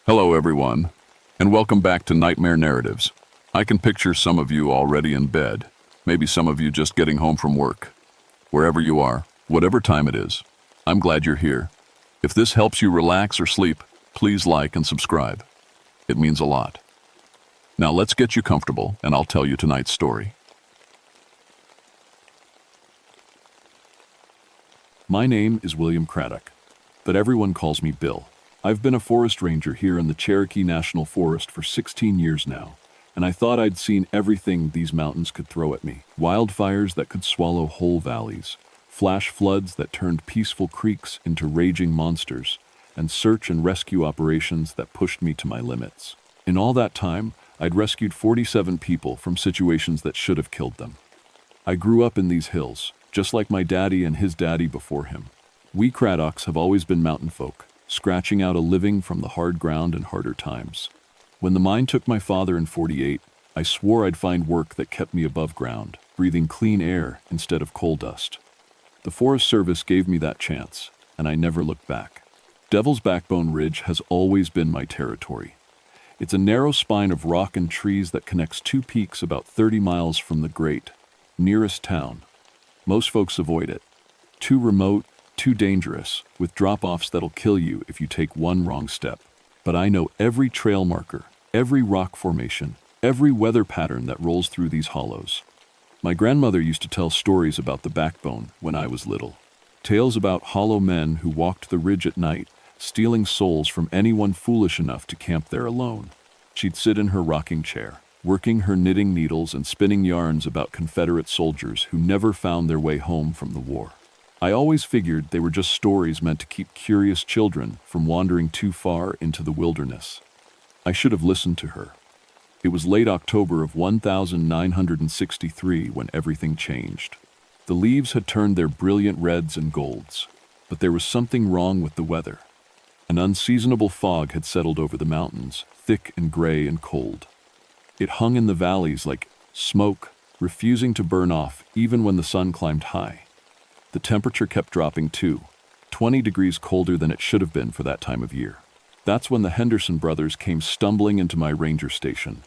Hello, everyone, and welcome back to Nightmare Narratives. I can picture some of you already in bed, maybe some of you just getting home from work. Wherever you are, whatever time it is, I'm glad you're here. If this helps you relax or sleep, please like and subscribe. It means a lot. Now let's get you comfortable, and I'll tell you tonight's story. My name is William Craddock, but everyone calls me Bill. I've been a forest ranger here in the Cherokee National Forest for 16 years now, and I thought I'd seen everything these mountains could throw at me. Wildfires that could swallow whole valleys, flash floods that turned peaceful creeks into raging monsters, and search and rescue operations that pushed me to my limits. In all that time, I'd rescued 47 people from situations that should have killed them. I grew up in these hills, just like my daddy and his daddy before him. We Craddocks have always been mountain folk, scratching out a living from the hard ground and harder times. When the mine took my father in '48, I swore I'd find work that kept me above ground, breathing clean air instead of coal dust. The Forest Service gave me that chance, and I never looked back. Devil's Backbone Ridge has always been my territory. It's a narrow spine of rock and trees that connects two peaks about 30 miles from the nearest town. Most folks avoid it. Too remote, too dangerous, with drop-offs that'll kill you if you take one wrong step. But I know every trail marker, every rock formation, every weather pattern that rolls through these hollows. My grandmother used to tell stories about the backbone when I was little. Tales about hollow men who walked the ridge at night, stealing souls from anyone foolish enough to camp there alone. She'd sit in her rocking chair, working her knitting needles and spinning yarns about Confederate soldiers who never found their way home from the war. I always figured they were just stories meant to keep curious children from wandering too far into the wilderness. I should have listened to her. It was late October of 1963 when everything changed. The leaves had turned their brilliant reds and golds, but there was something wrong with the weather. An unseasonable fog had settled over the mountains, thick and gray and cold. It hung in the valleys like smoke, refusing to burn off even when the sun climbed high. The temperature kept dropping too, 20 degrees colder than it should have been for that time of year. That's when the Henderson brothers came stumbling into my ranger station,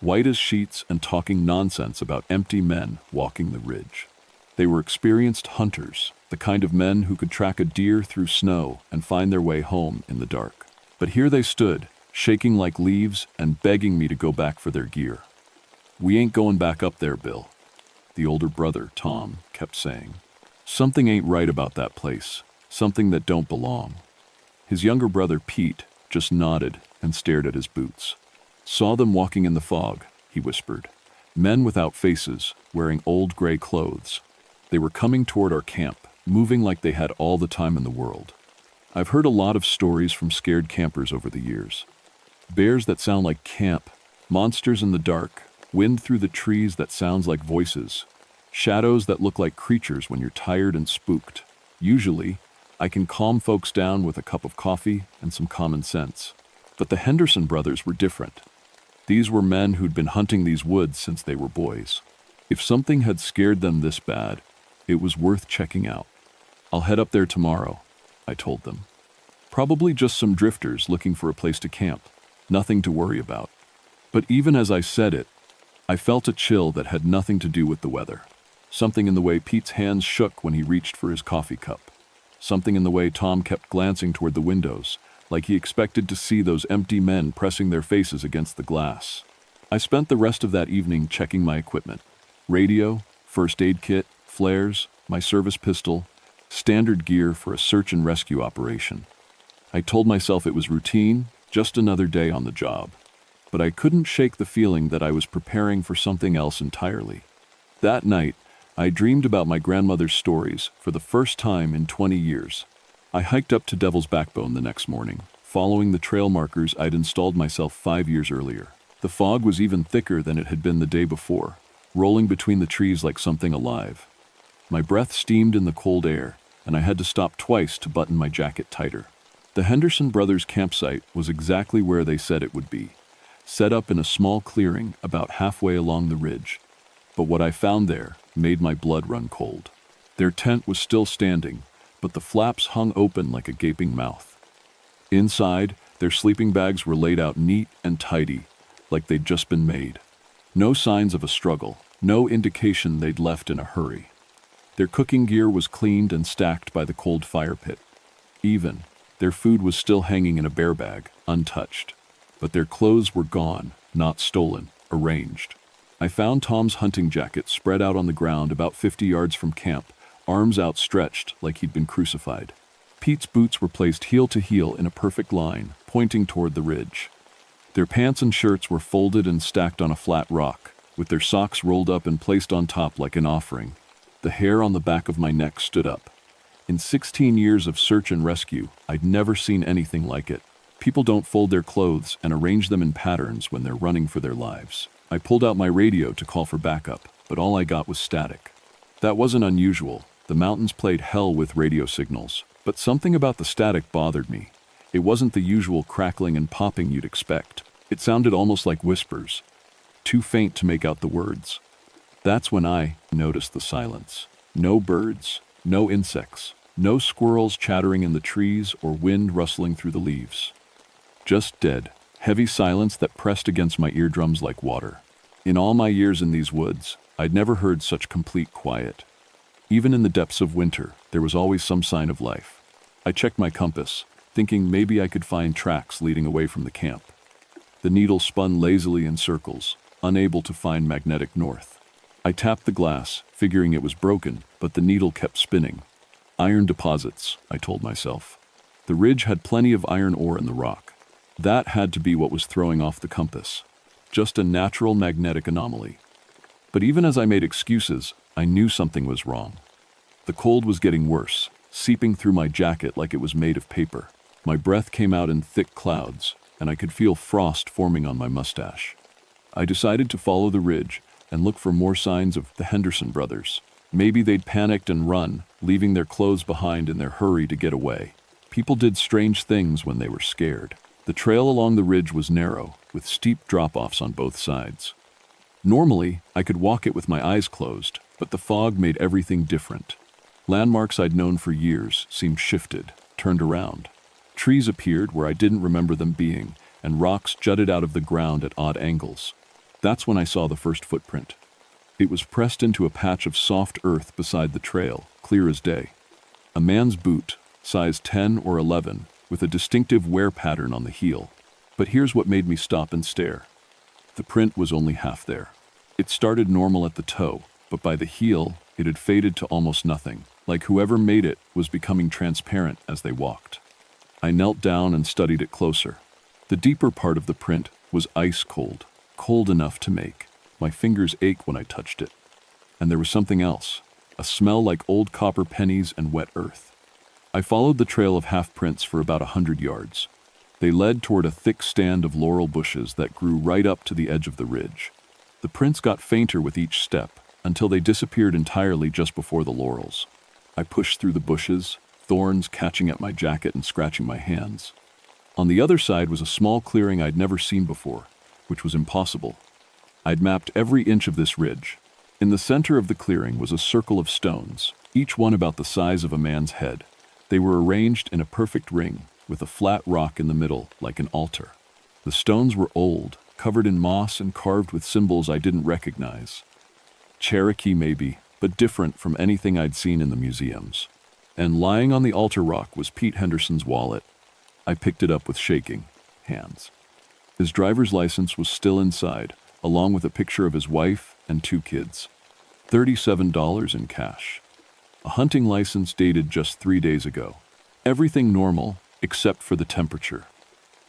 white as sheets and talking nonsense about empty men walking the ridge. They were experienced hunters, the kind of men who could track a deer through snow and find their way home in the dark. But here they stood, shaking like leaves and begging me to go back for their gear. "We ain't going back up there, Bill," the older brother, Tom, kept saying. "Something ain't right about that place, something that don't belong." His younger brother, Pete, just nodded and stared at his boots. "Saw them walking in the fog," he whispered. "Men without faces, wearing old gray clothes. They were coming toward our camp, moving like they had all the time in the world." I've heard a lot of stories from scared campers over the years. Bears that sound like camp, monsters in the dark, wind through the trees that sounds like voices, shadows that look like creatures when you're tired and spooked. Usually, I can calm folks down with a cup of coffee and some common sense. But the Henderson brothers were different. These were men who'd been hunting these woods since they were boys. If something had scared them this bad, it was worth checking out. "I'll head up there tomorrow," I told them. "Probably just some drifters looking for a place to camp. Nothing to worry about." But even as I said it, I felt a chill that had nothing to do with the weather. Something in the way Pete's hands shook when he reached for his coffee cup. Something in the way Tom kept glancing toward the windows, like he expected to see those empty men pressing their faces against the glass. I spent the rest of that evening checking my equipment. Radio, first aid kit, flares, my service pistol, standard gear for a search and rescue operation. I told myself it was routine, just another day on the job. But I couldn't shake the feeling that I was preparing for something else entirely. That night, I dreamed about my grandmother's stories for the first time in 20 years. I hiked up to Devil's Backbone the next morning, following the trail markers I'd installed myself 5 years earlier. The fog was even thicker than it had been the day before, rolling between the trees like something alive. My breath steamed in the cold air, and I had to stop twice to button my jacket tighter. The Henderson brothers' campsite was exactly where they said it would be, set up in a small clearing about halfway along the ridge. But what I found there made my blood run cold. Their tent was still standing, but the flaps hung open like a gaping mouth. Inside, Their sleeping bags were laid out neat and tidy, like they'd just been made. No signs of a struggle, no indication they'd left in a hurry. Their cooking gear was cleaned and stacked by the cold fire pit. Even, their food was still hanging in a bear bag, untouched. But their clothes were gone, not stolen, arranged. I found Tom's hunting jacket spread out on the ground about 50 yards from camp, arms outstretched like he'd been crucified. Pete's boots were placed heel to heel in a perfect line, pointing toward the ridge. Their pants and shirts were folded and stacked on a flat rock, with their socks rolled up and placed on top like an offering. The hair on the back of my neck stood up. In 16 years of search and rescue, I'd never seen anything like it. People don't fold their clothes and arrange them in patterns when they're running for their lives. I pulled out my radio to call for backup, but all I got was static. That wasn't unusual. The mountains played hell with radio signals, but something about the static bothered me. It wasn't the usual crackling and popping you'd expect. It sounded almost like whispers, too faint to make out the words. That's when I noticed the silence. No birds, no insects, no squirrels chattering in the trees or wind rustling through the leaves. Just dead, heavy silence that pressed against my eardrums like water. In all my years in these woods, I'd never heard such complete quiet. Even in the depths of winter, there was always some sign of life. I checked my compass, thinking maybe I could find tracks leading away from the camp. The needle spun lazily in circles, unable to find magnetic north. I tapped the glass, figuring it was broken, but the needle kept spinning. Iron deposits, I told myself. The ridge had plenty of iron ore in the rock. That had to be what was throwing off the compass. Just a natural magnetic anomaly. But even as I made excuses, I knew something was wrong. The cold was getting worse, seeping through my jacket like it was made of paper. My breath came out in thick clouds, and I could feel frost forming on my mustache. I decided to follow the ridge and look for more signs of the Henderson brothers. Maybe they'd panicked and run, leaving their clothes behind in their hurry to get away. People did strange things when they were scared. The trail along the ridge was narrow, with steep drop-offs on both sides. Normally, I could walk it with my eyes closed, but the fog made everything different. Landmarks I'd known for years seemed shifted, turned around. Trees appeared where I didn't remember them being, and rocks jutted out of the ground at odd angles. That's when I saw the first footprint. It was pressed into a patch of soft earth beside the trail, clear as day. A man's boot, size 10 or 11, with a distinctive wear pattern on the heel. But here's what made me stop and stare. The print was only half there. It started normal at the toe, but by the heel, it had faded to almost nothing, like whoever made it was becoming transparent as they walked. I knelt down and studied it closer. The deeper part of the print was ice cold, cold enough to make my fingers ache when I touched it. And there was something else, a smell like old copper pennies and wet earth. I followed the trail of half-prints for about 100 yards. They led toward a thick stand of laurel bushes that grew right up to the edge of the ridge. The prints got fainter with each step, until they disappeared entirely just before the laurels. I pushed through the bushes, thorns catching at my jacket and scratching my hands. On the other side was a small clearing I'd never seen before, which was impossible. I'd mapped every inch of this ridge. In the center of the clearing was a circle of stones, each one about the size of a man's head. They were arranged in a perfect ring, with a flat rock in the middle, like an altar. The stones were old, covered in moss and carved with symbols I didn't recognize. Cherokee maybe, but different from anything I'd seen in the museums. And lying on the altar rock was Pete Henderson's wallet. I picked it up with shaking hands. His driver's license was still inside, along with a picture of his wife and 2 kids. $37 in cash. A hunting license dated just 3 days ago. Everything normal, except for the temperature.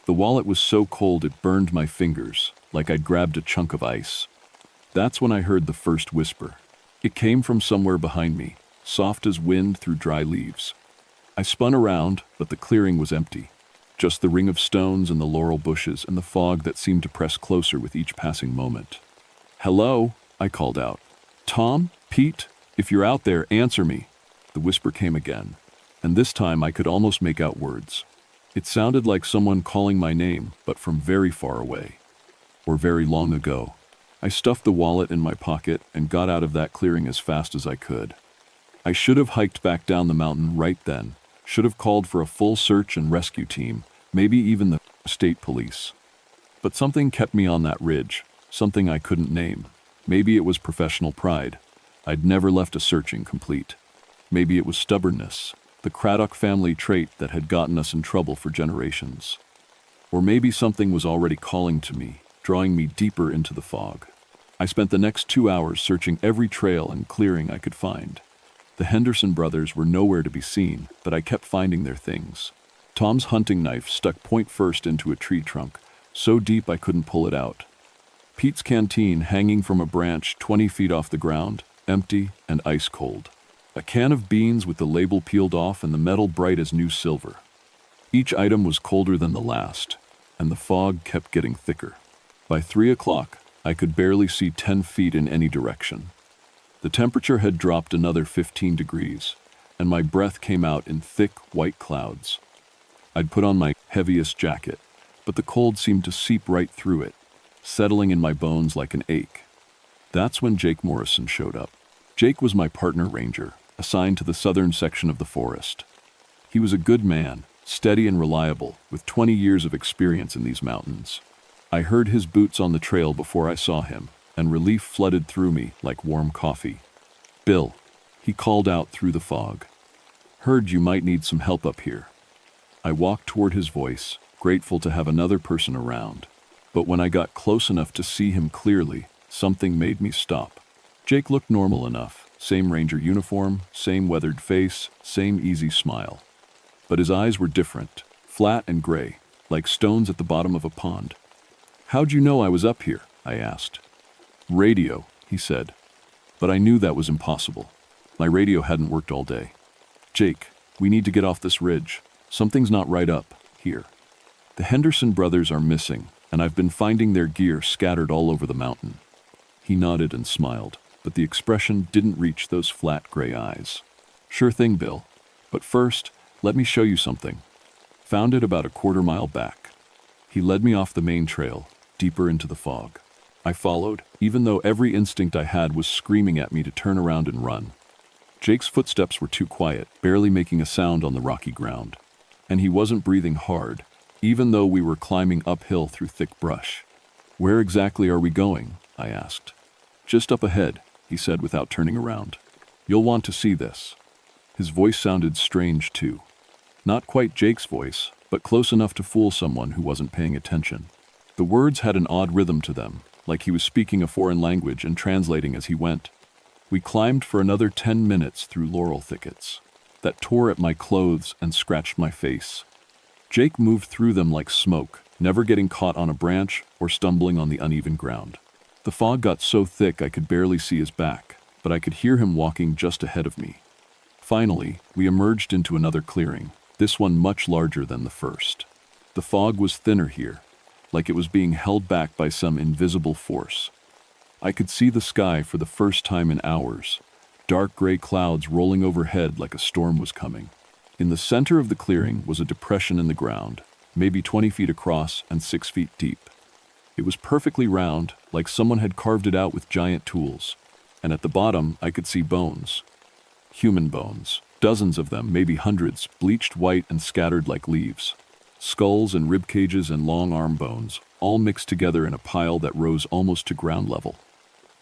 The wallet was so cold it burned my fingers, like I'd grabbed a chunk of ice. That's when I heard the first whisper. It came from somewhere behind me, soft as wind through dry leaves. I spun around, but the clearing was empty. Just the ring of stones and the laurel bushes and the fog that seemed to press closer with each passing moment. "Hello," I called out. "Tom? Pete? If you're out there, answer me." The whisper came again, and this time I could almost make out words. It sounded like someone calling my name, but from very far away, or very long ago. I stuffed the wallet in my pocket and got out of that clearing as fast as I could. I should have hiked back down the mountain right then, should have called for a full search and rescue team, maybe even the state police. But something kept me on that ridge, something I couldn't name. Maybe it was professional pride. I'd never left a searching complete. Maybe it was stubbornness, the Craddock family trait that had gotten us in trouble for generations. Or maybe something was already calling to me, drawing me deeper into the fog. I spent the next 2 hours searching every trail and clearing I could find. The Henderson brothers were nowhere to be seen, but I kept finding their things. Tom's hunting knife stuck point first into a tree trunk, so deep I couldn't pull it out. Pete's canteen hanging from a branch 20 feet off the ground, empty and ice cold. A can of beans with the label peeled off and the metal bright as new silver. Each item was colder than the last, and the fog kept getting thicker. By 3 o'clock, I could barely see 10 feet in any direction. The temperature had dropped another 15 degrees, and my breath came out in thick, white clouds. I'd put on my heaviest jacket, but the cold seemed to seep right through it, settling in my bones like an ache. That's when Jake Morrison showed up. Jake was my partner ranger, assigned to the southern section of the forest. He was a good man, steady and reliable, with 20 years of experience in these mountains. I heard his boots on the trail before I saw him, and relief flooded through me like warm coffee. "Bill," he called out through the fog. "Heard you might need some help up here." I walked toward his voice, grateful to have another person around. But when I got close enough to see him clearly, something made me stop. Jake looked normal enough, same ranger uniform, same weathered face, same easy smile. But his eyes were different, flat and gray, like stones at the bottom of a pond. "How'd you know I was up here?" I asked. "Radio," he said. But I knew that was impossible. My radio hadn't worked all day. "Jake, we need to get off this ridge. Something's not right up here. The Henderson brothers are missing, and I've been finding their gear scattered all over the mountain." He nodded and smiled, but the expression didn't reach those flat gray eyes. "Sure thing, Bill. But first, let me show you something. Found it about a quarter-mile back." He led me off the main trail, deeper into the fog. I followed, even though every instinct I had was screaming at me to turn around and run. Jake's footsteps were too quiet, barely making a sound on the rocky ground. And he wasn't breathing hard, even though we were climbing uphill through thick brush. "Where exactly are we going?" I asked. "Just up ahead," he said without turning around. "You'll want to see this." His voice sounded strange too. Not quite Jake's voice, but close enough to fool someone who wasn't paying attention. The words had an odd rhythm to them, like he was speaking a foreign language and translating as he went. We climbed for another 10 minutes through laurel thickets that tore at my clothes and scratched my face. Jake moved through them like smoke, never getting caught on a branch or stumbling on the uneven ground. The fog got so thick I could barely see his back, but I could hear him walking just ahead of me. Finally, we emerged into another clearing, this one much larger than the first. The fog was thinner here, like it was being held back by some invisible force. I could see the sky for the first time in hours, dark gray clouds rolling overhead like a storm was coming. In the center of the clearing was a depression in the ground, maybe 20 feet across and 6 feet deep. It was perfectly round, like someone had carved it out with giant tools. And at the bottom, I could see bones. Human bones, dozens of them, maybe hundreds, bleached white and scattered like leaves. Skulls and rib cages and long arm bones, all mixed together in a pile that rose almost to ground level.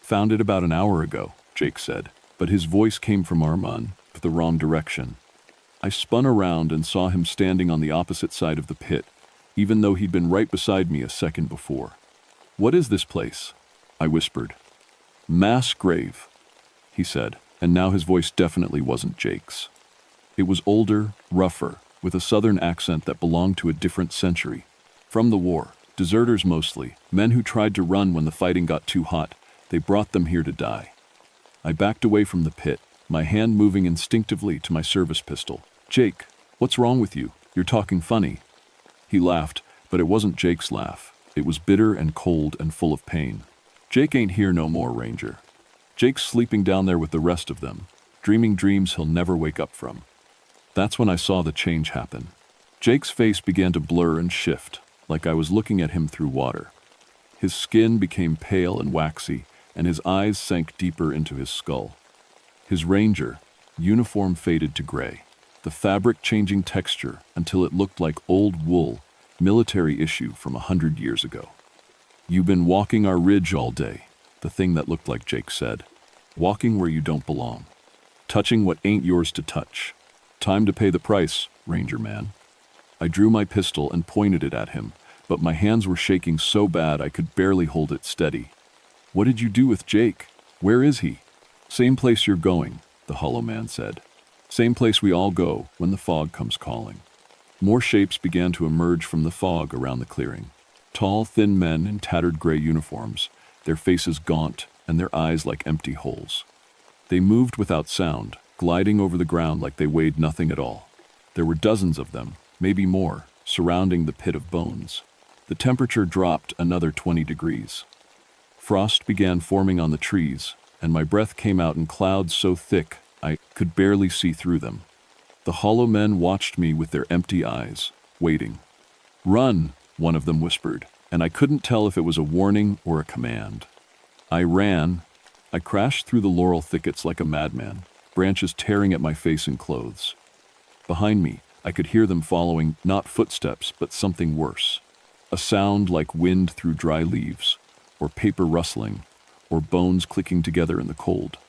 "Found it about an hour ago," Jake said, but his voice came from Armand, the wrong direction. I spun around and saw him standing on the opposite side of the pit, even though he'd been right beside me a second before. "What is this place?" I whispered. "Mass grave," he said, and now his voice definitely wasn't Jake's. It was older, rougher, with a southern accent that belonged to a different century. From the war, deserters mostly, men who tried to run when the fighting got too hot, they brought them here to die. I backed away from the pit, my hand moving instinctively to my service pistol. "Jake, what's wrong with you? You're talking funny." He laughed, but it wasn't Jake's laugh. It was bitter and cold and full of pain. "Jake ain't here no more, Ranger. Jake's sleeping down there with the rest of them, dreaming dreams he'll never wake up from." That's when I saw the change happen. Jake's face began to blur and shift, like I was looking at him through water. His skin became pale and waxy, and his eyes sank deeper into his skull. His ranger uniform faded to gray, the fabric changing texture until it looked like old wool, Military issue from 100 years ago. "You've been walking our ridge all day," the thing that looked like Jake said. "Walking where you don't belong. Touching what ain't yours to touch. Time to pay the price, Ranger man." I drew my pistol and pointed it at him, but my hands were shaking so bad I could barely hold it steady. "What did you do with Jake? Where is he?" "Same place you're going," the hollow man said. "Same place we all go when the fog comes calling." More shapes began to emerge from the fog around the clearing. Tall, thin men in tattered gray uniforms, their faces gaunt and their eyes like empty holes. They moved without sound, gliding over the ground like they weighed nothing at all. There were dozens of them, maybe more, surrounding the pit of bones. The temperature dropped another 20 degrees. Frost began forming on the trees, and my breath came out in clouds so thick I could barely see through them. The hollow men watched me with their empty eyes, waiting. "Run," one of them whispered, and I couldn't tell if it was a warning or a command. I ran. I crashed through the laurel thickets like a madman, branches tearing at my face and clothes. Behind me, I could hear them following, not footsteps, but something worse. A sound like wind through dry leaves, or paper rustling, or bones clicking together in the cold.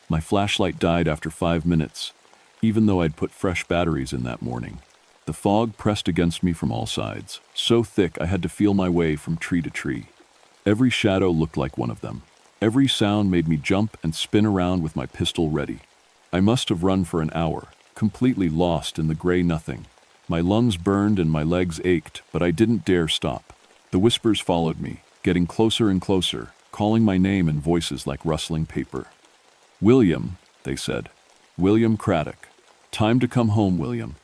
My flashlight died after 5 minutes, even though I'd put fresh batteries in that morning. The fog pressed against me from all sides, so thick I had to feel my way from tree to tree. Every shadow looked like one of them. Every sound made me jump and spin around with my pistol ready. I must have run for an hour, completely lost in the gray nothing. My lungs burned and my legs ached, but I didn't dare stop. The whispers followed me, getting closer and closer, calling my name in voices like rustling paper. "William," they said. "William Craddock. Time to come home, William."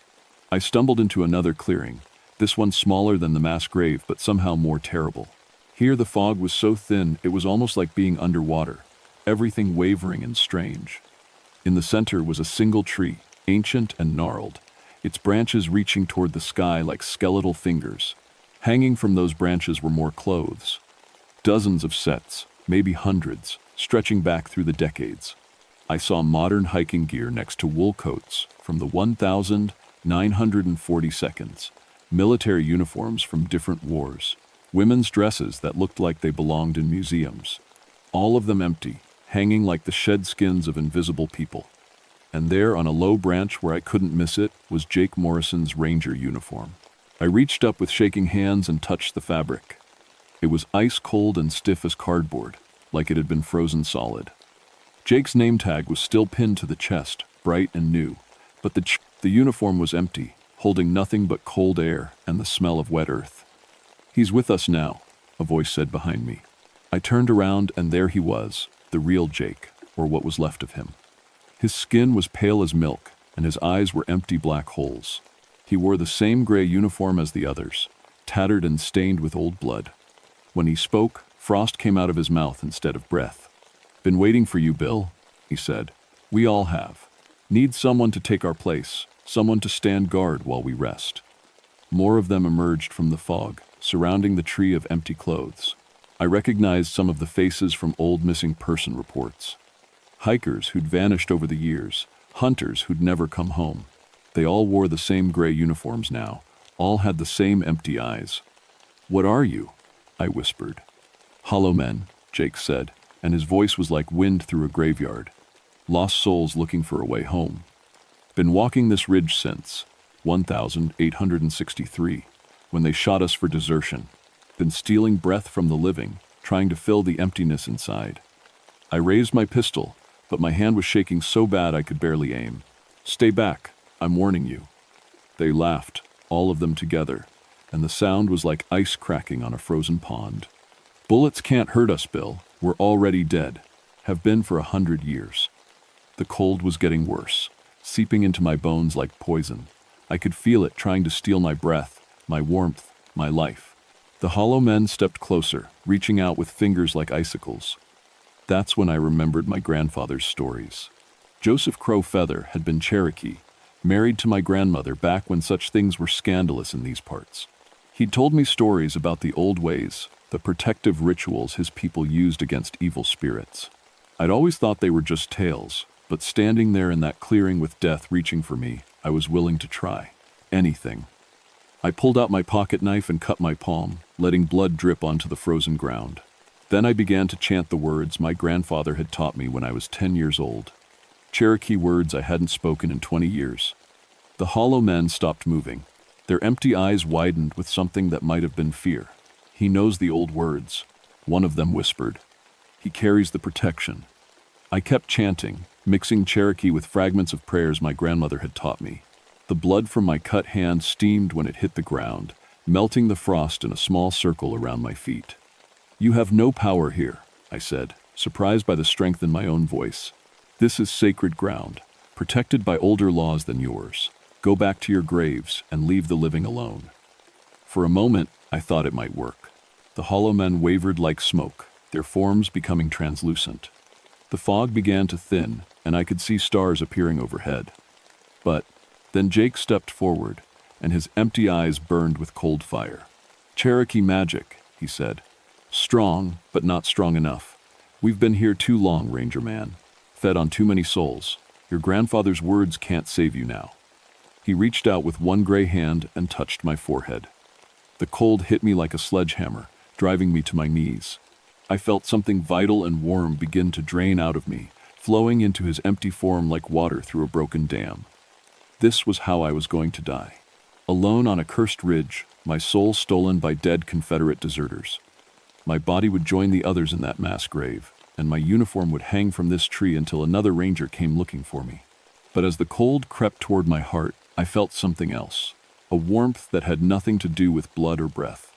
I stumbled into another clearing, this one smaller than the mass grave, but somehow more terrible. Here the fog was so thin it was almost like being underwater, everything wavering and strange. In the center was a single tree, ancient and gnarled, its branches reaching toward the sky like skeletal fingers. Hanging from those branches were more clothes. Dozens of sets, maybe hundreds, stretching back through the decades. I saw modern hiking gear next to wool coats from the 1942nd, military uniforms from different wars, women's dresses that looked like they belonged in museums. All of them empty, hanging like the shed skins of invisible people. And there, on a low branch where I couldn't miss it, was Jake Morrison's Ranger uniform. I reached up with shaking hands and touched the fabric. It was ice cold and stiff as cardboard, like it had been frozen solid. Jake's name tag was still pinned to the chest, bright and new, but the uniform was empty, holding nothing but cold air and the smell of wet earth. "He's with us now," a voice said behind me. I turned around and there he was, the real Jake, or what was left of him. His skin was pale as milk, and his eyes were empty black holes. He wore the same gray uniform as the others, tattered and stained with old blood. When he spoke, frost came out of his mouth instead of breath. "Been waiting for you, Bill," he said. "We all have. Need someone to take our place, someone to stand guard while we rest." More of them emerged from the fog, surrounding the tree of empty clothes. I recognized some of the faces from old missing person reports. Hikers who'd vanished over the years, hunters who'd never come home. They all wore the same gray uniforms now, all had the same empty eyes. "What are you?" I whispered. "Hollow men," Jake said, and his voice was like wind through a graveyard. "Lost souls looking for a way home. Been walking this ridge since 1863, when they shot us for desertion. Been stealing breath from the living, trying to fill the emptiness inside." I raised my pistol, but my hand was shaking so bad I could barely aim. "Stay back, I'm warning you." They laughed, all of them together, and the sound was like ice cracking on a frozen pond. "Bullets can't hurt us, Bill. We're already dead. Have been for 100 years. The cold was getting worse, seeping into my bones like poison. I could feel it trying to steal my breath, my warmth, my life. The hollow men stepped closer, reaching out with fingers like icicles. That's when I remembered my grandfather's stories. Joseph Crow Feather had been Cherokee, married to my grandmother back when such things were scandalous in these parts. He'd told me stories about the old ways, the protective rituals his people used against evil spirits. I'd always thought they were just tales, but standing there in that clearing with death reaching for me, I was willing to try anything. I pulled out my pocket knife and cut my palm, letting blood drip onto the frozen ground. Then I began to chant the words my grandfather had taught me when I was 10 years old. Cherokee words I hadn't spoken in 20 years. The hollow men stopped moving. Their empty eyes widened with something that might have been fear. "He knows the old words," one of them whispered. "He carries the protection." I kept chanting, mixing Cherokee with fragments of prayers my grandmother had taught me. The blood from my cut hand steamed when it hit the ground, melting the frost in a small circle around my feet. "You have no power here," I said, surprised by the strength in my own voice. "This is sacred ground, protected by older laws than yours. Go back to your graves and leave the living alone." For a moment, I thought it might work. The hollow men wavered like smoke, their forms becoming translucent. The fog began to thin, and I could see stars appearing overhead. But then Jake stepped forward, and his empty eyes burned with cold fire. "Cherokee magic," he said. "Strong, but not strong enough. We've been here too long, Ranger Man. Fed on too many souls. Your grandfather's words can't save you now." He reached out with one gray hand and touched my forehead. The cold hit me like a sledgehammer, driving me to my knees. I felt something vital and warm begin to drain out of me, flowing into his empty form like water through a broken dam. This was how I was going to die. Alone on a cursed ridge, my soul stolen by dead Confederate deserters. My body would join the others in that mass grave, and my uniform would hang from this tree until another ranger came looking for me. But as the cold crept toward my heart, I felt something else, a warmth that had nothing to do with blood or breath.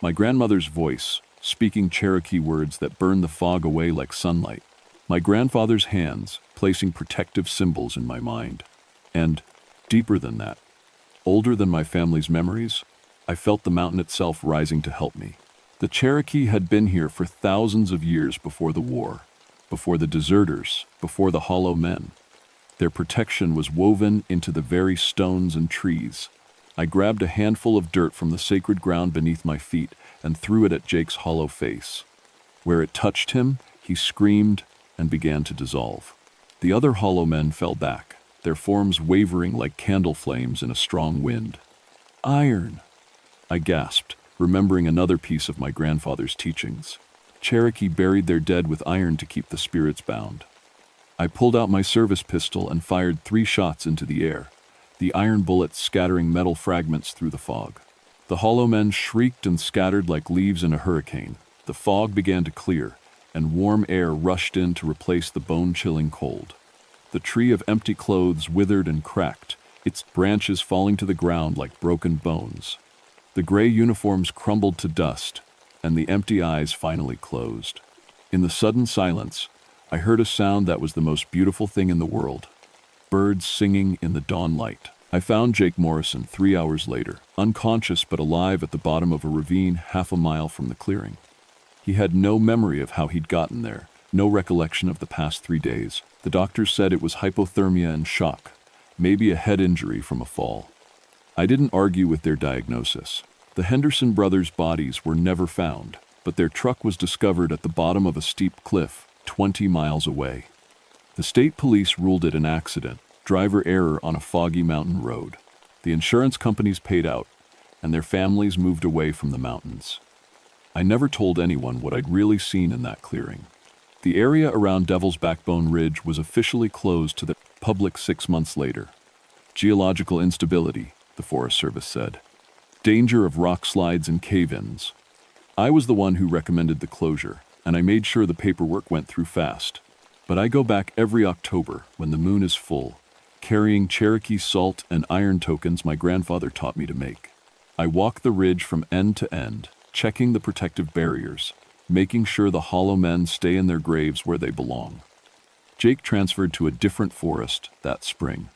My grandmother's voice, speaking Cherokee words that burned the fog away like sunlight. My grandfather's hands, placing protective symbols in my mind. And, deeper than that, older than my family's memories, I felt the mountain itself rising to help me. The Cherokee had been here for thousands of years before the war, before the deserters, before the hollow men. Their protection was woven into the very stones and trees. I grabbed a handful of dirt from the sacred ground beneath my feet and threw it at Jake's hollow face. Where it touched him, he screamed and began to dissolve. The other hollow men fell back, their forms wavering like candle flames in a strong wind. "Iron!" I gasped, remembering another piece of my grandfather's teachings. Cherokee buried their dead with iron to keep the spirits bound. I pulled out my service pistol and fired 3 shots into the air, the iron bullets scattering metal fragments through the fog. The hollow men shrieked and scattered like leaves in a hurricane. The fog began to clear, and warm air rushed in to replace the bone-chilling cold. The tree of empty clothes withered and cracked, its branches falling to the ground like broken bones. The gray uniforms crumbled to dust, and the empty eyes finally closed. In the sudden silence, I heard a sound that was the most beautiful thing in the world. Birds singing in the dawn light. I found Jake Morrison 3 hours later, unconscious but alive at the bottom of a ravine half a mile from the clearing. He had no memory of how he'd gotten there, no recollection of the past 3 days. The doctors said it was hypothermia and shock, maybe a head injury from a fall. I didn't argue with their diagnosis. The Henderson brothers' bodies were never found, but their truck was discovered at the bottom of a steep cliff, 20 miles away. The state police ruled it an accident, driver error on a foggy mountain road. The insurance companies paid out, and their families moved away from the mountains. I never told anyone what I'd really seen in that clearing. The area around Devil's Backbone Ridge was officially closed to the public 6 months later. Geological instability, the Forest Service said. Danger of rock slides and cave-ins. I was the one who recommended the closure, and I made sure the paperwork went through fast. But I go back every October when the moon is full, carrying Cherokee salt and iron tokens my grandfather taught me to make. I walk the ridge from end to end, checking the protective barriers, making sure the hollow men stay in their graves where they belong. Jake transferred to a different forest that spring.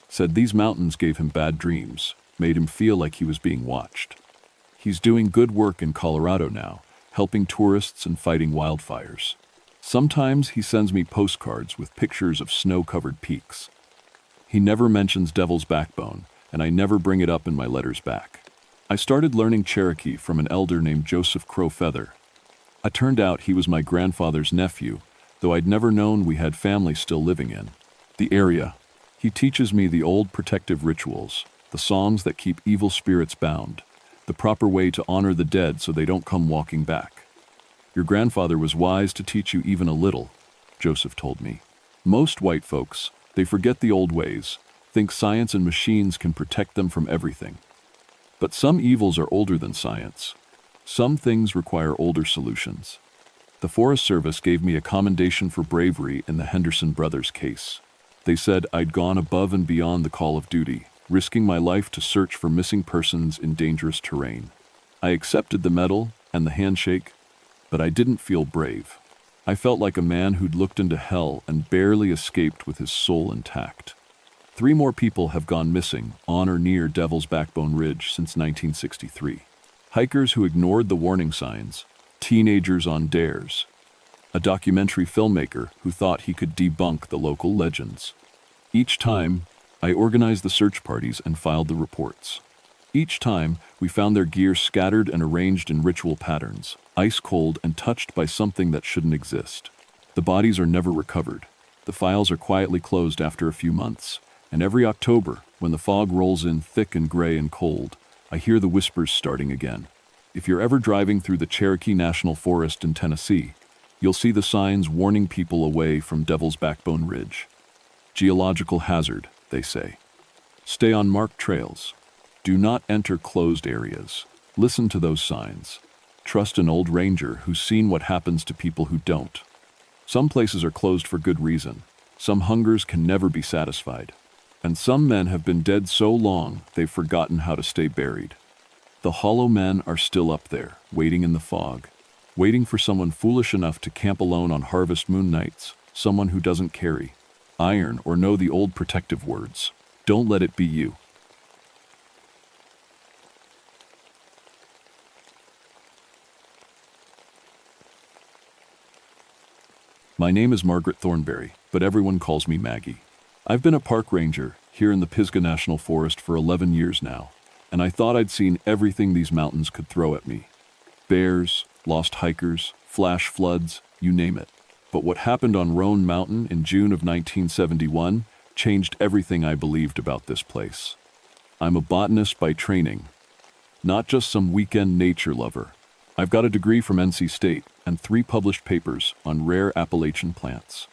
Said these mountains gave him bad dreams, made him feel like he was being watched. He's doing good work in Colorado now, helping tourists and fighting wildfires. Sometimes he sends me postcards with pictures of snow-covered peaks. He never mentions Devil's Backbone, and I never bring it up in my letters back. I started learning Cherokee from an elder named Joseph Crow Feather. It turned out he was my grandfather's nephew, though I'd never known we had family still living in the area. He teaches me the old protective rituals, the the songs that keep evil spirits bound, the proper way to honor the dead so they don't come walking back. Your grandfather was wise to teach you even a little, Joseph told me. Most white folks, they forget the old ways, think science and machines can protect them from everything. But some evils are older than science. Some things require older solutions. The Forest Service gave me a commendation for bravery in the Henderson brothers case. They said I'd gone above and beyond the call of duty, risking my life to search for missing persons in dangerous terrain. I accepted the medal and the handshake, but I didn't feel brave. I felt like a man who'd looked into hell and barely escaped with his soul intact. 3 more people have gone missing on or near Devil's Backbone Ridge since 1963. Hikers who ignored the warning signs, teenagers on dares, a documentary filmmaker who thought he could debunk the local legends. Each time, I organized the search parties and filed the reports. Each time, we found their gear scattered and arranged in ritual patterns, ice cold and touched by something that shouldn't exist. The bodies are never recovered. The files are quietly closed after a few months, and every October, when the fog rolls in thick and gray and cold, I hear the whispers starting again. If you're ever driving through the Cherokee National Forest in Tennessee, you'll see the signs warning people away from Devil's Backbone Ridge. Geological hazard, they say. Stay on marked trails. Do not enter closed areas. Listen to those signs. Trust an old ranger who's seen what happens to people who don't. Some places are closed for good reason. Some hungers can never be satisfied. And some men have been dead so long they've forgotten how to stay buried. The hollow men are still up there, waiting in the fog, waiting for someone foolish enough to camp alone on harvest moon nights, someone who doesn't carry iron or know the old protective words. Don't let it be you. My name is Margaret Thornberry, but everyone calls me Maggie. I've been a park ranger here in the Pisgah National Forest for 11 years now, and I thought I'd seen everything these mountains could throw at me. Bears, lost hikers, flash floods, you name it. But what happened on Roan Mountain in June of 1971 changed everything I believed about this place. I'm a botanist by training, not just some weekend nature lover. I've got a degree from NC State and 3 published papers on rare Appalachian plants.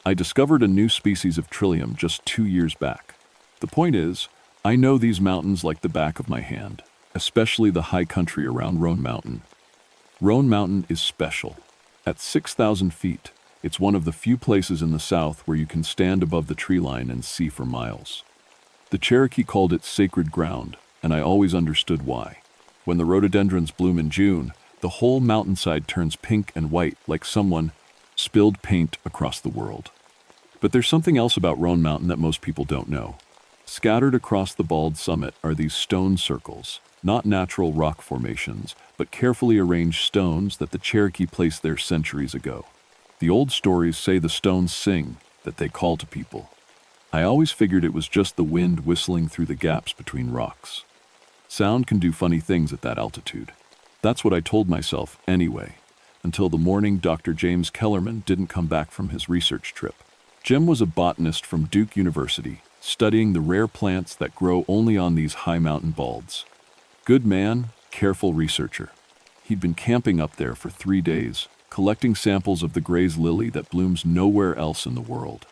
I discovered a new species of trillium just 2 years back. The point is, I know these mountains like the back of my hand, especially the high country around Roan Mountain. Roan Mountain is special. At 6,000 feet, it's one of the few places in the South where you can stand above the tree line and see for miles. The Cherokee called it sacred ground, and I always understood why. When the rhododendrons bloom in June, the whole mountainside turns pink and white like someone spilled paint across the world. But there's something else about Roan Mountain that most people don't know. Scattered across the bald summit are these stone circles, not natural rock formations, but carefully arranged stones that the Cherokee placed there centuries ago. The old stories say the stones sing, that they call to people. I always figured it was just the wind whistling through the gaps between rocks. Sound can do funny things at that altitude. That's what I told myself anyway, until the morning Dr. James Kellerman didn't come back from his research trip. Jim was a botanist from Duke University, studying the rare plants that grow only on these high mountain balds. Good man, careful researcher. He'd been camping up there for 3 days, collecting samples of the Gray's lily that blooms nowhere else in the world.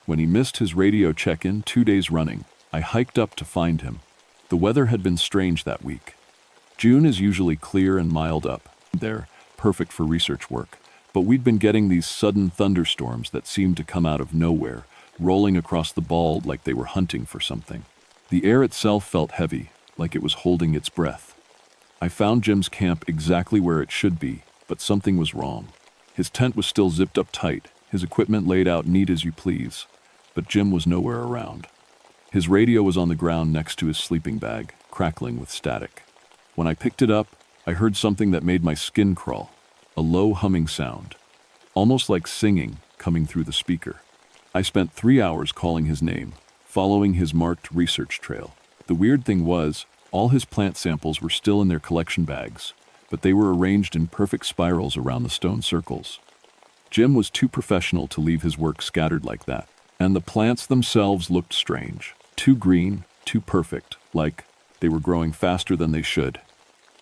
When he missed his radio check-in 2 days running, I hiked up to find him. The weather had been strange that week. June is usually clear and mild up there, perfect for research work, but we'd been getting these sudden thunderstorms that seemed to come out of nowhere, rolling across the bald like they were hunting for something. The air itself felt heavy, like it was holding its breath. I found Jim's camp exactly where it should be, but something was wrong. His tent was still zipped up tight, his equipment laid out neat as you please, but Jim was nowhere around. His radio was on the ground next to his sleeping bag, crackling with static. When I picked it up, I heard something that made my skin crawl, a low humming sound, almost like singing coming through the speaker. I spent 3 hours calling his name, following his marked research trail. The weird thing was, all his plant samples were still in their collection bags, but they were arranged in perfect spirals around the stone circles. Jim was too professional to leave his work scattered like that, and the plants themselves looked strange. Too green, too perfect, like they were growing faster than they should.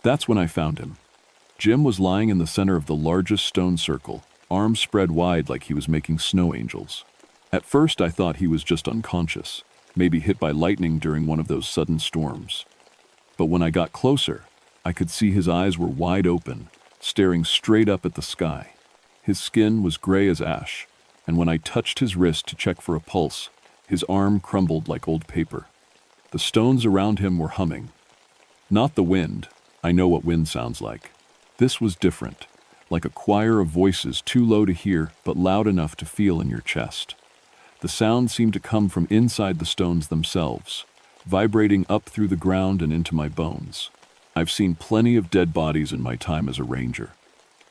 That's when I found him. Jim was lying in the center of the largest stone circle, arms spread wide like he was making snow angels. At first I thought he was just unconscious, maybe hit by lightning during one of those sudden storms. But when I got closer, I could see his eyes were wide open, staring straight up at the sky. His skin was gray as ash, and when I touched his wrist to check for a pulse, his arm crumbled like old paper. The stones around him were humming. Not the wind. I know what wind sounds like. This was different, like a choir of voices too low to hear but loud enough to feel in your chest. The sound seemed to come from inside the stones themselves, vibrating up through the ground and into my bones. I've seen plenty of dead bodies in my time as a ranger.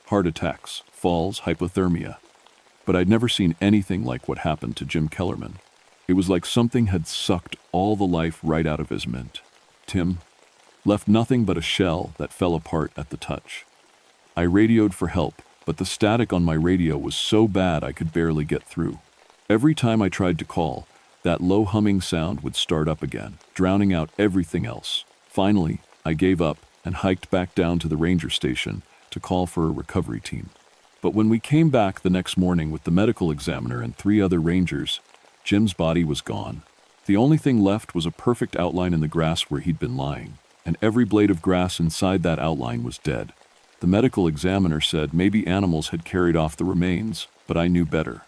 Heart attacks, falls, hypothermia. But I'd never seen anything like what happened to Jim Kellerman. It was like something had sucked all the life right out of his mint. Tim left nothing but a shell that fell apart at the touch. I radioed for help, but the static on my radio was so bad I could barely get through. Every time I tried to call, that low humming sound would start up again, drowning out everything else. Finally, I gave up and hiked back down to the ranger station to call for a recovery team. But when we came back the next morning with the medical examiner and 3 other rangers, Jim's body was gone. The only thing left was a perfect outline in the grass where he'd been lying, and every blade of grass inside that outline was dead. The medical examiner said maybe animals had carried off the remains, but I knew better.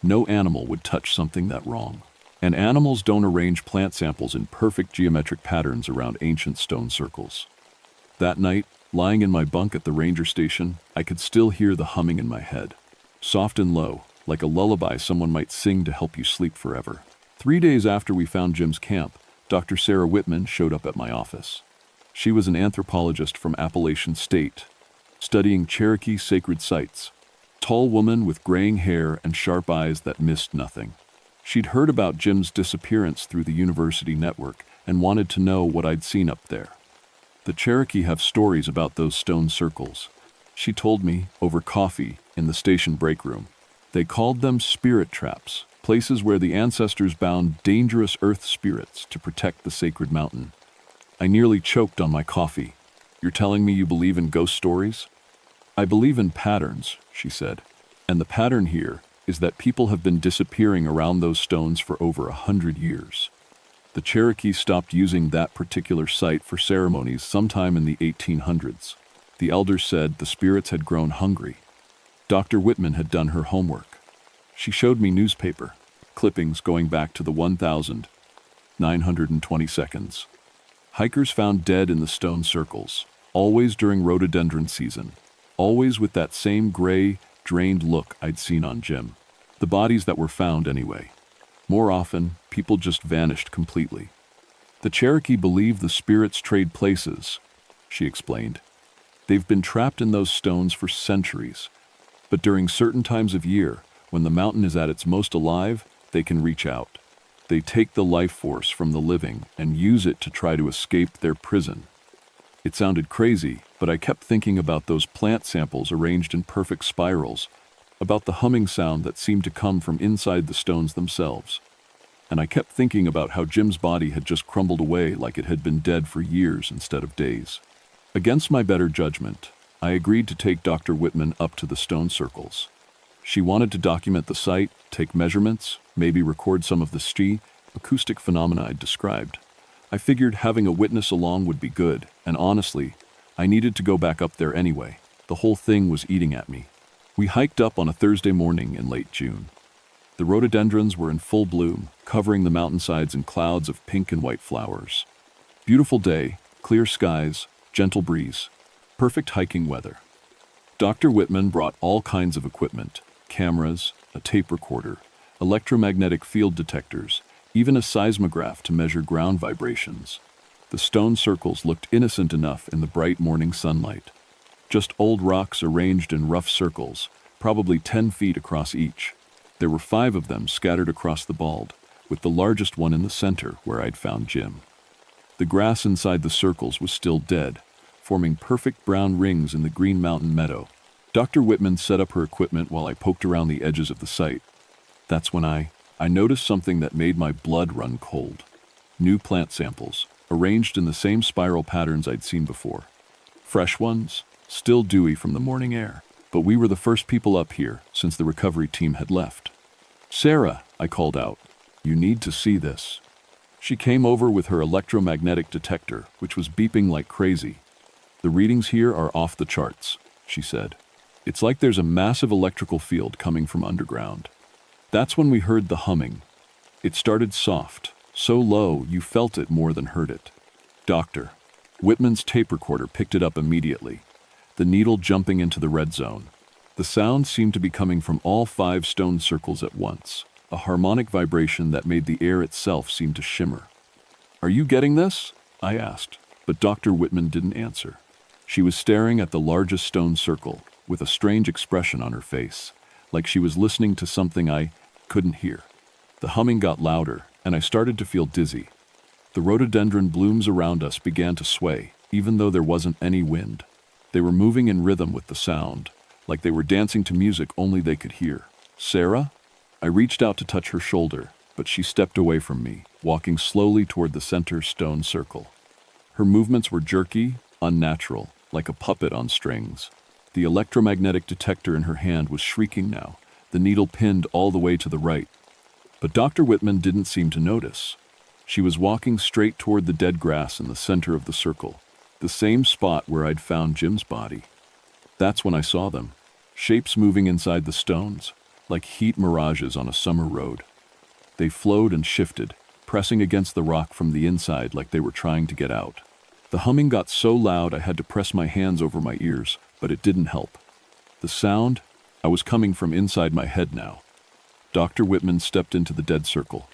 No animal would touch something that wrong. And animals don't arrange plant samples in perfect geometric patterns around ancient stone circles. That night, lying in my bunk at the ranger station, I could still hear the humming in my head. Soft and low, like a lullaby someone might sing to help you sleep forever. 3 days after we found Jim's camp, Dr. Sarah Whitman showed up at my office. She was an anthropologist from Appalachian State, studying Cherokee sacred sites. Tall woman with graying hair and sharp eyes that missed nothing. She'd heard about Jim's disappearance through the university network and wanted to know what I'd seen up there. The Cherokee have stories about those stone circles. She told me over coffee in the station break room. They called them spirit traps, places where the ancestors bound dangerous earth spirits to protect the sacred mountain. I nearly choked on my coffee. You're telling me you believe in ghost stories? I believe in patterns, she said, and the pattern here is that people have been disappearing around those stones for over 100 years. The Cherokee stopped using that particular site for ceremonies sometime in the 1800s. The elders said the spirits had grown hungry. Dr. Whitman had done her homework. She showed me newspaper clippings going back to the 1,920 hikers found dead in the stone circles, always during rhododendron season. Always with that same gray, drained look I'd seen on Jim. The bodies that were found anyway. More often, people just vanished completely. The Cherokee believe the spirits trade places, she explained. They've been trapped in those stones for centuries, but during certain times of year, when the mountain is at its most alive, they can reach out. They take the life force from the living and use it to try to escape their prison. It sounded crazy, but I kept thinking about those plant samples arranged in perfect spirals, about the humming sound that seemed to come from inside the stones themselves. And I kept thinking about how Jim's body had just crumbled away like it had been dead for years instead of days. Against my better judgment, I agreed to take Dr. Whitman up to the stone circles. She wanted to document the site, take measurements, maybe record some of the acoustic phenomena I'd described. I figured having a witness along would be good, and honestly, I needed to go back up there anyway. The whole thing was eating at me. We hiked up on a Thursday morning in late June. The rhododendrons were in full bloom, covering the mountainsides in clouds of pink and white flowers. Beautiful day, clear skies, gentle breeze, perfect hiking weather. Dr. Whitman brought all kinds of equipment, cameras, a tape recorder, electromagnetic field detectors, even a seismograph to measure ground vibrations. The stone circles looked innocent enough in the bright morning sunlight. Just old rocks arranged in rough circles, probably 10 feet across each. There were 5 of them scattered across the bald, with the largest one in the center where I'd found Jim. The grass inside the circles was still dead, forming perfect brown rings in the green mountain meadow. Dr. Whitman set up her equipment while I poked around the edges of the site. That's when I noticed something that made my blood run cold. New plant samples, arranged in the same spiral patterns I'd seen before. Fresh ones, still dewy from the morning air. But we were the first people up here since the recovery team had left. "Sarah," I called out, "you need to see this." She came over with her electromagnetic detector, which was beeping like crazy. "The readings here are off the charts," she said. "It's like there's a massive electrical field coming from underground." That's when we heard the humming. It started soft, so low you felt it more than heard it. Dr. Whitman's tape recorder picked it up immediately, the needle jumping into the red zone. The sound seemed to be coming from all 5 stone circles at once, a harmonic vibration that made the air itself seem to shimmer. "Are you getting this?" I asked, but Dr. Whitman didn't answer. She was staring at the largest stone circle, with a strange expression on her face, like she was listening to something I couldn't hear. The humming got louder, and I started to feel dizzy. The rhododendron blooms around us began to sway, even though there wasn't any wind. They were moving in rhythm with the sound, like they were dancing to music only they could hear. "Sarah?" I reached out to touch her shoulder, but she stepped away from me, walking slowly toward the center stone circle. Her movements were jerky, unnatural, like a puppet on strings. The electromagnetic detector in her hand was shrieking now, the needle pinned all the way to the right. But Dr. Whitman didn't seem to notice. She was walking straight toward the dead grass in the center of the circle, the same spot where I'd found Jim's body. That's when I saw them, shapes moving inside the stones, like heat mirages on a summer road. They flowed and shifted, pressing against the rock from the inside like they were trying to get out. The humming got so loud I had to press my hands over my ears, but it didn't help. The sound, I was coming from inside my head now. Dr. Whitman stepped into the dead circle.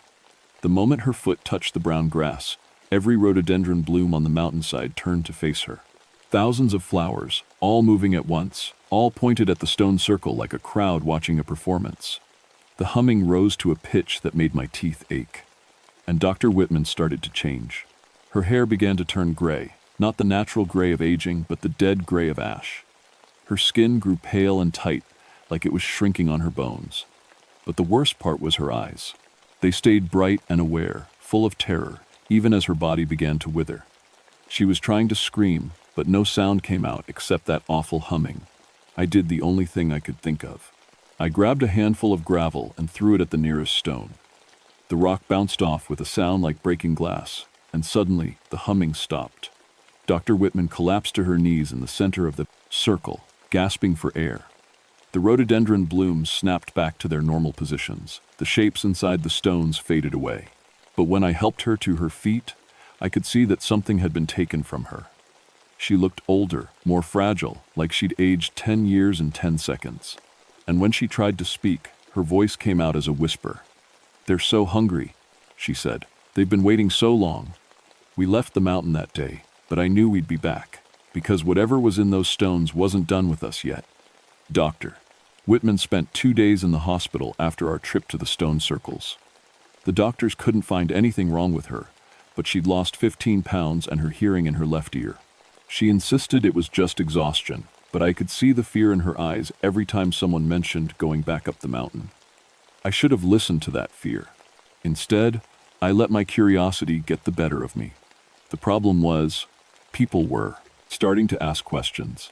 The moment her foot touched the brown grass, every rhododendron bloom on the mountainside turned to face her. Thousands of flowers, all moving at once, all pointed at the stone circle like a crowd watching a performance. The humming rose to a pitch that made my teeth ache. And Dr. Whitman started to change. Her hair began to turn gray, not the natural gray of aging, but the dead gray of ash. Her skin grew pale and tight, like it was shrinking on her bones. But the worst part was her eyes. They stayed bright and aware, full of terror, even as her body began to wither. She was trying to scream, but no sound came out except that awful humming. I did the only thing I could think of. I grabbed a handful of gravel and threw it at the nearest stone. The rock bounced off with a sound like breaking glass, and suddenly the humming stopped. Dr. Whitman collapsed to her knees in the center of the circle, gasping for air. The rhododendron blooms snapped back to their normal positions. The shapes inside the stones faded away. But when I helped her to her feet, I could see that something had been taken from her. She looked older, more fragile, like she'd aged 10 years in 10 seconds. And when she tried to speak, her voice came out as a whisper. "They're so hungry," she said. "They've been waiting so long." We left the mountain that day, but I knew we'd be back, because whatever was in those stones wasn't done with us yet. Dr. Whitman spent 2 days in the hospital after our trip to the stone circles. The doctors couldn't find anything wrong with her, but she'd lost 15 pounds and her hearing in her left ear. She insisted it was just exhaustion, but I could see the fear in her eyes every time someone mentioned going back up the mountain. I should have listened to that fear. Instead, I let my curiosity get the better of me. The problem was, people were starting to ask questions.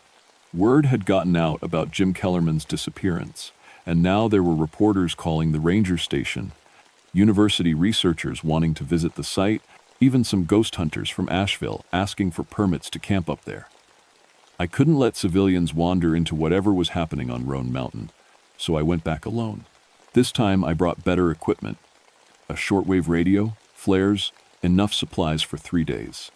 Word had gotten out about Jim Kellerman's disappearance, and now there were reporters calling the ranger station, university researchers wanting to visit the site, even some ghost hunters from Asheville asking for permits to camp up there. I couldn't let civilians wander into whatever was happening on Roan Mountain, so I went back alone. This time I brought better equipment, a shortwave radio, flares, enough supplies for 3 days.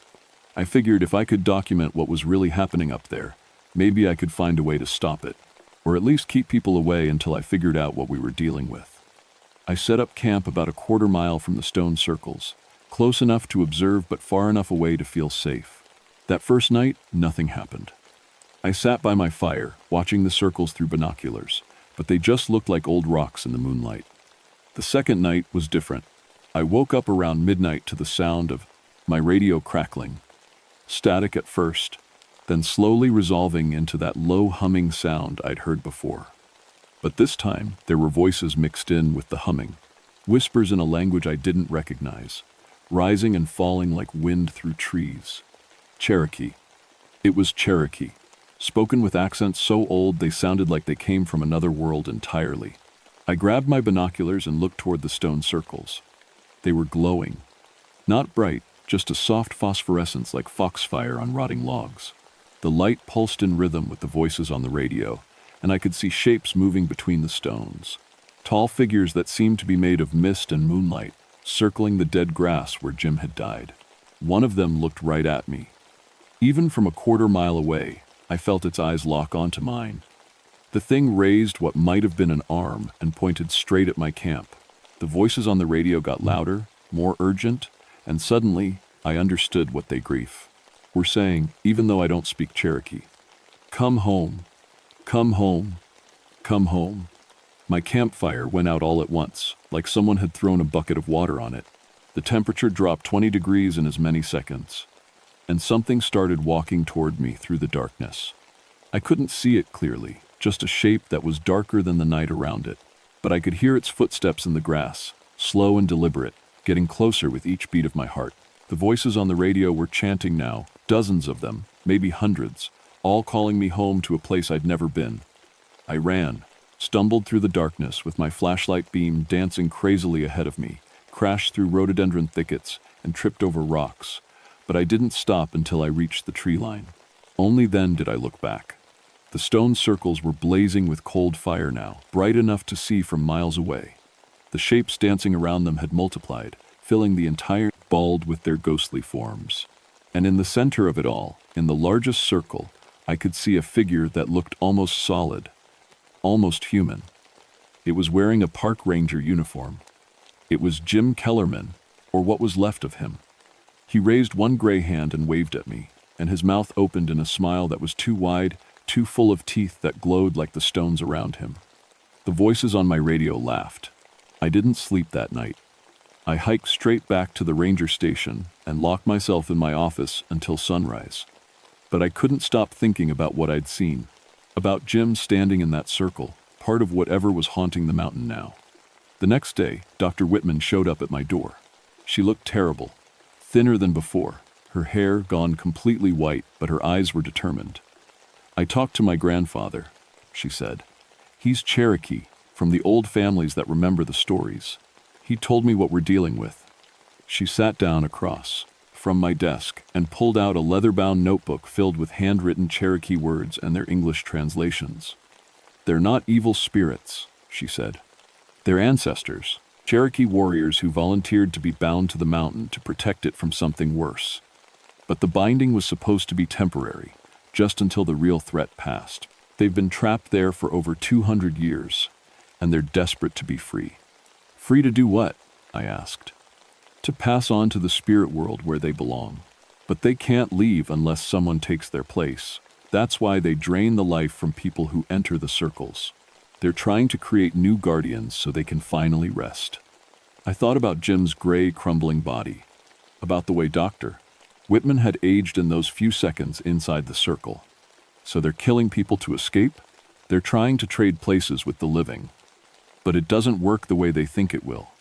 I figured if I could document what was really happening up there, maybe I could find a way to stop it, or at least keep people away until I figured out what we were dealing with. I set up camp about a quarter mile from the stone circles, close enough to observe but far enough away to feel safe. That first night, nothing happened. I sat by my fire, watching the circles through binoculars, but they just looked like old rocks in the moonlight. The second night was different. I woke up around midnight to the sound of my radio crackling. Static at first, then slowly resolving into that low humming sound I'd heard before. But this time, there were voices mixed in with the humming, whispers in a language I didn't recognize, rising and falling like wind through trees. Cherokee. It was Cherokee, spoken with accents so old they sounded like they came from another world entirely. I grabbed my binoculars and looked toward the stone circles. They were glowing. Not bright, just a soft phosphorescence like foxfire on rotting logs. The light pulsed in rhythm with the voices on the radio, and I could see shapes moving between the stones. Tall figures that seemed to be made of mist and moonlight, circling the dead grass where Jim had died. One of them looked right at me. Even from a quarter mile away, I felt its eyes lock onto mine. The thing raised what might have been an arm and pointed straight at my camp. The voices on the radio got louder, more urgent, and suddenly I understood what they grief. Were saying, even though I don't speak Cherokee. Come home, come home, come home. My campfire went out all at once, like someone had thrown a bucket of water on it. The temperature dropped 20 degrees in as many seconds, and something started walking toward me through the darkness. I couldn't see it clearly, just a shape that was darker than the night around it. But I could hear its footsteps in the grass, slow and deliberate, getting closer with each beat of my heart. The voices on the radio were chanting now, dozens of them, maybe hundreds, all calling me home to a place I'd never been. I ran, stumbled through the darkness with my flashlight beam dancing crazily ahead of me, crashed through rhododendron thickets, and tripped over rocks. But I didn't stop until I reached the tree line. Only then did I look back. The stone circles were blazing with cold fire now, bright enough to see from miles away. The shapes dancing around them had multiplied, filling the entire bald with their ghostly forms. And in the center of it all, in the largest circle, I could see a figure that looked almost solid, almost human. It was wearing a park ranger uniform. It was Jim Kellerman, or what was left of him. He raised one gray hand and waved at me, and his mouth opened in a smile that was too wide, too full of teeth that glowed like the stones around him. The voices on my radio laughed. I didn't sleep that night. I hiked straight back to the ranger station and locked myself in my office until sunrise. But I couldn't stop thinking about what I'd seen, about Jim standing in that circle, part of whatever was haunting the mountain now. The next day, Dr. Whitman showed up at my door. She looked terrible, thinner than before, her hair gone completely white, but her eyes were determined. I talked to my grandfather, she said. He's Cherokee, from the old families that remember the stories. He told me what we're dealing with. She sat down across from my desk and pulled out a leather-bound notebook filled with handwritten Cherokee words and their English translations. They're not evil spirits, she said. They're ancestors, Cherokee warriors who volunteered to be bound to the mountain to protect it from something worse. But the binding was supposed to be temporary, just until the real threat passed. They've been trapped there for over 200 years, and they're desperate to be free. Free to do what? I asked. To pass on to the spirit world where they belong. But they can't leave unless someone takes their place. That's why they drain the life from people who enter the circles. They're trying to create new guardians so they can finally rest. I thought about Jim's gray, crumbling body, about the way Dr. Whitman had aged in those few seconds inside the circle. So they're killing people to escape? They're trying to trade places with the living. But it doesn't work the way they think it will.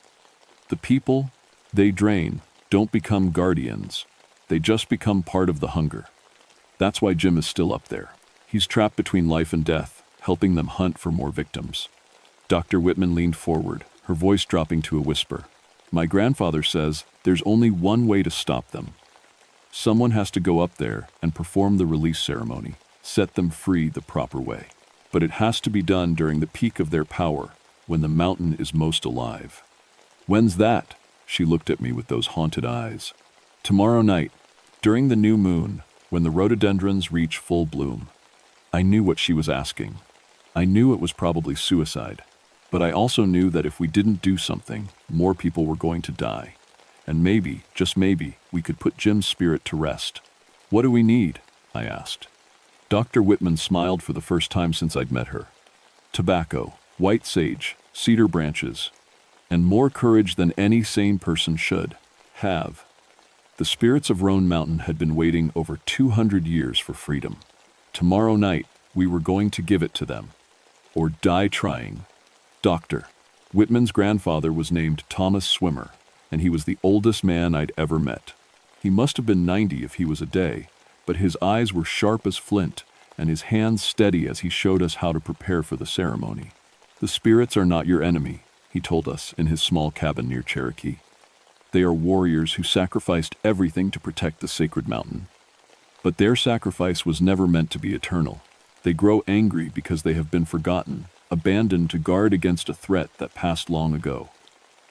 The people they drain don't become guardians. They just become part of the hunger. That's why Jim is still up there. He's trapped between life and death, helping them hunt for more victims. Dr. Whitman leaned forward, her voice dropping to a whisper. My grandfather says there's only one way to stop them. Someone has to go up there and perform the release ceremony, set them free the proper way. But it has to be done during the peak of their power, when the mountain is most alive. When's that? She looked at me with those haunted eyes. Tomorrow night, during the new moon, when the rhododendrons reach full bloom. I knew what she was asking. I knew it was probably suicide. But I also knew that if we didn't do something, more people were going to die. And maybe, just maybe, we could put Jim's spirit to rest. What do we need? I asked. Dr. Whitman smiled for the first time since I'd met her. Tobacco, white sage, cedar branches, and more courage than any sane person should have. The spirits of Roan Mountain had been waiting over 200 years for freedom. Tomorrow night, we were going to give it to them. Or die trying. Dr. Whitman's grandfather was named Thomas Swimmer, and he was the oldest man I'd ever met. He must have been 90 if he was a day, but his eyes were sharp as flint, and his hands steady as he showed us how to prepare for the ceremony. "The spirits are not your enemy," he told us in his small cabin near Cherokee. "They are warriors who sacrificed everything to protect the sacred mountain. But their sacrifice was never meant to be eternal. They grow angry because they have been forgotten, abandoned to guard against a threat that passed long ago."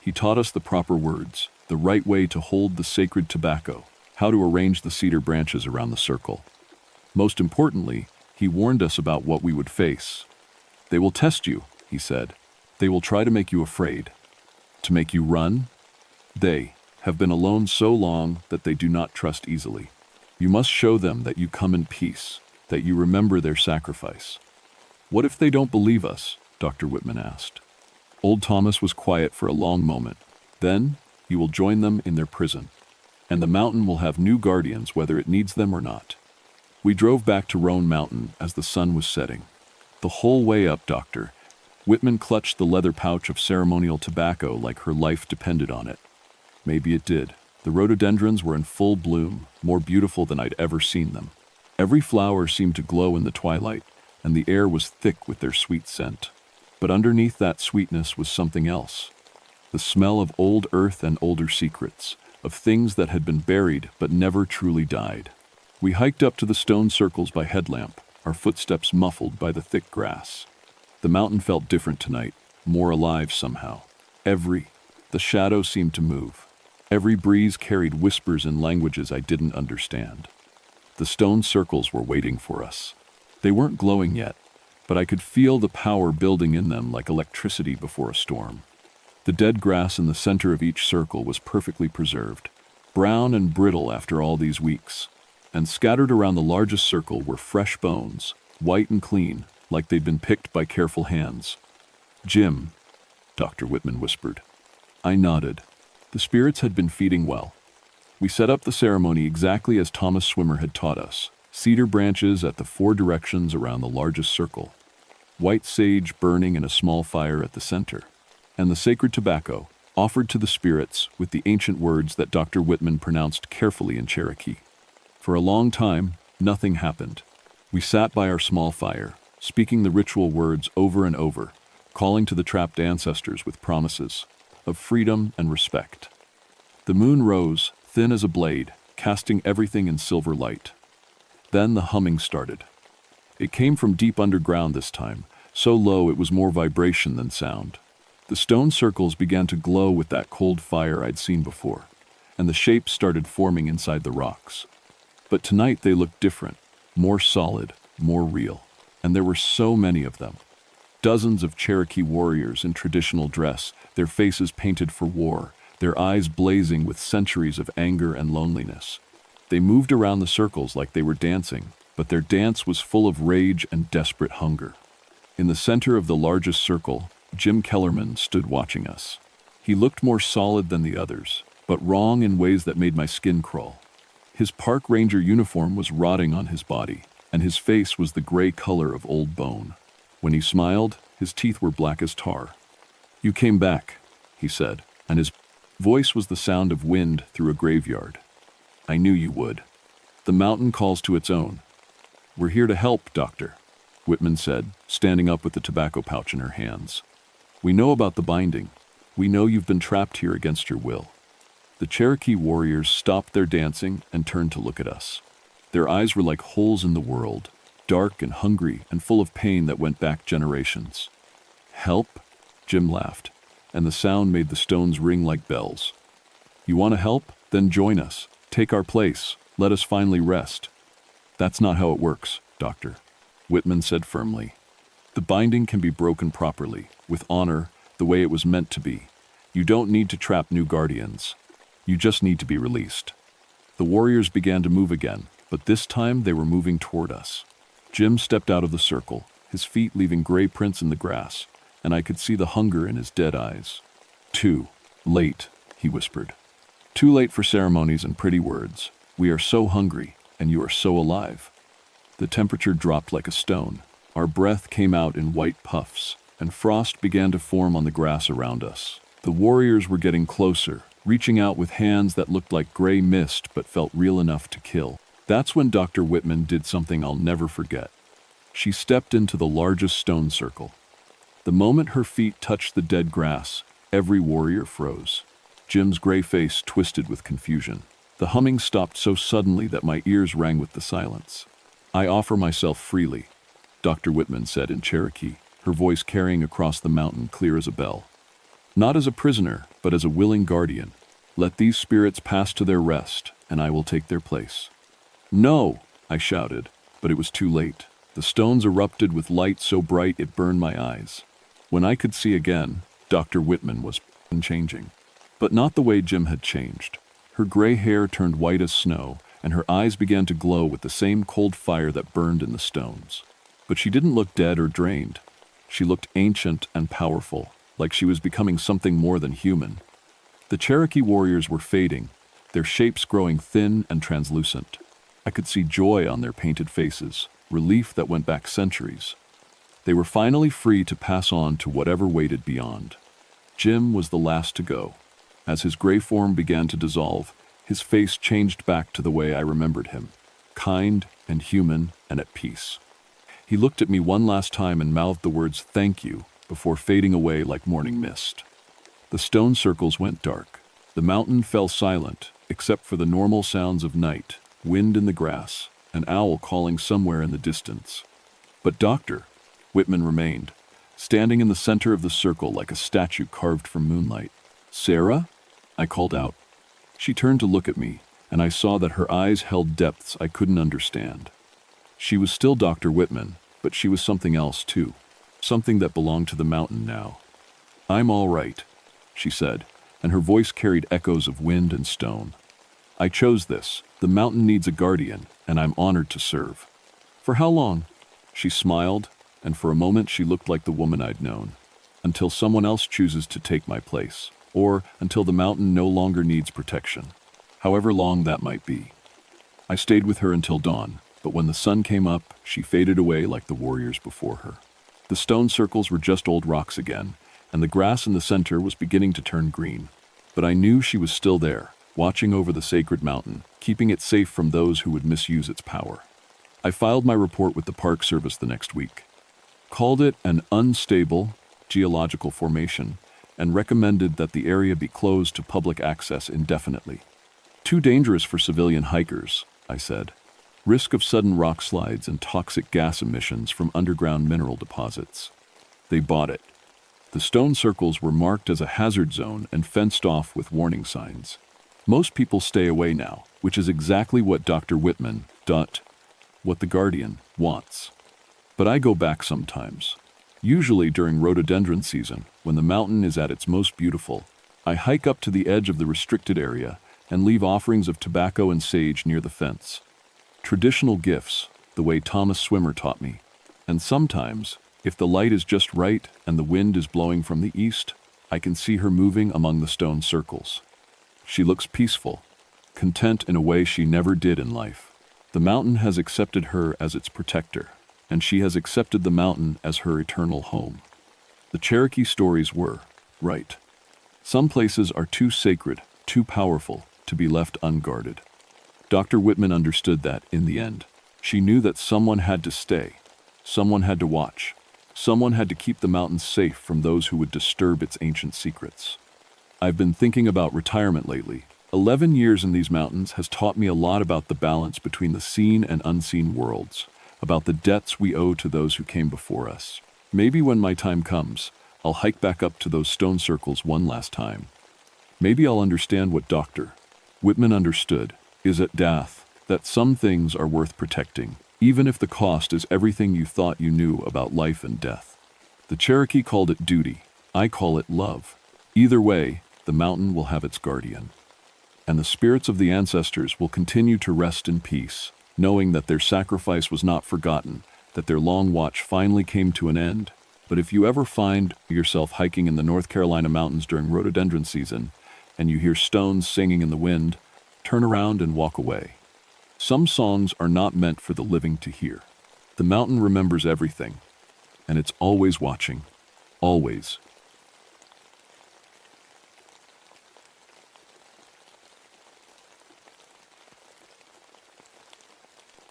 He taught us the proper words, the right way to hold the sacred tobacco, how to arrange the cedar branches around the circle. Most importantly, he warned us about what we would face. "They will test you," he said. "They will try to make you afraid, to make you run. They have been alone so long that they do not trust easily. You must show them that you come in peace, that you remember their sacrifice." "What if they don't believe us?" Dr. Whitman asked. Old Thomas was quiet for a long moment. "Then you will join them in their prison, and the mountain will have new guardians whether it needs them or not." We drove back to Roan Mountain as the sun was setting. The whole way up, Dr. Whitman clutched the leather pouch of ceremonial tobacco like her life depended on it. Maybe it did. The rhododendrons were in full bloom, more beautiful than I'd ever seen them. Every flower seemed to glow in the twilight, and the air was thick with their sweet scent. But underneath that sweetness was something else. The smell of old earth and older secrets, of things that had been buried but never truly died. We hiked up to the stone circles by headlamp, our footsteps muffled by the thick grass. The mountain felt different tonight, more alive somehow. The shadow seemed to move. Every breeze carried whispers in languages I didn't understand. The stone circles were waiting for us. They weren't glowing yet, but I could feel the power building in them like electricity before a storm. The dead grass in the center of each circle was perfectly preserved, brown and brittle after all these weeks, and scattered around the largest circle were fresh bones, white and clean, like they'd been picked by careful hands. "Jim," Dr. Whitman whispered. I nodded. The spirits had been feeding well. We set up the ceremony exactly as Thomas Swimmer had taught us, cedar branches at the 4 directions around the largest circle, white sage burning in a small fire at the center, and the sacred tobacco offered to the spirits with the ancient words that Dr. Whitman pronounced carefully in Cherokee. For a long time, nothing happened. We sat by our small fire, speaking the ritual words over and over, calling to the trapped ancestors with promises of freedom and respect. The moon rose, thin as a blade, casting everything in silver light. Then the humming started. It came from deep underground this time, so low it was more vibration than sound. The stone circles began to glow with that cold fire I'd seen before, and the shapes started forming inside the rocks. But tonight they looked different, more solid, more real, and there were so many of them. Dozens of Cherokee warriors in traditional dress, their faces painted for war, their eyes blazing with centuries of anger and loneliness. They moved around the circles like they were dancing, but their dance was full of rage and desperate hunger. In the center of the largest circle, Jim Kellerman stood watching us. He looked more solid than the others, but wrong in ways that made my skin crawl. His park ranger uniform was rotting on his body, and his face was the gray color of old bone. When he smiled, his teeth were black as tar. "You came back," he said, and his voice was the sound of wind through a graveyard. "I knew you would. The mountain calls to its own." "We're here to help, Doctor," Whitman said, standing up with the tobacco pouch in her hands. "We know about the binding. We know you've been trapped here against your will." The Cherokee warriors stopped their dancing and turned to look at us. Their eyes were like holes in the world, dark and hungry and full of pain that went back generations. "Help?" Jim laughed, and the sound made the stones ring like bells. "You want to help? Then join us. Take our place. Let us finally rest." "That's not how it works, Doctor," Whitman said firmly. "The binding can be broken properly, with honor, the way it was meant to be. You don't need to trap new guardians. You just need to be released." The warriors began to move again, but this time they were moving toward us. Jim stepped out of the circle, his feet leaving gray prints in the grass, and I could see the hunger in his dead eyes. "Too late," he whispered. "Too late for ceremonies and pretty words. We are so hungry, and you are so alive." The temperature dropped like a stone. Our breath came out in white puffs, and frost began to form on the grass around us. The warriors were getting closer, reaching out with hands that looked like gray mist but felt real enough to kill. That's when Dr. Whitman did something I'll never forget. She stepped into the largest stone circle. The moment her feet touched the dead grass, every warrior froze. Jim's gray face twisted with confusion. The humming stopped so suddenly that my ears rang with the silence. "I offer myself freely," Dr. Whitman said in Cherokee, her voice carrying across the mountain clear as a bell. "Not as a prisoner, but as a willing guardian. Let these spirits pass to their rest, and I will take their place." "No!" I shouted, but it was too late. The stones erupted with light so bright it burned my eyes. When I could see again, Dr. Whitman was changing. But not the way Jim had changed. Her gray hair turned white as snow, and her eyes began to glow with the same cold fire that burned in the stones. But she didn't look dead or drained. She looked ancient and powerful, like she was becoming something more than human. The Cherokee warriors were fading, their shapes growing thin and translucent. I could see joy on their painted faces, relief that went back centuries. They were finally free to pass on to whatever waited beyond. Jim was the last to go. As his gray form began to dissolve, his face changed back to the way I remembered him, kind and human and at peace. He looked at me one last time and mouthed the words "thank you" before fading away like morning mist. The stone circles went dark. The mountain fell silent, except for the normal sounds of night, wind in the grass, an owl calling somewhere in the distance. But Dr. Whitman remained, standing in the center of the circle like a statue carved from moonlight. "Sarah?" I called out. She turned to look at me, and I saw that her eyes held depths I couldn't understand. She was still Dr. Whitman, but she was something else too, something that belonged to the mountain now. "I'm all right," she said, and her voice carried echoes of wind and stone. "I chose this. The mountain needs a guardian, and I'm honored to serve." "For how long?" She smiled, and for a moment she looked like the woman I'd known. "Until someone else chooses to take my place, or until the mountain no longer needs protection. However long that might be." I stayed with her until dawn, but when the sun came up, she faded away like the warriors before her. The stone circles were just old rocks again, and the grass in the center was beginning to turn green. But I knew she was still there, watching over the sacred mountain, keeping it safe from those who would misuse its power. I filed my report with the Park Service the next week, called it an unstable geological formation, and recommended that the area be closed to public access indefinitely. "Too dangerous for civilian hikers," I said. "Risk of sudden rock slides and toxic gas emissions from underground mineral deposits." They bought it. The stone circles were marked as a hazard zone and fenced off with warning signs. Most people stay away now, which is exactly what Dr. Whitman, what the Guardian, wants. But I go back sometimes. Usually during rhododendron season, when the mountain is at its most beautiful, I hike up to the edge of the restricted area and leave offerings of tobacco and sage near the fence. Traditional gifts, the way Thomas Swimmer taught me. And sometimes, if the light is just right and the wind is blowing from the east, I can see her moving among the stone circles. She looks peaceful, content in a way she never did in life. The mountain has accepted her as its protector, and she has accepted the mountain as her eternal home. The Cherokee stories were right. Some places are too sacred, too powerful, to be left unguarded. Dr. Whitman understood that in the end. She knew that someone had to stay, someone had to watch, someone had to keep the mountain safe from those who would disturb its ancient secrets. I've been thinking about retirement lately. 11 years in these mountains has taught me a lot about the balance between the seen and unseen worlds, about the debts we owe to those who came before us. Maybe when my time comes, I'll hike back up to those stone circles one last time. Maybe I'll understand what Dr. Whitman understood, is at death, that some things are worth protecting, even if the cost is everything you thought you knew about life and death. The Cherokee called it duty. I call it love. Either way, the mountain will have its guardian. And the spirits of the ancestors will continue to rest in peace, knowing that their sacrifice was not forgotten, that their long watch finally came to an end. But if you ever find yourself hiking in the North Carolina mountains during rhododendron season, and you hear stones singing in the wind, turn around and walk away. Some songs are not meant for the living to hear. The mountain remembers everything, and it's always watching. Always.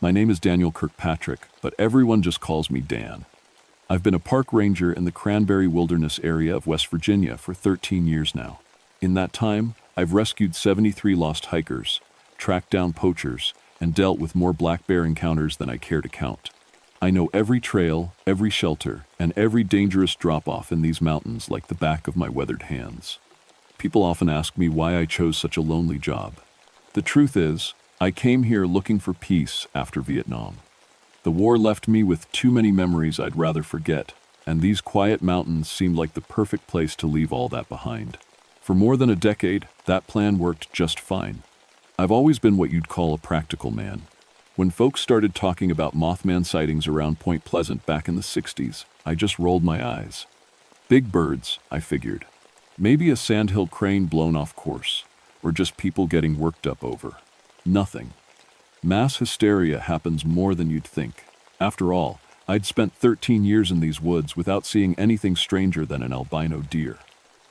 My name is Daniel Kirkpatrick, but everyone just calls me Dan. I've been a park ranger in the Cranberry Wilderness area of West Virginia for 13 years now. In that time, I've rescued 73 lost hikers, tracked down poachers, and dealt with more black bear encounters than I care to count. I know every trail, every shelter, and every dangerous drop-off in these mountains like the back of my weathered hands. People often ask me why I chose such a lonely job. The truth is, I came here looking for peace after Vietnam. The war left me with too many memories I'd rather forget, and these quiet mountains seemed like the perfect place to leave all that behind. For more than a decade, that plan worked just fine. I've always been what you'd call a practical man. When folks started talking about Mothman sightings around Point Pleasant back in the 60s, I just rolled my eyes. Big birds, I figured. Maybe a sandhill crane blown off course, or just people getting worked up over. Nothing. Mass hysteria happens more than you'd think. After all, I'd spent 13 years in these woods without seeing anything stranger than an albino deer.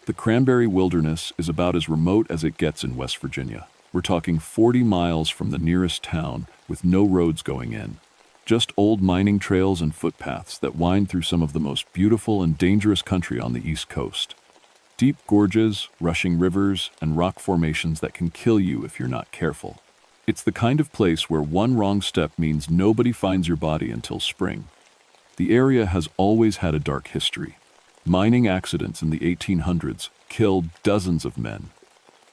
The Cranberry Wilderness is about as remote as it gets in West Virginia. We're talking 40 miles from the nearest town with no roads going in. Just old mining trails and footpaths that wind through some of the most beautiful and dangerous country on the East Coast. Deep gorges, rushing rivers, and rock formations that can kill you if you're not careful. It's the kind of place where one wrong step means nobody finds your body until spring. The area has always had a dark history. Mining accidents in the 1800s killed dozens of men,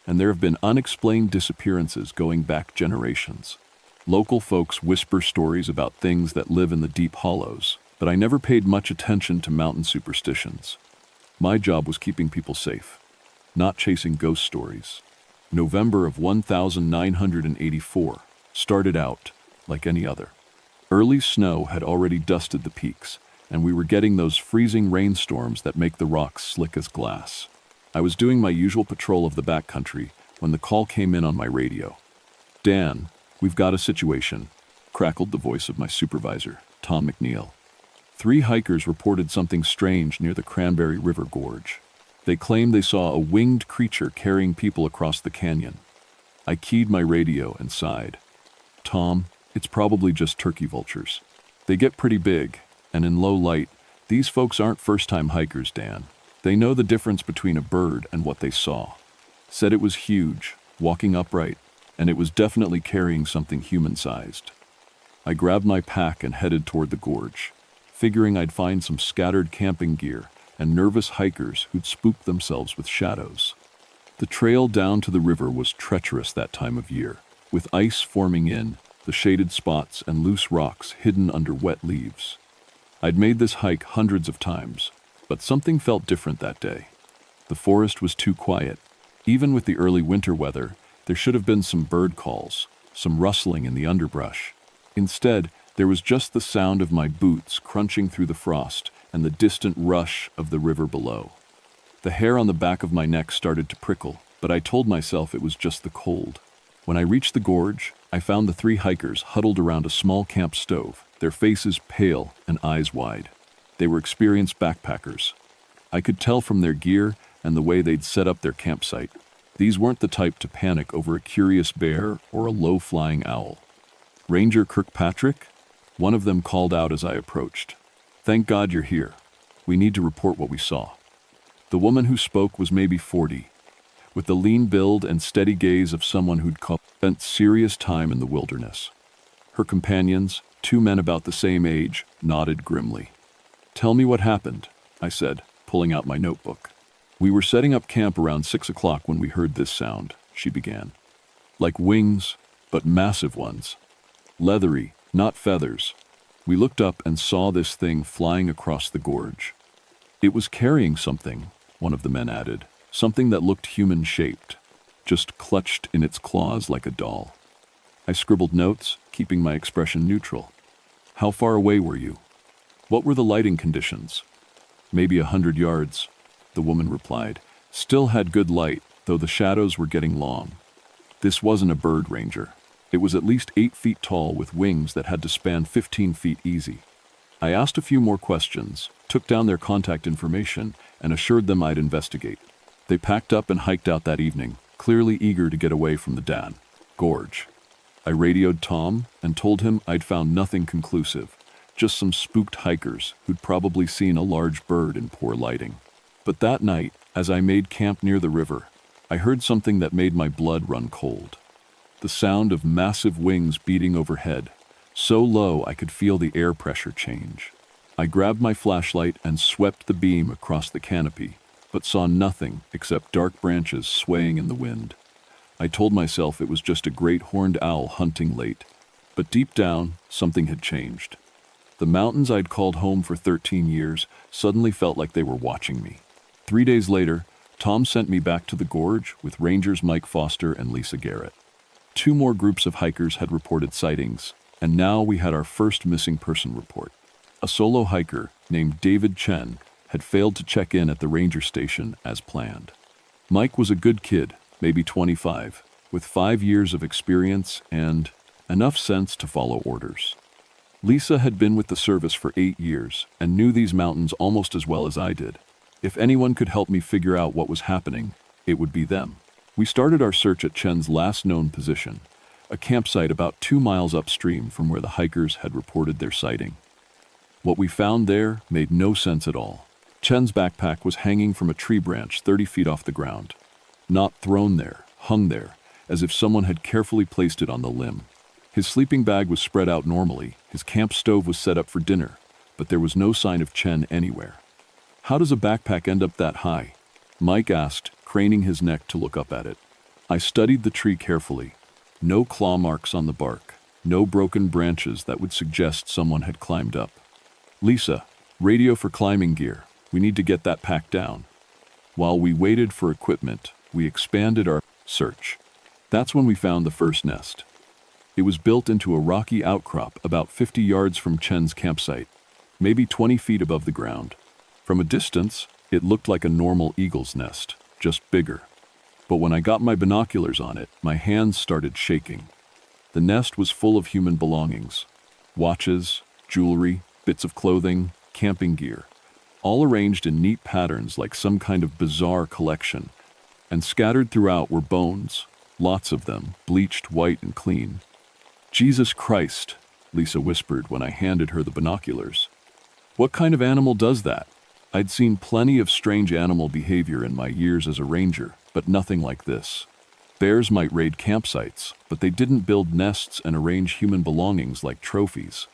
and there have been unexplained disappearances going back generations. Local folks whisper stories about things that live in the deep hollows, but I never paid much attention to mountain superstitions. My job was keeping people safe, not chasing ghost stories. November of 1984 started out like any other. Early snow had already dusted the peaks, and we were getting those freezing rainstorms that make the rocks slick as glass. I was doing my usual patrol of the backcountry when the call came in on my radio. "Dan, we've got a situation," crackled the voice of my supervisor, Tom McNeil. 3 hikers reported something strange near the Cranberry River Gorge. They claimed they saw a winged creature carrying people across the canyon. I keyed my radio and sighed. "Tom, it's probably just turkey vultures. They get pretty big, and in low light, these folks aren't first-time hikers, Dan. They know the difference between a bird and what they saw. Said it was huge, walking upright, and it was definitely carrying something human-sized." I grabbed my pack and headed toward the gorge, figuring I'd find some scattered camping gear and nervous hikers who'd spooked themselves with shadows. The trail down to the river was treacherous that time of year, with ice forming in, the shaded spots and loose rocks hidden under wet leaves. I'd made this hike hundreds of times, but something felt different that day. The forest was too quiet. Even with the early winter weather, there should have been some bird calls, some rustling in the underbrush. Instead, there was just the sound of my boots crunching through the frost and the distant rush of the river below. The hair on the back of my neck started to prickle, but I told myself it was just the cold. When I reached the gorge, I found the 3 hikers huddled around a small camp stove, their faces pale and eyes wide. They were experienced backpackers. I could tell from their gear and the way they'd set up their campsite. These weren't the type to panic over a curious bear or a low-flying owl. "Ranger Kirkpatrick?" One of them called out as I approached. "Thank God you're here. We need to report what we saw." The woman who spoke was maybe 40, with the lean build and steady gaze of someone who'd spent serious time in the wilderness. Her companions, 2 men about the same age, nodded grimly. "Tell me what happened," I said, pulling out my notebook. "We were setting up camp around 6 o'clock when we heard this sound," she began. "Like wings, but massive ones. Leathery, not feathers. We looked up and saw this thing flying across the gorge. It was carrying something," one of the men added, "something that looked human-shaped, just clutched in its claws like a doll." I scribbled notes, keeping my expression neutral. "How far away were you? What were the lighting conditions?" "Maybe 100 yards, the woman replied. "Still had good light, though the shadows were getting long. This wasn't a bird, Ranger. It was at least 8 feet tall with wings that had to span 15 feet easy." I asked a few more questions, took down their contact information, and assured them I'd investigate. They packed up and hiked out that evening, clearly eager to get away from the gorge. I radioed Tom and told him I'd found nothing conclusive, just some spooked hikers who'd probably seen a large bird in poor lighting. But that night, as I made camp near the river, I heard something that made my blood run cold. The sound of massive wings beating overhead, so low I could feel the air pressure change. I grabbed my flashlight and swept the beam across the canopy, but saw nothing except dark branches swaying in the wind. I told myself it was just a great horned owl hunting late, but deep down, something had changed. The mountains I'd called home for 13 years suddenly felt like they were watching me. 3 days later, Tom sent me back to the gorge with Rangers Mike Foster and Lisa Garrett. 2 more groups of hikers had reported sightings, and now we had our first missing person report. A solo hiker named David Chen had failed to check in at the ranger station as planned. Mike was a good kid, maybe 25, with 5 years of experience and enough sense to follow orders. Lisa had been with the service for 8 years and knew these mountains almost as well as I did. If anyone could help me figure out what was happening, it would be them. We started our search at Chen's last known position, a campsite about 2 miles upstream from where the hikers had reported their sighting. What we found there made no sense at all. Chen's backpack was hanging from a tree branch 30 feet off the ground. Not thrown there, hung there, as if someone had carefully placed it on the limb. His sleeping bag was spread out normally, his camp stove was set up for dinner, but there was no sign of Chen anywhere. How does a backpack end up that high? Mike asked, craning his neck to look up at it. I studied the tree carefully. No claw marks on the bark, no broken branches that would suggest someone had climbed up. Lisa, radio for climbing gear. We need to get that pack down. While we waited for equipment, we expanded our search. That's when we found the first nest. It was built into a rocky outcrop about 50 yards from Chen's campsite, maybe 20 feet above the ground. From a distance, it looked like a normal eagle's nest, just bigger. But when I got my binoculars on it, my hands started shaking. The nest was full of human belongings: watches, jewelry, bits of clothing, camping gear, all arranged in neat patterns like some kind of bizarre collection. And scattered throughout were bones, lots of them, bleached white and clean. Jesus Christ, Lisa whispered when I handed her the binoculars. What kind of animal does that? I'd seen plenty of strange animal behavior in my years as a ranger, but nothing like this. Bears might raid campsites, but they didn't build nests and arrange human belongings like trophies.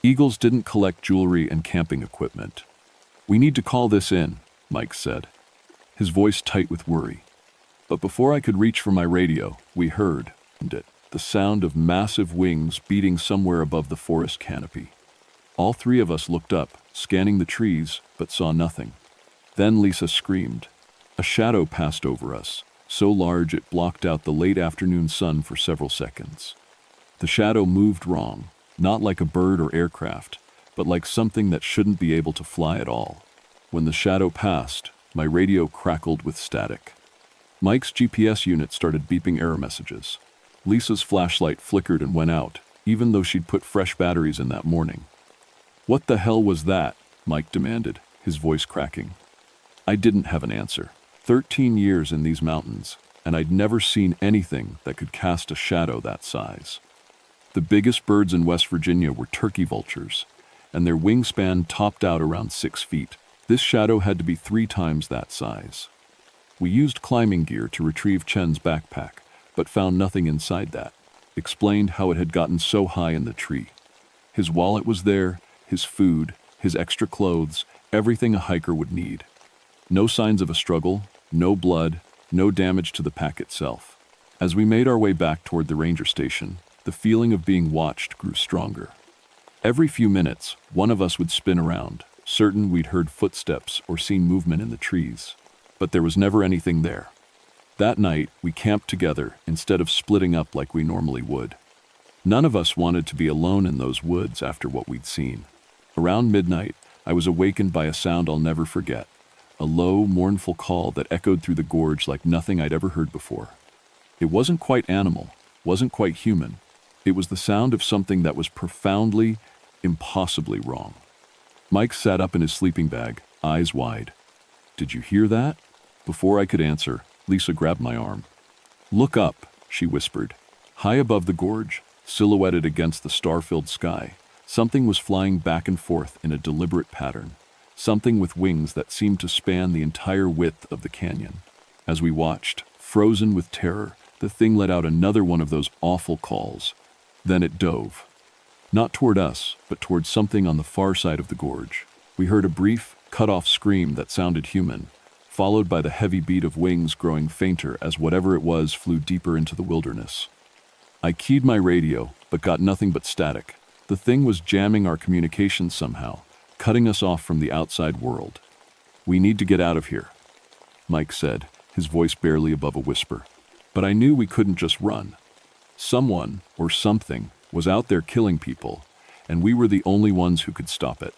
Eagles didn't collect jewelry and camping equipment. We need to call this in, Mike said, his voice tight with worry. But before I could reach for my radio, we heard it, the sound of massive wings beating somewhere above the forest canopy. All 3 of us looked up, scanning the trees, but saw nothing. Then Lisa screamed. A shadow passed over us, so large it blocked out the late afternoon sun for several seconds. The shadow moved wrong, not like a bird or aircraft, but like something that shouldn't be able to fly at all. When the shadow passed, my radio crackled with static. Mike's GPS unit started beeping error messages. Lisa's flashlight flickered and went out, even though she'd put fresh batteries in that morning. What the hell was that? Mike demanded, his voice cracking. I didn't have an answer. 13 years in these mountains, and I'd never seen anything that could cast a shadow that size. The biggest birds in West Virginia were turkey vultures, and their wingspan topped out around 6 feet. This shadow had to be 3 times that size. We used climbing gear to retrieve Chen's backpack, but found nothing inside that. Explained how it had gotten so high in the tree. His wallet was there, his food, his extra clothes, everything a hiker would need. No signs of a struggle, no blood, no damage to the pack itself. As we made our way back toward the ranger station, the feeling of being watched grew stronger. Every few minutes, one of us would spin around, certain we'd heard footsteps or seen movement in the trees. But there was never anything there. That night, we camped together instead of splitting up like we normally would. None of us wanted to be alone in those woods after what we'd seen. Around midnight, I was awakened by a sound I'll never forget, a low, mournful call that echoed through the gorge like nothing I'd ever heard before. It wasn't quite animal, wasn't quite human. It was the sound of something that was profoundly, impossibly wrong. Mike sat up in his sleeping bag, eyes wide. Did you hear that? Before I could answer, Lisa grabbed my arm. Look up, she whispered. High above the gorge, silhouetted against the star-filled sky. Something was flying back and forth in a deliberate pattern, something with wings that seemed to span the entire width of the canyon. As we watched, frozen with terror, the thing let out another one of those awful calls. Then it dove. Not toward us, but toward something on the far side of the gorge. We heard a brief, cut-off scream that sounded human, followed by the heavy beat of wings growing fainter as whatever it was flew deeper into the wilderness. I keyed my radio, but got nothing but static. The thing was jamming our communications somehow, cutting us off from the outside world. "We need to get out of here," Mike said, his voice barely above a whisper. But I knew we couldn't just run. Someone, or something, was out there killing people, and we were the only ones who could stop it.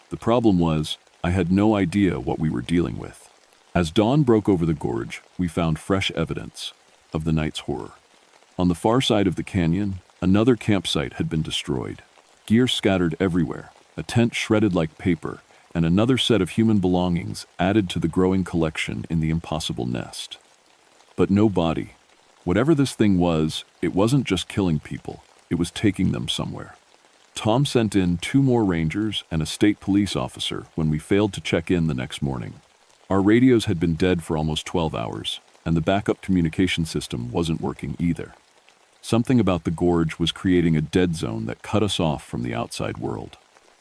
The problem was, I had no idea what we were dealing with. As dawn broke over the gorge, we found fresh evidence of the night's horror. On the far side of the canyon, another campsite had been destroyed. Gear scattered everywhere, a tent shredded like paper, and another set of human belongings added to the growing collection in the impossible nest. But no body. Whatever this thing was, it wasn't just killing people, it was taking them somewhere. Tom sent in 2 more rangers and a state police officer when we failed to check in the next morning. Our radios had been dead for almost 12 hours, and the backup communication system wasn't working either. Something about the gorge was creating a dead zone that cut us off from the outside world.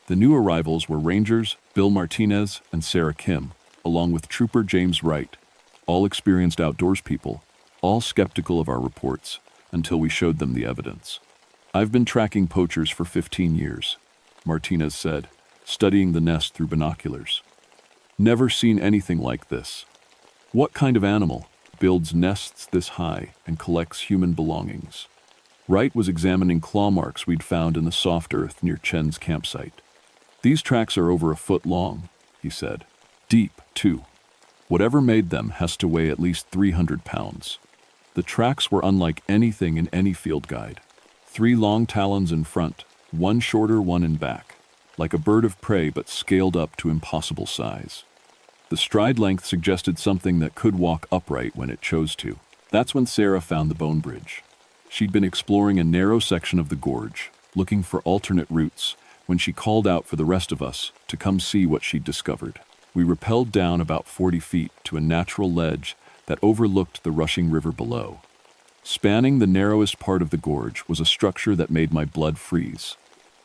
The new arrivals were Rangers Bill Martinez and Sarah Kim, along with Trooper James Wright, all experienced outdoors people, all skeptical of our reports until we showed them the evidence. "I've been tracking poachers for 15 years, Martinez said, studying the nest through binoculars. "Never seen anything like this. What kind of animal builds nests this high and collects human belongings?" Wright was examining claw marks we'd found in the soft earth near Chen's campsite. "These tracks are over 1 foot long," he said. "Deep, too. Whatever made them has to weigh at least 300 pounds. The tracks were unlike anything in any field guide. 3 long talons in front, 1 shorter, 1 in back, like a bird of prey but scaled up to impossible size. The stride length suggested something that could walk upright when it chose to. That's when Sarah found the bone bridge. She'd been exploring a narrow section of the gorge, looking for alternate routes, when she called out for the rest of us to come see what she'd discovered. We rappelled down about 40 feet to a natural ledge that overlooked the rushing river below. Spanning the narrowest part of the gorge was a structure that made my blood freeze.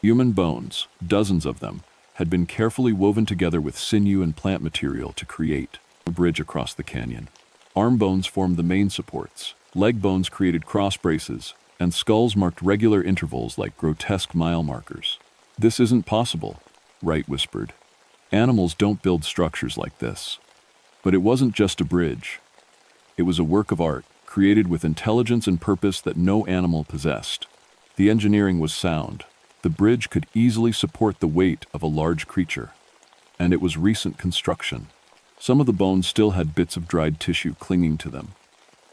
Human bones, dozens of them, had been carefully woven together with sinew and plant material to create a bridge across the canyon. Arm bones formed the main supports, leg bones created cross braces, and skulls marked regular intervals like grotesque mile markers. "This isn't possible," Wright whispered. "Animals don't build structures like this." But it wasn't just a bridge. It was a work of art, created with intelligence and purpose that no animal possessed. The engineering was sound. The bridge could easily support the weight of a large creature. And it was recent construction. Some of the bones still had bits of dried tissue clinging to them.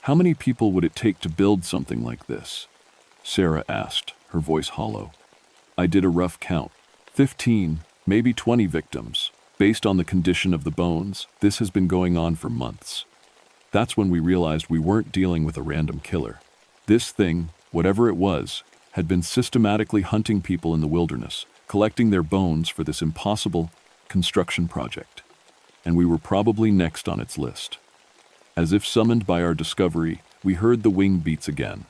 "How many people would it take to build something like this?" Sarah asked, her voice hollow. I did a rough count. 15, maybe 20 victims. Based on the condition of the bones, this has been going on for months. That's when we realized we weren't dealing with a random killer. This thing, whatever it was, had been systematically hunting people in the wilderness, collecting their bones for this impossible construction project. And we were probably next on its list. As if summoned by our discovery, we heard the wing beats again.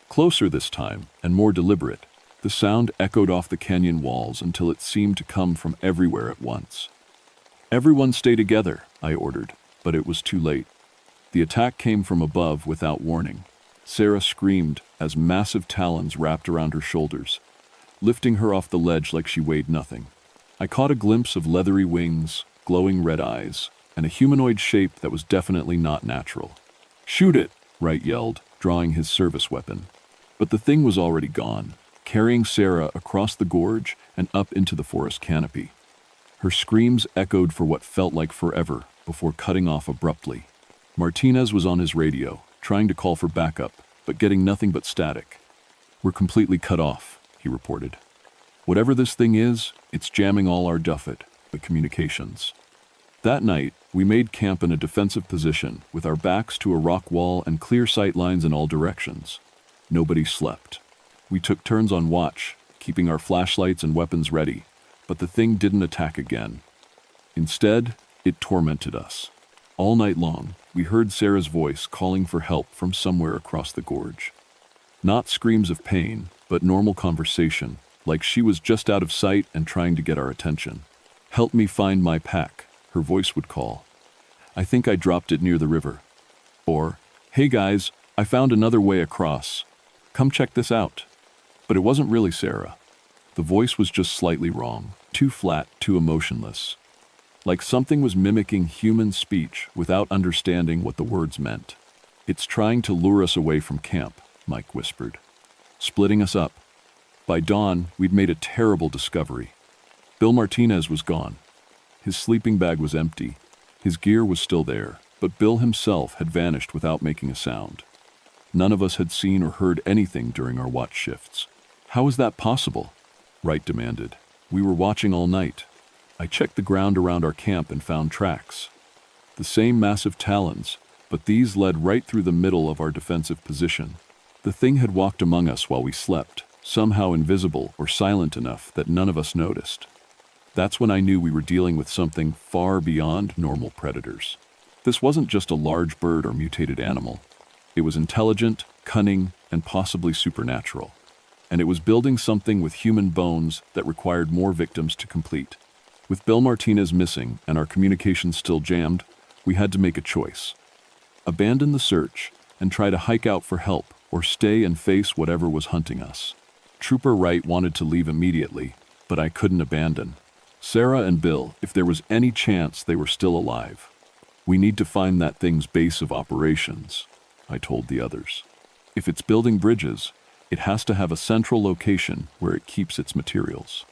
Closer this time, and more deliberate. The sound echoed off the canyon walls until it seemed to come from everywhere at once. "Everyone stay together," I ordered, but it was too late. The attack came from above without warning. Sarah screamed as massive talons wrapped around her shoulders, lifting her off the ledge like she weighed nothing. I caught a glimpse of leathery wings, glowing red eyes, and a humanoid shape that was definitely not natural. "Shoot it!" Wright yelled, drawing his service weapon. But the thing was already gone, carrying Sarah across the gorge and up into the forest canopy. Her screams echoed for what felt like forever before cutting off abruptly. Martinez was on his radio, trying to call for backup, but getting nothing but static. "We're completely cut off," he reported. "Whatever this thing is, it's jamming all our duffet, the communications." That night, we made camp in a defensive position, with our backs to a rock wall and clear sight lines in all directions. Nobody slept. We took turns on watch, keeping our flashlights and weapons ready, but the thing didn't attack again. Instead, it tormented us. All night long, we heard Sarah's voice calling for help from somewhere across the gorge. Not screams of pain, but normal conversation, like she was just out of sight and trying to get our attention. "Help me find my pack," her voice would call. "I think I dropped it near the river." Or, "Hey guys, I found another way across. Come check this out." But it wasn't really Sarah. The voice was just slightly wrong, too flat, too emotionless. Like something was mimicking human speech without understanding what the words meant. "It's trying to lure us away from camp," Mike whispered. "Splitting us up." By dawn, we'd made a terrible discovery. Bill Martinez was gone. His sleeping bag was empty. His gear was still there, but Bill himself had vanished without making a sound. None of us had seen or heard anything during our watch shifts. "How is that possible?" Wright demanded. "We were watching all night." I checked the ground around our camp and found tracks. The same massive talons, but these led right through the middle of our defensive position. The thing had walked among us while we slept, somehow invisible or silent enough that none of us noticed. That's when I knew we were dealing with something far beyond normal predators. This wasn't just a large bird or mutated animal. It was intelligent, cunning, and possibly supernatural. And it was building something with human bones that required more victims to complete. With Bill Martinez missing and our communications still jammed, we had to make a choice. Abandon the search and try to hike out for help, or stay and face whatever was hunting us. Trooper Wright wanted to leave immediately, but I couldn't abandon. "Sarah and Bill, if there was any chance they were still alive. We need to find that thing's base of operations," I told the others. "If it's building bridges, it has to have a central location where it keeps its materials."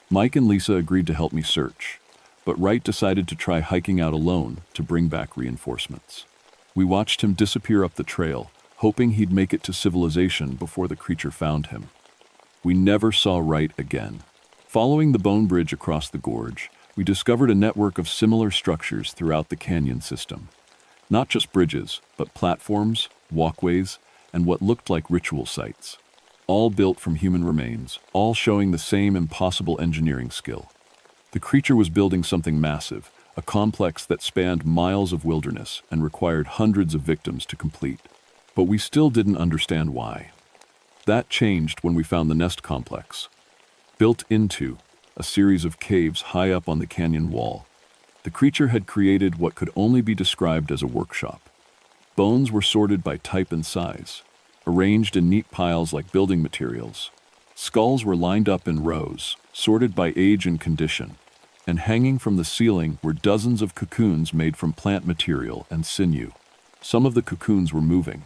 Mike and Lisa agreed to help me search, but Wright decided to try hiking out alone to bring back reinforcements. We watched him disappear up the trail, hoping he'd make it to civilization before the creature found him. We never saw Wright again. Following the bone bridge across the gorge, we discovered a network of similar structures throughout the canyon system. Not just bridges, but platforms, walkways, and what looked like ritual sites. All built from human remains, all showing the same impossible engineering skill. The creature was building something massive, a complex that spanned miles of wilderness and required hundreds of victims to complete. But we still didn't understand why. That changed when we found the nest complex. Built into a series of caves high up on the canyon wall, the creature had created what could only be described as a workshop. Bones were sorted by type and size, arranged in neat piles like building materials. Skulls were lined up in rows, sorted by age and condition, and hanging from the ceiling were dozens of cocoons made from plant material and sinew. Some of the cocoons were moving.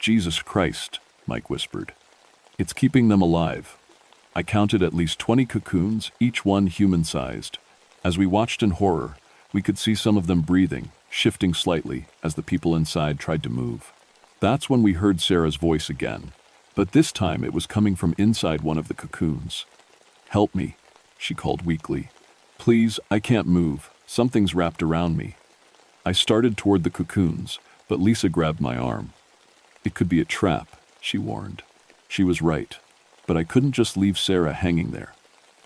"Jesus Christ," Mike whispered. "It's keeping them alive." I counted at least 20 cocoons, each one human-sized. As we watched in horror, we could see some of them breathing, shifting slightly as the people inside tried to move. That's when we heard Sarah's voice again, but this time it was coming from inside one of the cocoons. "Help me," she called weakly. "Please, I can't move. Something's wrapped around me." I started toward the cocoons, but Lisa grabbed my arm. "It could be a trap," she warned. She was right, but I couldn't just leave Sarah hanging there.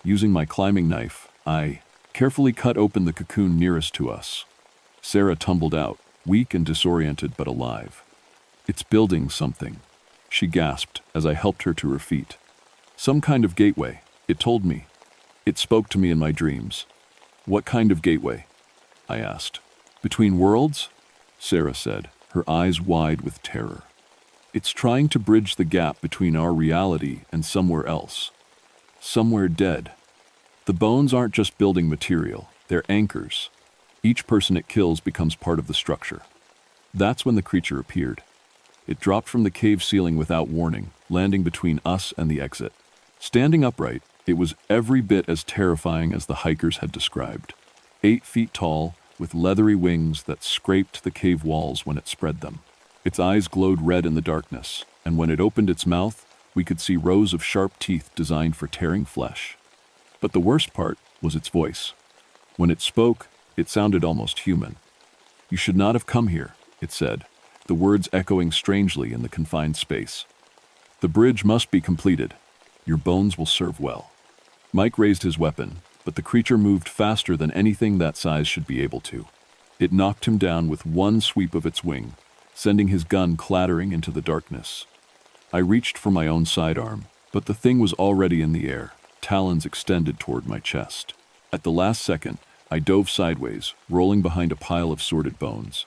Using my climbing knife, I carefully cut open the cocoon nearest to us. Sarah tumbled out, weak and disoriented but alive. "It's building something," she gasped as I helped her to her feet. "Some kind of gateway," it told me. It spoke to me in my dreams. "What kind of gateway?" I asked. "Between worlds?" Sarah said, her eyes wide with terror. "It's trying to bridge the gap between our reality and somewhere else. Somewhere dead. The bones aren't just building material, they're anchors. Each person it kills becomes part of the structure." That's when the creature appeared. It dropped from the cave ceiling without warning, landing between us and the exit. Standing upright, it was every bit as terrifying as the hikers had described. 8 feet tall, with leathery wings that scraped the cave walls when it spread them. Its eyes glowed red in the darkness, and when it opened its mouth, we could see rows of sharp teeth designed for tearing flesh. But the worst part was its voice. When it spoke, it sounded almost human. "You should not have come here," it said, the words echoing strangely in the confined space. The bridge must be completed. Your bones will serve well. Mike raised his weapon, but the creature moved faster than anything that size should be able to. It knocked him down with one sweep of its wing, sending his gun clattering into the darkness. I reached for my own sidearm, but the thing was already in the air, talons extended toward my chest. At the last second, I dove sideways, rolling behind a pile of sorted bones.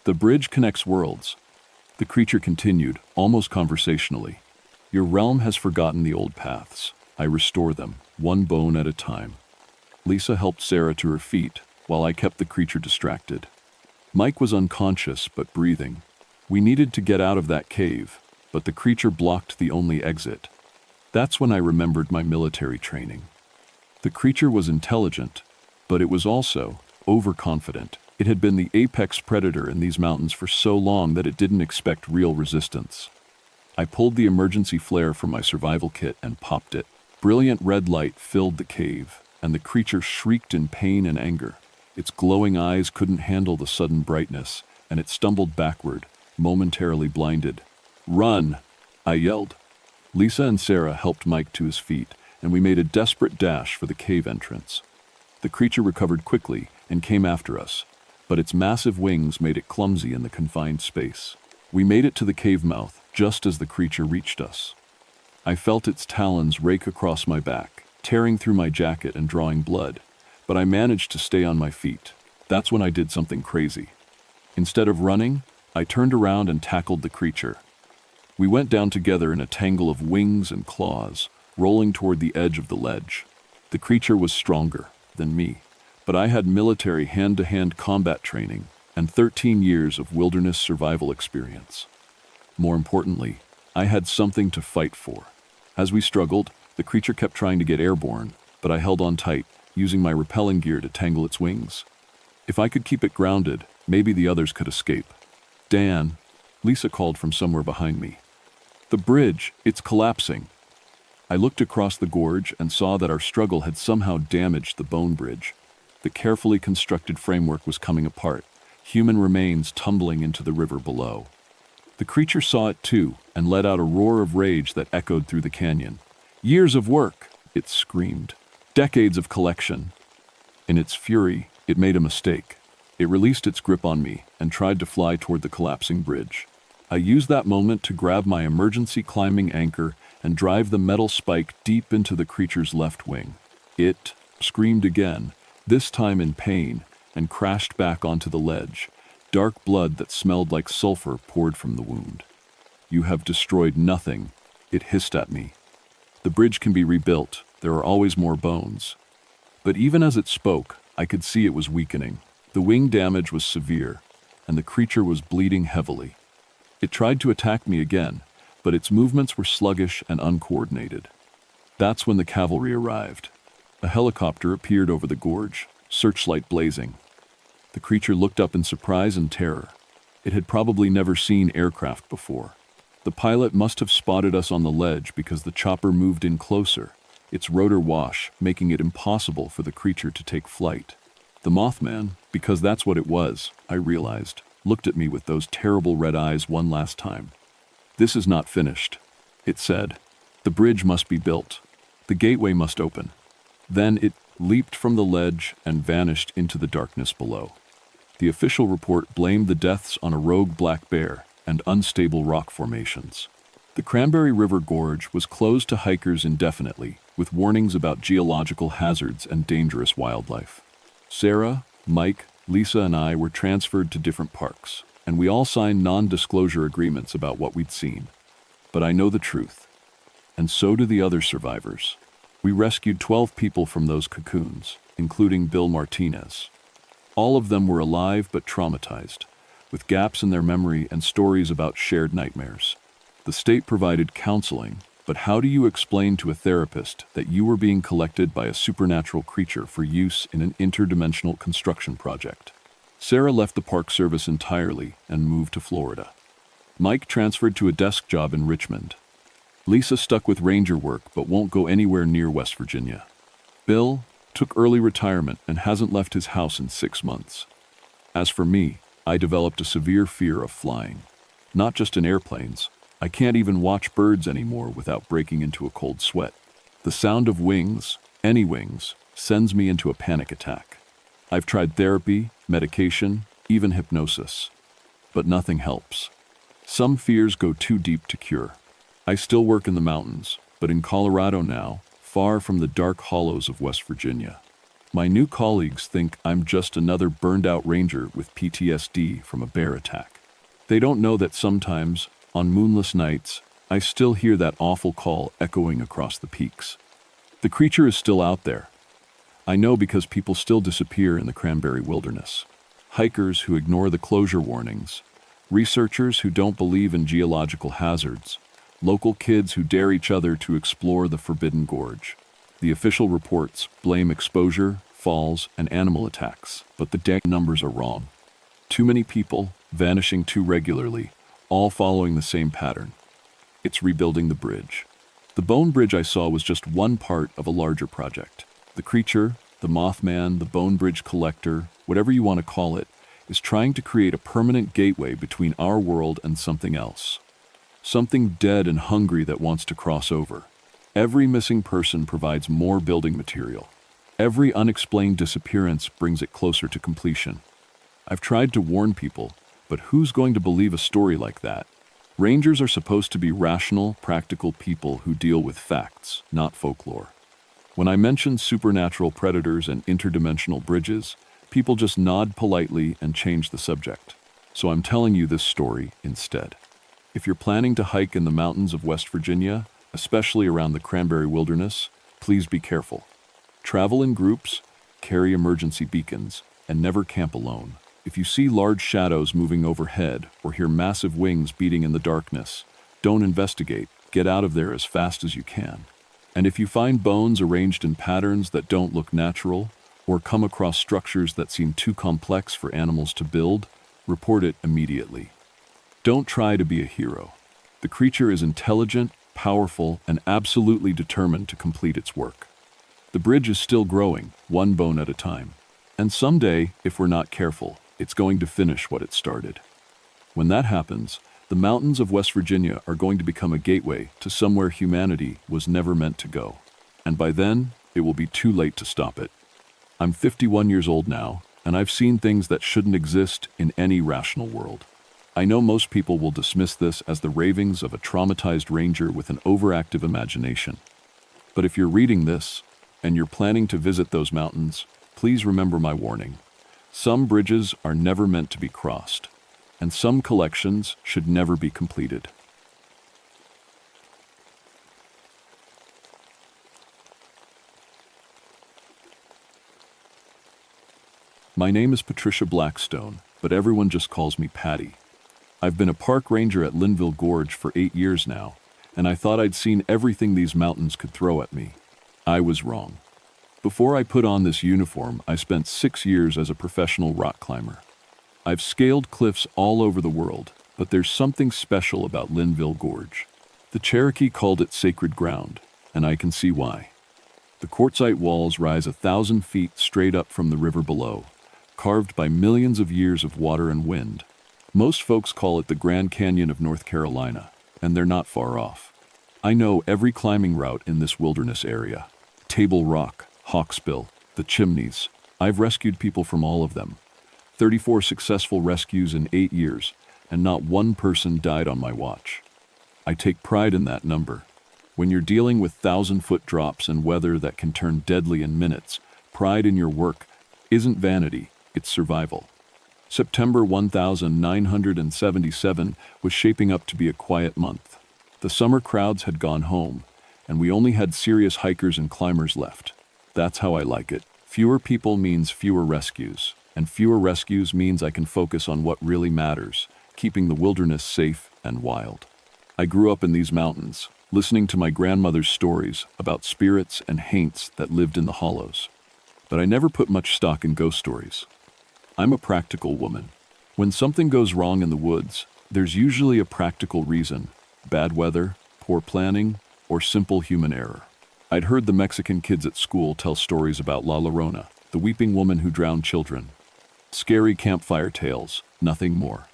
The bridge connects worlds. The creature continued, almost conversationally. Your realm has forgotten the old paths. I restore them, one bone at a time. Lisa helped Sarah to her feet, while I kept the creature distracted. Mike was unconscious, but breathing. We needed to get out of that cave, but the creature blocked the only exit. That's when I remembered my military training. The creature was intelligent, but it was also overconfident. It had been the apex predator in these mountains for so long that it didn't expect real resistance. I pulled the emergency flare from my survival kit and popped it. Brilliant red light filled the cave, and the creature shrieked in pain and anger. Its glowing eyes couldn't handle the sudden brightness, and it stumbled backward, momentarily blinded. "Run!" I yelled. Lisa and Sarah helped Mike to his feet, and we made a desperate dash for the cave entrance. The creature recovered quickly and came after us, but its massive wings made it clumsy in the confined space. We made it to the cave mouth just as the creature reached us. I felt its talons rake across my back, tearing through my jacket and drawing blood, but I managed to stay on my feet. That's when I did something crazy. Instead of running, I turned around and tackled the creature. We went down together in a tangle of wings and claws, rolling toward the edge of the ledge. The creature was stronger than me, but I had military hand-to-hand combat training and 13 years of wilderness survival experience. More importantly, I had something to fight for. As we struggled, the creature kept trying to get airborne, but I held on tight, using my rappelling gear to tangle its wings. If I could keep it grounded, maybe the others could escape. "Dan," Lisa called from somewhere behind me. "The bridge, it's collapsing." I looked across the gorge and saw that our struggle had somehow damaged the bone bridge. The carefully constructed framework was coming apart, human remains tumbling into the river below. The creature saw it too and let out a roar of rage that echoed through the canyon. "Years of work," it screamed. "Decades of collection." In its fury, it made a mistake. It released its grip on me and tried to fly toward the collapsing bridge. I used that moment to grab my emergency climbing anchor and drive the metal spike deep into the creature's left wing. It screamed again, this time in pain, and crashed back onto the ledge. Dark blood that smelled like sulfur poured from the wound. "You have destroyed nothing," it hissed at me. "The bridge can be rebuilt. There are always more bones." But even as it spoke, I could see it was weakening. The wing damage was severe, and the creature was bleeding heavily. It tried to attack me again, but its movements were sluggish and uncoordinated. That's when the cavalry arrived. A helicopter appeared over the gorge, searchlight blazing. The creature looked up in surprise and terror. It had probably never seen aircraft before. The pilot must have spotted us on the ledge because the chopper moved in closer, its rotor wash making it impossible for the creature to take flight. The Mothman, because that's what it was, I realized, looked at me with those terrible red eyes one last time. "This is not finished," it said. "The bridge must be built. The gateway must open." Then it leaped from the ledge and vanished into the darkness below. The official report blamed the deaths on a rogue black bear and unstable rock formations. The Cranberry River Gorge was closed to hikers indefinitely, with warnings about geological hazards and dangerous wildlife. Sarah, Mike, Lisa, and I were transferred to different parks, and we all signed non-disclosure agreements about what we'd seen. But I know the truth, and so do the other survivors. We rescued 12 people from those cocoons, including Bill Martinez. All of them were alive but traumatized, with gaps in their memory and stories about shared nightmares. The state provided counseling, but how do you explain to a therapist that you were being collected by a supernatural creature for use in an interdimensional construction project? Sarah left the Park Service entirely and moved to Florida. Mike transferred to a desk job in Richmond. Lisa stuck with ranger work but won't go anywhere near West Virginia. Bill took early retirement and hasn't left his house in 6 months. As for me, I developed a severe fear of flying. Not just in airplanes. I can't even watch birds anymore without breaking into a cold sweat. The sound of wings, any wings, sends me into a panic attack. I've tried therapy, medication, even hypnosis, but nothing helps. Some fears go too deep to cure. I still work in the mountains, but in Colorado now, far from the dark hollows of West Virginia. My new colleagues think I'm just another burned-out ranger with PTSD from a bear attack. They don't know that sometimes, on moonless nights, I still hear that awful call echoing across the peaks. The creature is still out there. I know because people still disappear in the cranberry wilderness. Hikers who ignore the closure warnings, researchers who don't believe in geological hazards, local kids who dare each other to explore the Forbidden Gorge. The official reports blame exposure, falls, and animal attacks, but the death numbers are wrong. Too many people, vanishing too regularly, all following the same pattern. It's rebuilding the bridge. The bone bridge I saw was just one part of a larger project. The creature, the Mothman, the Bone Bridge Collector, whatever you want to call it, is trying to create a permanent gateway between our world and something else. Something dead and hungry that wants to cross over. Every missing person provides more building material. Every unexplained disappearance brings it closer to completion. I've tried to warn people, but who's going to believe a story like that? Rangers are supposed to be rational, practical people who deal with facts, not folklore. When I mention supernatural predators and interdimensional bridges, people just nod politely and change the subject. So I'm telling you this story instead. If you're planning to hike in the mountains of West Virginia, especially around the cranberry wilderness, please be careful. Travel in groups, carry emergency beacons, and never camp alone. If you see large shadows moving overhead or hear massive wings beating in the darkness, don't investigate. Get out of there as fast as you can. And if you find bones arranged in patterns that don't look natural, or come across structures that seem too complex for animals to build, report it immediately. Don't try to be a hero. The creature is intelligent, powerful, and absolutely determined to complete its work. The bridge is still growing, one bone at a time. And someday, if we're not careful, it's going to finish what it started. When that happens, the mountains of West Virginia are going to become a gateway to somewhere humanity was never meant to go. And by then, it will be too late to stop it. I'm 51 years old now, and I've seen things that shouldn't exist in any rational world. I know most people will dismiss this as the ravings of a traumatized ranger with an overactive imagination. But if you're reading this, and you're planning to visit those mountains, please remember my warning. Some bridges are never meant to be crossed, and some collections should never be completed. My name is Patricia Blackstone, but everyone just calls me Patty. I've been a park ranger at Linville Gorge for 8 years now, and I thought I'd seen everything these mountains could throw at me. I was wrong. Before I put on this uniform, I spent 6 years as a professional rock climber. I've scaled cliffs all over the world, but there's something special about Linville Gorge. The Cherokee called it sacred ground, and I can see why. The quartzite walls rise 1,000 feet straight up from the river below, carved by millions of years of water and wind. Most folks call it the Grand Canyon of North Carolina, and they're not far off. I know every climbing route in this wilderness area. Table Rock, Hawksbill, the Chimneys. I've rescued people from all of them. 34 successful rescues in 8 years, and not one person died on my watch. I take pride in that number. When you're dealing with 1,000-foot drops and weather that can turn deadly in minutes, pride in your work isn't vanity, it's survival. September 1977 was shaping up to be a quiet month. The summer crowds had gone home, and we only had serious hikers and climbers left. That's how I like it. Fewer people means fewer rescues, and fewer rescues means I can focus on what really matters, keeping the wilderness safe and wild. I grew up in these mountains, listening to my grandmother's stories about spirits and haints that lived in the hollows. But I never put much stock in ghost stories. I'm a practical woman. When something goes wrong in the woods, there's usually a practical reason: bad weather, poor planning, or simple human error. I'd heard the Mexican kids at school tell stories about La Llorona, the weeping woman who drowned children. Scary campfire tales, nothing more.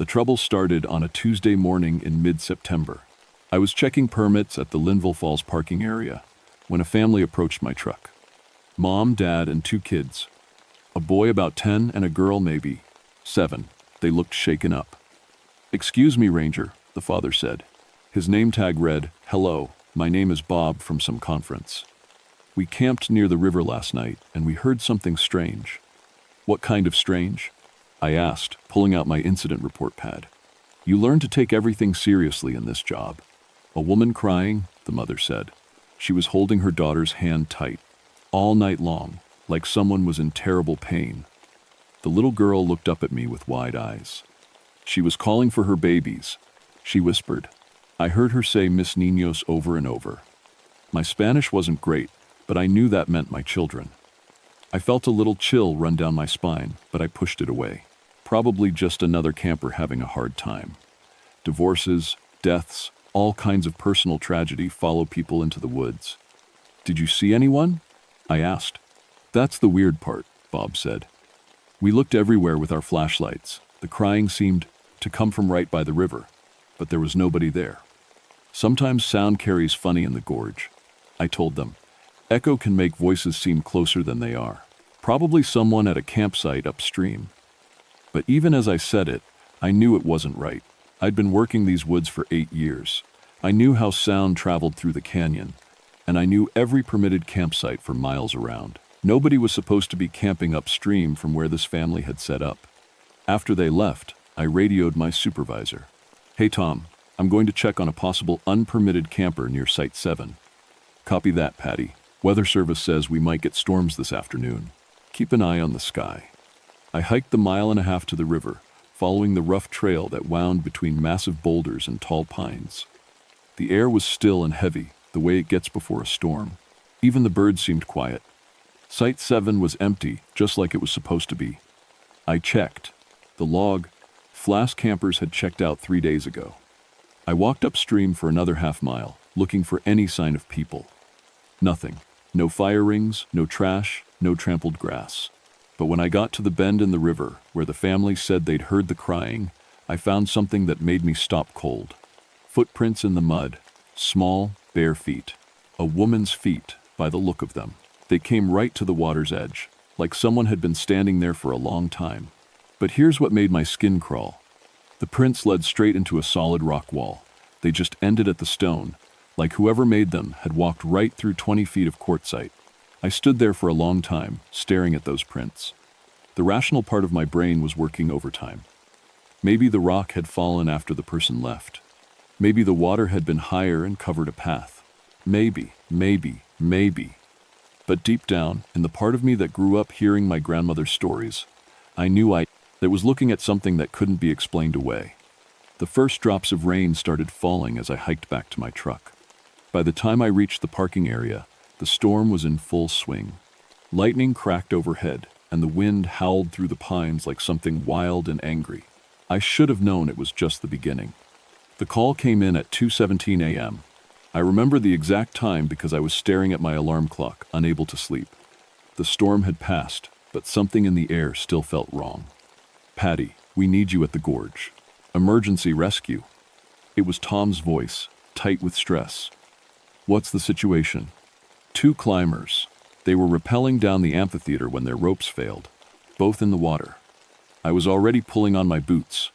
The trouble started on a Tuesday morning in mid-September. I was checking permits at the Linville Falls parking area when a family approached my truck. Mom, dad, and 2 kids. A boy about 10 and a girl maybe 7. They looked shaken up. "Excuse me, Ranger," the father said. His name tag read, "Hello, my name is Bob from some conference. We camped near the river last night and we heard something strange." "What kind of strange?" I asked, pulling out my incident report pad. "You learn to take everything seriously in this job." "A woman crying," the mother said. She was holding her daughter's hand tight, all night long, like someone was in terrible pain. The little girl looked up at me with wide eyes. She was calling for her babies, she whispered. I heard her say Miss Niños over and over. My Spanish wasn't great, but I knew that meant my children. I felt a little chill run down my spine, but I pushed it away. Probably just another camper having a hard time. Divorces, deaths, all kinds of personal tragedy follow people into the woods. "Did you see anyone?" I asked. "That's the weird part," Bob said. "We looked everywhere with our flashlights. The crying seemed to come from right by the river, but there was nobody there. Sometimes sound carries funny in the gorge," I told them. "Echo can make voices seem closer than they are. Probably someone at a campsite upstream." But even as I said it, I knew it wasn't right. I'd been working these woods for 8 years. I knew how sound traveled through the canyon, and I knew every permitted campsite for miles around. Nobody was supposed to be camping upstream from where this family had set up. After they left, I radioed my supervisor. "Hey Tom, I'm going to check on a possible unpermitted camper near Site 7. "Copy that, Patty. Weather Service says we might get storms this afternoon. Keep an eye on the sky." I hiked the 1.5 miles to the river, following the rough trail that wound between massive boulders and tall pines. The air was still and heavy, the way it gets before a storm. Even the birds seemed quiet. Site 7 was empty, just like it was supposed to be. I checked. The log, Flask campers had checked out 3 days ago. I walked upstream for another 1/2 mile, looking for any sign of people. Nothing. No fire rings, no trash, no trampled grass. But when I got to the bend in the river, where the family said they'd heard the crying, I found something that made me stop cold. Footprints in the mud, small, bare feet. A woman's feet, by the look of them. They came right to the water's edge, like someone had been standing there for a long time. But here's what made my skin crawl. The prints led straight into a solid rock wall. They just ended at the stone, like whoever made them had walked right through 20 feet of quartzite. I stood there for a long time, staring at those prints. The rational part of my brain was working overtime. Maybe the rock had fallen after the person left. Maybe the water had been higher and covered a path. Maybe. But deep down, in the part of me that grew up hearing my grandmother's stories, I knew that was looking at something that couldn't be explained away. The first drops of rain started falling as I hiked back to my truck. By the time I reached the parking area, the storm was in full swing. Lightning cracked overhead, and the wind howled through the pines like something wild and angry. I should have known it was just the beginning. The call came in at 2:17 a.m. I remember the exact time because I was staring at my alarm clock, unable to sleep. The storm had passed, but something in the air still felt wrong. "Patty, we need you at the gorge. Emergency rescue." It was Tom's voice, tight with stress. "What's the situation?" "2 climbers. They were rappelling down the amphitheater when their ropes failed, both in the water." I was already pulling on my boots.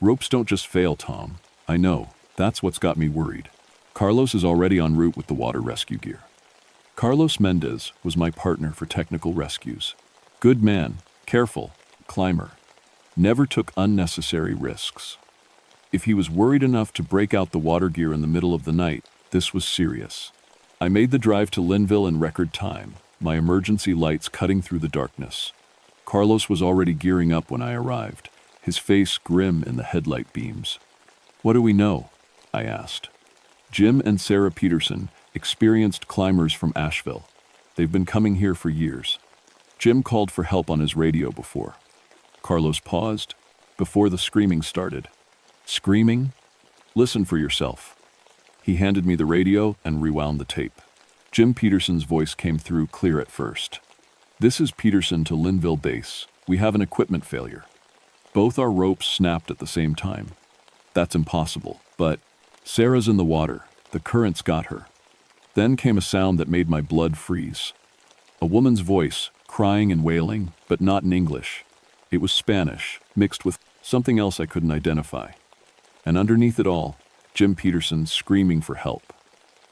"Ropes don't just fail, Tom. I know. That's what's got me worried." Carlos is already en route with the water rescue gear. Carlos Mendez was my partner for technical rescues. Good man, careful, climber. Never took unnecessary risks. If he was worried enough to break out the water gear in the middle of the night, this was serious. I made the drive to Linville in record time, my emergency lights cutting through the darkness. Carlos was already gearing up when I arrived, his face grim in the headlight beams. "What do we know?" I asked. "Jim and Sarah Peterson, experienced climbers from Asheville. They've been coming here for years. Jim called for help on his radio before." Carlos paused, before the screaming started. "Screaming? Listen for yourself." He handed me the radio and rewound the tape. Jim Peterson's voice came through clear at first. "This is Peterson to Linville Base. We have an equipment failure." Both our ropes snapped at the same time. That's impossible, but Sarah's in the water. The current's got her. Then came a sound that made my blood freeze. A woman's voice, crying and wailing, but not in English. It was Spanish, mixed with something else I couldn't identify. And underneath it all, Jim Peterson screaming for help.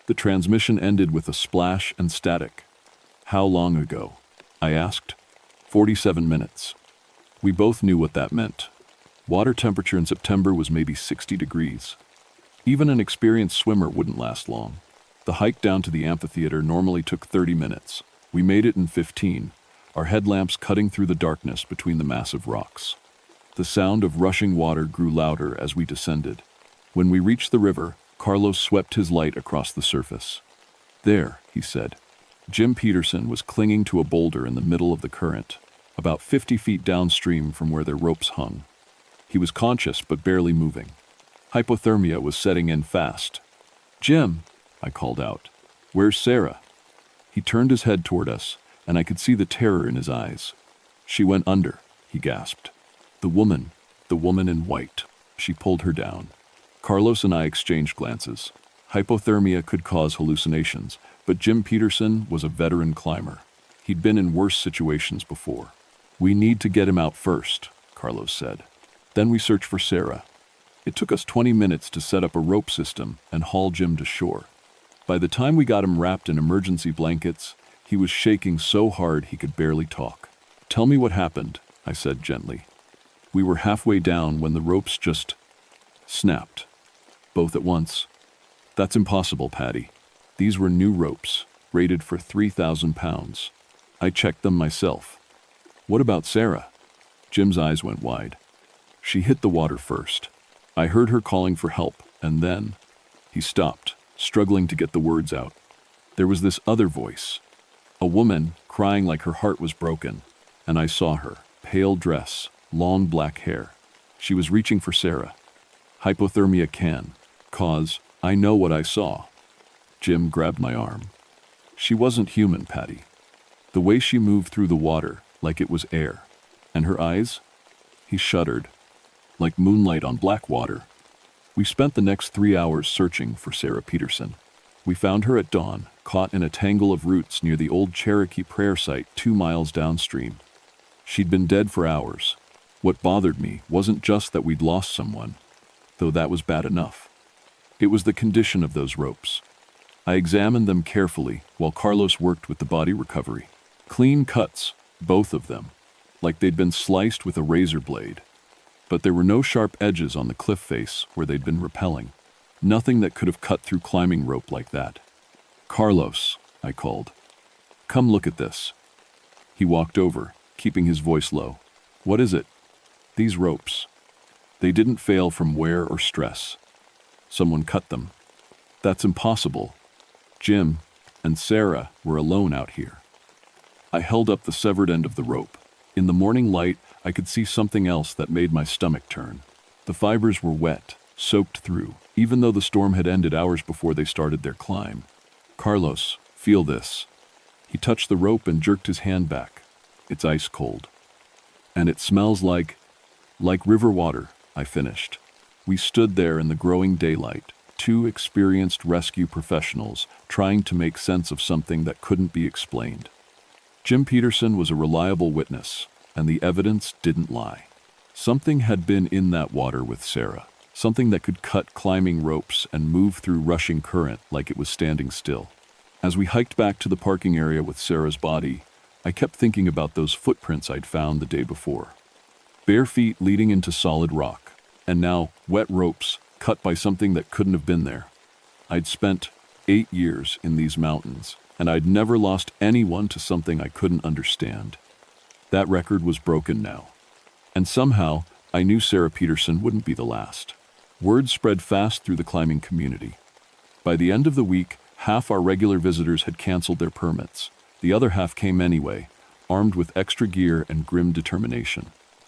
The transmission ended with a splash and static. "How long ago?" I asked. 47 minutes. We both knew what that meant. Water temperature in September was maybe 60 degrees. Even an experienced swimmer wouldn't last long. The hike down to the amphitheater normally took 30 minutes. We made it in 15, our headlamps cutting through the darkness between the massive rocks. The sound of rushing water grew louder as we descended. When we reached the river, Carlos swept his light across the surface. "There," he said. Jim Peterson was clinging to a boulder in the middle of the current, about 50 feet downstream from where their ropes hung. He was conscious but barely moving. Hypothermia was setting in fast. "Jim," I called out, "where's Sarah?" He turned his head toward us, and I could see the terror in his eyes. "She went under," he gasped. The woman in white. She pulled her down." Carlos and I exchanged glances. Hypothermia could cause hallucinations, but Jim Peterson was a veteran climber. He'd been in worse situations before. "We need to get him out first," Carlos said. "Then we search for Sarah." It took us 20 minutes to set up a rope system and haul Jim to shore. By the time we got him wrapped in emergency blankets, he was shaking so hard he could barely talk. "Tell me what happened," I said gently. We were halfway down when the ropes just snapped. Both at once. "That's impossible, Patty. These were new ropes, rated for 3,000 pounds. I checked them myself." "What about Sarah?" Jim's eyes went wide. "She hit the water first. I heard her calling for help, and then..." He stopped, struggling to get the words out. There was this other voice. A woman, crying like her heart was broken, and I saw her, pale dress, long black hair. She was reaching for Sarah. "Hypothermia can cause... I know what I saw." Jim grabbed my arm. "She wasn't human, Patty. The way she moved through the water, like it was air. And her eyes?" He shuddered. "Like moonlight on black water." We spent the next 3 hours searching for Sarah Peterson. We found her at dawn, caught in a tangle of roots near the old Cherokee prayer site 2 miles downstream. She'd been dead for hours. What bothered me wasn't just that we'd lost someone, though that was bad enough. It was the condition of those ropes. I examined them carefully while Carlos worked with the body recovery. Clean cuts, both of them, like they'd been sliced with a razor blade. But there were no sharp edges on the cliff face where they'd been rappelling. Nothing that could have cut through climbing rope like that. "Carlos," I called. "Come look at this." He walked over, keeping his voice low. "What is it?" "These ropes. They didn't fail from wear or stress. Someone cut them." "That's impossible. Jim and Sarah were alone out here." I held up the severed end of the rope. In the morning light, I could see something else that made my stomach turn. The fibers were wet, soaked through, even though the storm had ended hours before they started their climb. "Carlos, feel this." He touched the rope and jerked his hand back. "It's ice cold. And it smells like river water," I finished. We stood there in the growing daylight, 2 experienced rescue professionals trying to make sense of something that couldn't be explained. Jim Peterson was a reliable witness, and the evidence didn't lie. Something had been in that water with Sarah, something that could cut climbing ropes and move through rushing current like it was standing still. As we hiked back to the parking area with Sarah's body, I kept thinking about those footprints I'd found the day before. Bare feet leading into solid rock, and now wet ropes cut by something that couldn't have been there. I'd spent 8 years in these mountains, and I'd never lost anyone to something I couldn't understand. That record was broken now. And somehow, I knew Sarah Peterson wouldn't be the last. Word spread fast through the climbing community. By the end of the week, half our regular visitors had canceled their permits. The other half came anyway, armed with extra gear and grim determination.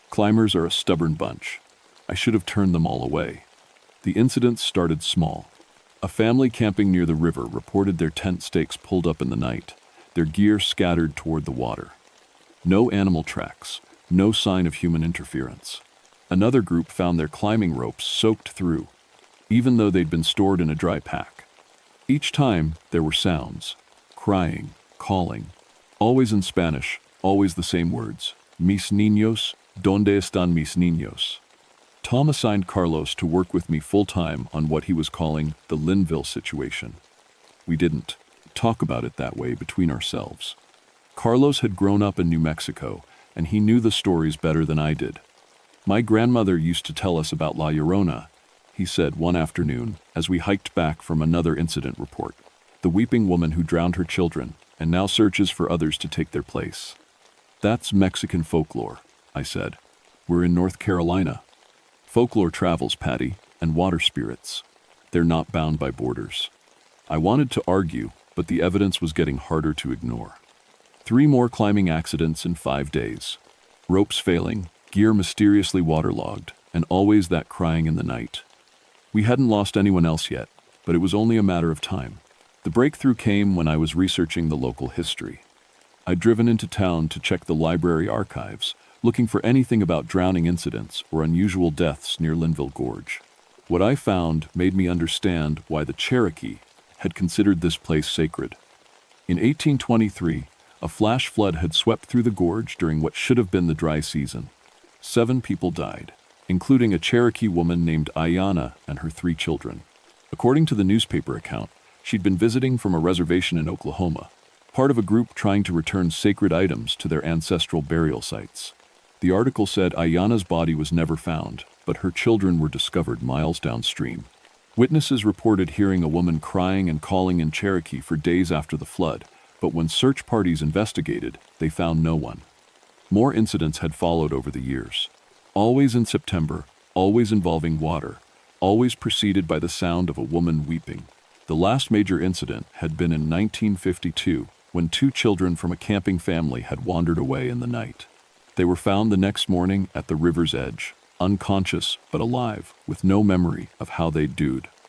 Climbers are a stubborn bunch. I should have turned them all away. The incidents started small. A family camping near the river reported their tent stakes pulled up in the night, their gear scattered toward the water. No animal tracks, no sign of human interference. Another group found their climbing ropes soaked through, even though they'd been stored in a dry pack. Each time, there were sounds. Crying, calling. Always in Spanish, always the same words. Mis niños, ¿dónde están mis niños? Tom assigned Carlos to work with me full-time on what he was calling the Linville situation. We didn't talk about it that way between ourselves. Carlos had grown up in New Mexico, and he knew the stories better than I did. My grandmother used to tell us about La Llorona, he said one afternoon as we hiked back from another incident report. The weeping woman who drowned her children and now searches for others to take their place. That's Mexican folklore, I said. We're in North Carolina. Folklore travels, Patty, and water spirits. They're not bound by borders. I wanted to argue, but the evidence was getting harder to ignore. 3 more climbing accidents in 5 days. Ropes failing, gear mysteriously waterlogged, and always that crying in the night. We hadn't lost anyone else yet, but it was only a matter of time. The breakthrough came when I was researching the local history. I'd driven into town to check the library archives, looking for anything about drowning incidents or unusual deaths near Linville Gorge. What I found made me understand why the Cherokee had considered this place sacred. In 1823, a flash flood had swept through the gorge during what should have been the dry season. 7 people died, including a Cherokee woman named Ayanna and her 3 children. According to the newspaper account, she'd been visiting from a reservation in Oklahoma, part of a group trying to return sacred items to their ancestral burial sites. The article said Ayanna's body was never found, but her children were discovered miles downstream. Witnesses reported hearing a woman crying and calling in Cherokee for days after the flood, but when search parties investigated, they found no one. More incidents had followed over the years. Always in September, always involving water, always preceded by the sound of a woman weeping. The last major incident had been in 1952, when 2 children from a camping family had wandered away in the night. They were found the next morning at the river's edge, unconscious but alive, with no memory of how they'd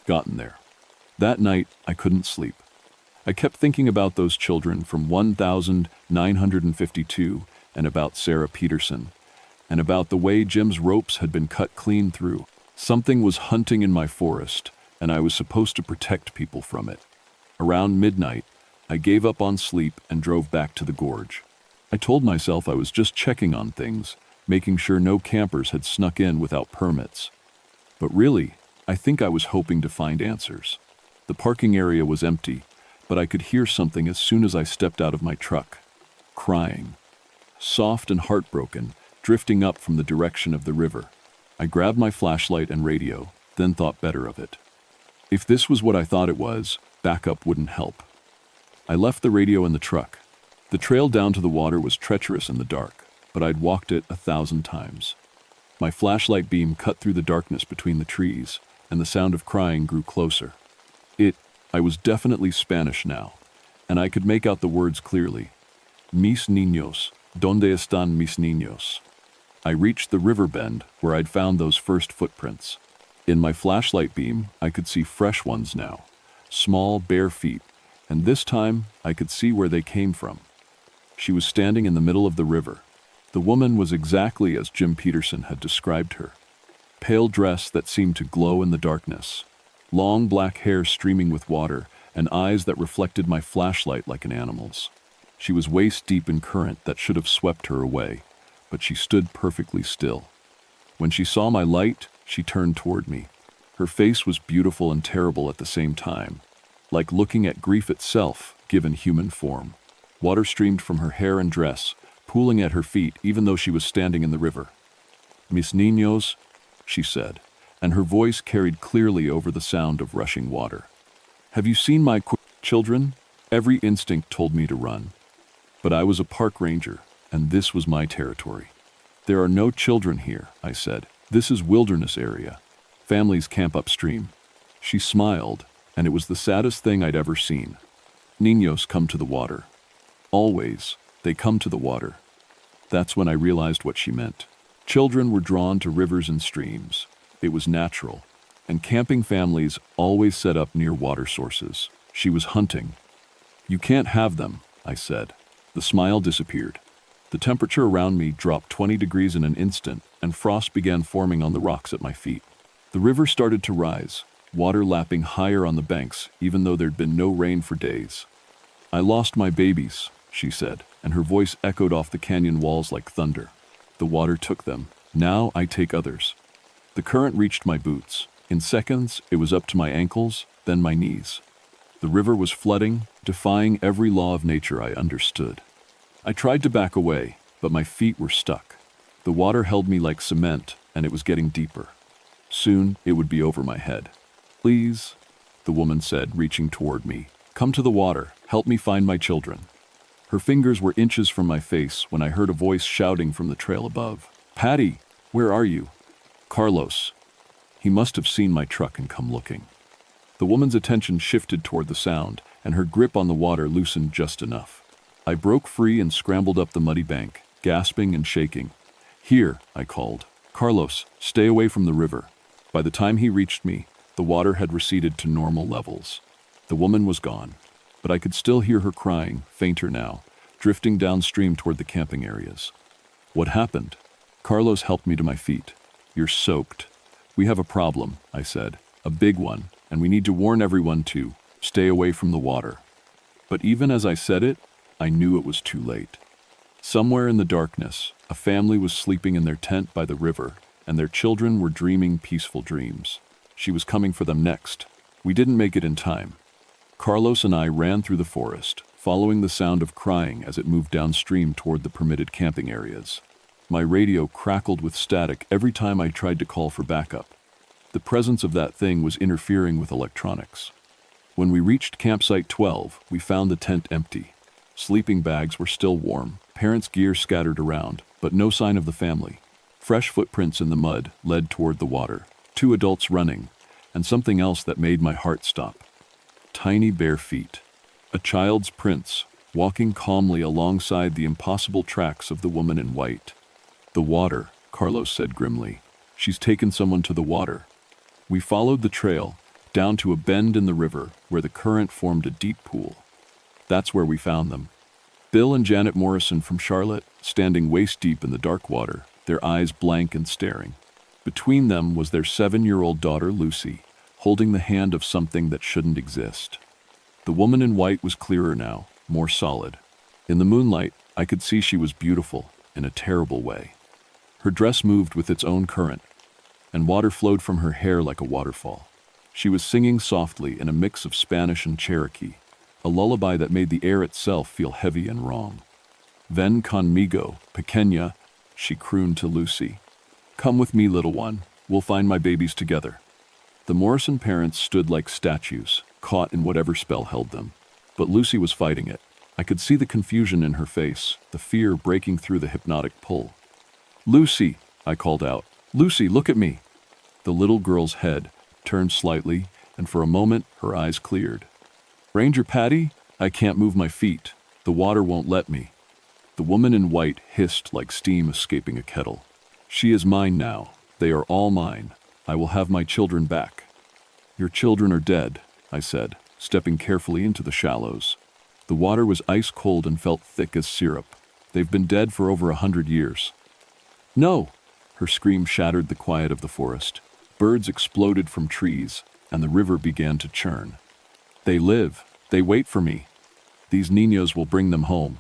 gotten there. That night, I couldn't sleep. I kept thinking about those children from 1952 and about Sarah Peterson, and about the way Jim's ropes had been cut clean through. Something was hunting in my forest, and I was supposed to protect people from it. Around midnight, I gave up on sleep and drove back to the gorge. I told myself I was just checking on things, making sure no campers had snuck in without permits. But really, I think I was hoping to find answers. The parking area was empty, but I could hear something as soon as I stepped out of my truck. Crying. Soft and heartbroken, drifting up from the direction of the river. I grabbed my flashlight and radio, then thought better of it. If this was what I thought it was, backup wouldn't help. I left the radio in the truck. The trail down to the water was treacherous in the dark, but I'd walked it 1,000 times. My flashlight beam cut through the darkness between the trees, and the sound of crying grew closer. I was definitely Spanish now, and I could make out the words clearly. Mis niños, ¿dónde están mis niños? I reached the river bend where I'd found those first footprints. In my flashlight beam, I could see fresh ones now, small, bare feet, and this time I could see where they came from. She was standing in the middle of the river. The woman was exactly as Jim Peterson had described her. Pale dress that seemed to glow in the darkness. Long black hair streaming with water, and eyes that reflected my flashlight like an animal's. She was waist-deep in current that should have swept her away, but she stood perfectly still. When she saw my light, she turned toward me. Her face was beautiful and terrible at the same time, like looking at grief itself, given human form. Water streamed from her hair and dress, pooling at her feet even though she was standing in the river. Mis niños, she said, and her voice carried clearly over the sound of rushing water. Have you seen my children? Every instinct told me to run. But I was a park ranger, and this was my territory. There are no children here, I said. This is wilderness area. Families camp upstream. She smiled, and it was the saddest thing I'd ever seen. Niños come to the water. Always, they come to the water. That's when I realized what she meant. Children were drawn to rivers and streams. It was natural, and camping families always set up near water sources. She was hunting. You can't have them, I said. The smile disappeared. The temperature around me dropped 20 degrees in an instant, and frost began forming on the rocks at my feet. The river started to rise, water lapping higher on the banks, even though there'd been no rain for days. "I lost my babies," she said, and her voice echoed off the canyon walls like thunder. "The water took them. Now I take others." The current reached my boots. In seconds, it was up to my ankles, then my knees. The river was flooding, defying every law of nature I understood. I tried to back away, but my feet were stuck. The water held me like cement, and it was getting deeper. Soon, it would be over my head. "Please," the woman said, reaching toward me. "Come to the water. Help me find my children." Her fingers were inches from my face when I heard a voice shouting from the trail above. "Patty, where are you?" "Carlos." He must have seen my truck and come looking. The woman's attention shifted toward the sound, and her grip on the water loosened just enough. I broke free and scrambled up the muddy bank, gasping and shaking. "Here," I called. "Carlos, stay away from the river." By the time he reached me, the water had receded to normal levels. The woman was gone, but I could still hear her crying, fainter now, drifting downstream toward the camping areas. "What happened?" Carlos helped me to my feet. "You're soaked." "We have a problem," I said. "A big one, and we need to warn everyone to stay away from the water." But even as I said it, I knew it was too late. Somewhere in the darkness, a family was sleeping in their tent by the river, and their children were dreaming peaceful dreams. She was coming for them next. We didn't make it in time. Carlos and I ran through the forest, following the sound of crying as it moved downstream toward the permitted camping areas. My radio crackled with static every time I tried to call for backup. The presence of that thing was interfering with electronics. When we reached campsite 12, we found the tent empty. Sleeping bags were still warm, parents' gear scattered around, but no sign of the family. Fresh footprints in the mud led toward the water, 2 adults running, and something else that made my heart stop. Tiny bare feet. A child's prints, walking calmly alongside the impossible tracks of the woman in white. "The water," Carlos said grimly. "She's taken someone to the water." We followed the trail, down to a bend in the river where the current formed a deep pool. That's where we found them. Bill and Janet Morrison from Charlotte, standing waist-deep in the dark water, their eyes blank and staring. Between them was their 7-year-old daughter, Lucy, holding the hand of something that shouldn't exist. The woman in white was clearer now, more solid. In the moonlight, I could see she was beautiful, in a terrible way. Her dress moved with its own current, and water flowed from her hair like a waterfall. She was singing softly in a mix of Spanish and Cherokee, a lullaby that made the air itself feel heavy and wrong. "Ven conmigo, pequeña," she crooned to Lucy. "Come with me, little one. We'll find my babies together." The Morrison parents stood like statues, caught in whatever spell held them. But Lucy was fighting it. I could see the confusion in her face, the fear breaking through the hypnotic pull. "Lucy," I called out. "Lucy, look at me." The little girl's head turned slightly, and for a moment her eyes cleared. "Ranger Patty, I can't move my feet. The water won't let me." The woman in white hissed like steam escaping a kettle. "She is mine now. They are all mine. I will have my children back." "Your children are dead," I said, stepping carefully into the shallows. The water was ice cold and felt thick as syrup. "They've been dead for over 100 years. "No!" Her scream shattered the quiet of the forest. Birds exploded from trees, and the river began to churn. "They live. They wait for me. These niños will bring them home."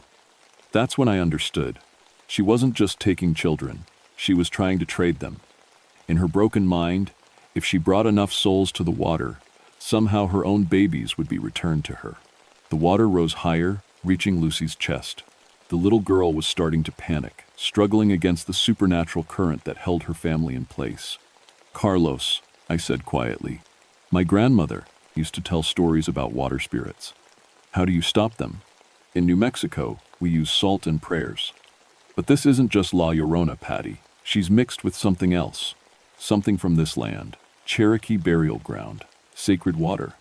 That's when I understood. She wasn't just taking children. She was trying to trade them. In her broken mind, if she brought enough souls to the water, somehow her own babies would be returned to her. The water rose higher, reaching Lucy's chest. The little girl was starting to panic, struggling against the supernatural current that held her family in place. "Carlos," I said quietly, "my grandmother used to tell stories about water spirits. How do you stop them? In New Mexico, we use salt and prayers. But this isn't just La Llorona, Patty. She's mixed with something else. Something from this land. Cherokee burial ground. Sacred water.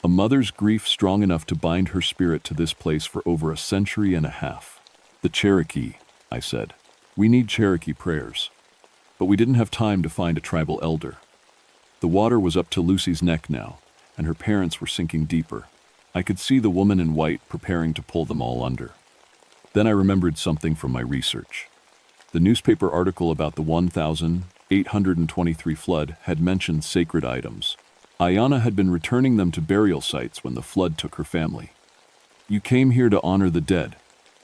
A mother's grief strong enough to bind her spirit to this place for over a century and a half." "The Cherokee," I said. "We need Cherokee prayers." But we didn't have time to find a tribal elder. The water was up to Lucy's neck now, and her parents were sinking deeper. I could see the woman in white preparing to pull them all under. Then I remembered something from my research. The newspaper article about the 1823 flood had mentioned sacred items. Ayana had been returning them to burial sites when the flood took her family. "You came here to honor the dead,"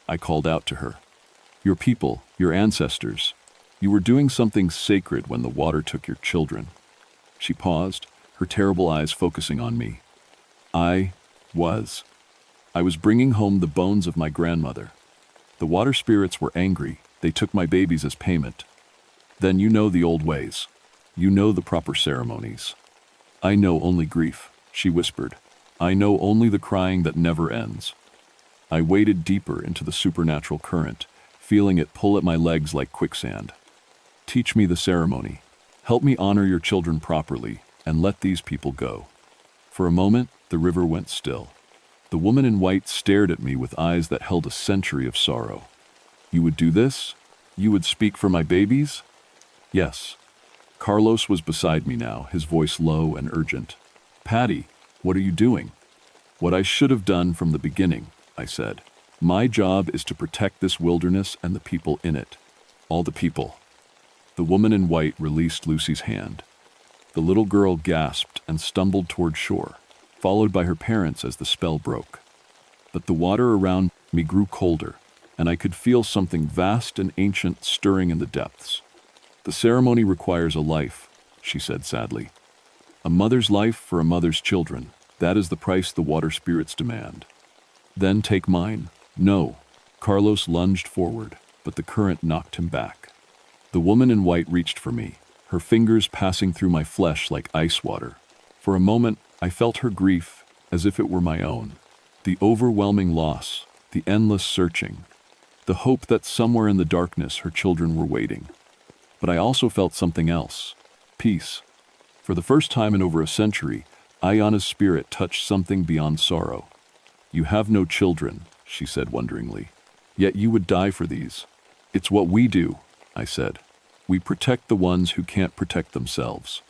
I called out to her. "Your people, your ancestors. You were doing something sacred when the water took your children." She paused, her terrible eyes focusing on me. I was bringing home the bones of my grandmother. The water spirits were angry. They took my babies as payment. Then you know the old ways. You know the proper ceremonies. "I know only grief," she whispered. "I know only the crying that never ends." I waded deeper into the supernatural current, feeling it pull at my legs like quicksand. "Teach me the ceremony. Help me honor your children properly, and let these people go." For a moment, the river went still. The woman in white stared at me with eyes that held a century of sorrow. "You would do this? You would speak for my babies?" "Yes." Carlos was beside me now, his voice low and urgent. "Patty, what are you doing?" "What I should have done from the beginning," I said. "My job is to protect this wilderness and the people in it. All the people." The woman in white released Lucy's hand. The little girl gasped and stumbled toward shore, followed by her parents as the spell broke. But the water around me grew colder, and I could feel something vast and ancient stirring in the depths. "The ceremony requires a life," she said sadly. "A mother's life for a mother's children. That is the price the water spirits demand." "Then take mine." "No." Carlos lunged forward, but the current knocked him back. The woman in white reached for me, her fingers passing through my flesh like ice water. For a moment, I felt her grief as if it were my own. The overwhelming loss, the endless searching, the hope that somewhere in the darkness her children were waiting. But I also felt something else. Peace. For the first time in over a century, Ayana's spirit touched something beyond sorrow. "You have no children," she said wonderingly. "Yet you would die for these." "It's what we do," I said. "We protect the ones who can't protect themselves."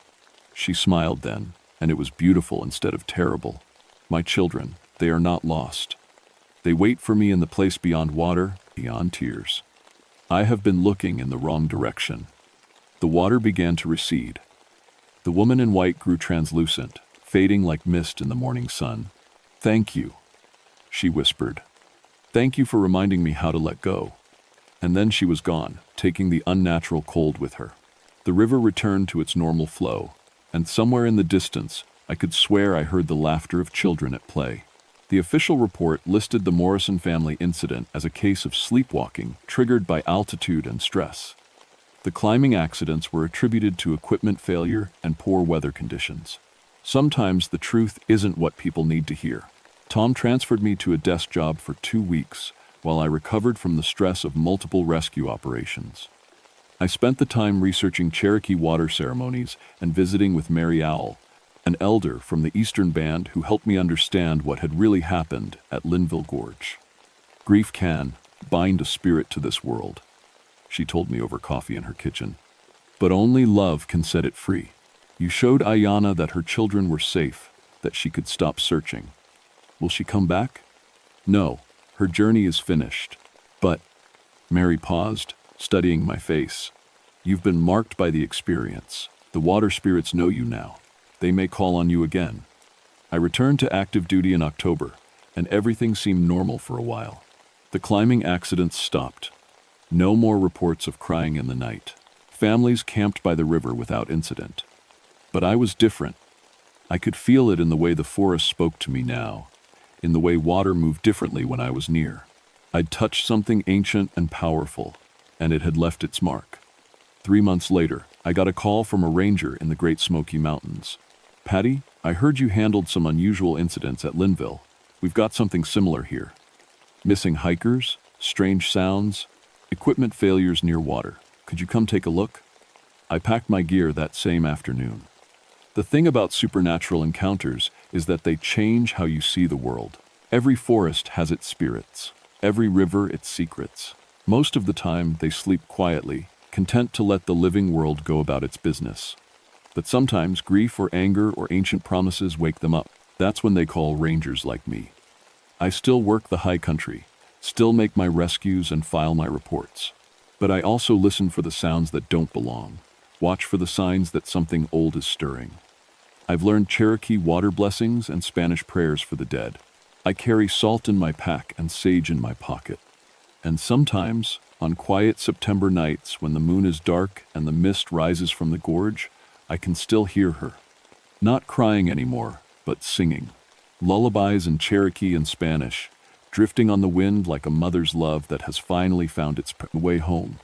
She smiled then, and it was beautiful instead of terrible. "My children, they are not lost. They wait for me in the place beyond water, beyond tears. I have been looking in the wrong direction." The water began to recede. The woman in white grew translucent, fading like mist in the morning sun. "Thank you," she whispered. "Thank you for reminding me how to let go." And then she was gone, taking the unnatural cold with her. The river returned to its normal flow, and somewhere in the distance, I could swear I heard the laughter of children at play. The official report listed the Morrison family incident as a case of sleepwalking triggered by altitude and stress. The climbing accidents were attributed to equipment failure and poor weather conditions. Sometimes the truth isn't what people need to hear. Tom transferred me to a desk job for 2 weeks while I recovered from the stress of multiple rescue operations. I spent the time researching Cherokee water ceremonies and visiting with Mary Owl, an elder from the Eastern Band who helped me understand what had really happened at Linville Gorge. "Grief can bind a spirit to this world," she told me over coffee in her kitchen. "But only love can set it free. You showed Ayana that her children were safe, that she could stop searching. Will she come back?" "No, her journey is finished. But," Mary paused, studying my face, "you've been marked by the experience. The water spirits know you now. They may call on you again." I returned to active duty in October, and everything seemed normal for a while. The climbing accidents stopped. No more reports of crying in the night. Families camped by the river without incident. But I was different. I could feel it in the way the forest spoke to me now, in the way water moved differently when I was near. I'd touched something ancient and powerful, and it had left its mark. 3 months later, I got a call from a ranger in the Great Smoky Mountains. "Patty, I heard you handled some unusual incidents at Linville. We've got something similar here. Missing hikers, strange sounds, equipment failures near water. Could you come take a look?" I packed my gear that same afternoon. The thing about supernatural encounters is that they change how you see the world. Every forest has its spirits, every river its secrets. Most of the time, they sleep quietly, content to let the living world go about its business. But sometimes grief or anger or ancient promises wake them up. That's when they call rangers like me. I still work the high country, still make my rescues and file my reports. But I also listen for the sounds that don't belong, watch for the signs that something old is stirring. I've learned Cherokee water blessings and Spanish prayers for the dead. I carry salt in my pack and sage in my pocket. And sometimes, on quiet September nights when the moon is dark and the mist rises from the gorge, I can still hear her. Not crying anymore, but singing. Lullabies in Cherokee and Spanish, drifting on the wind like a mother's love that has finally found its way home.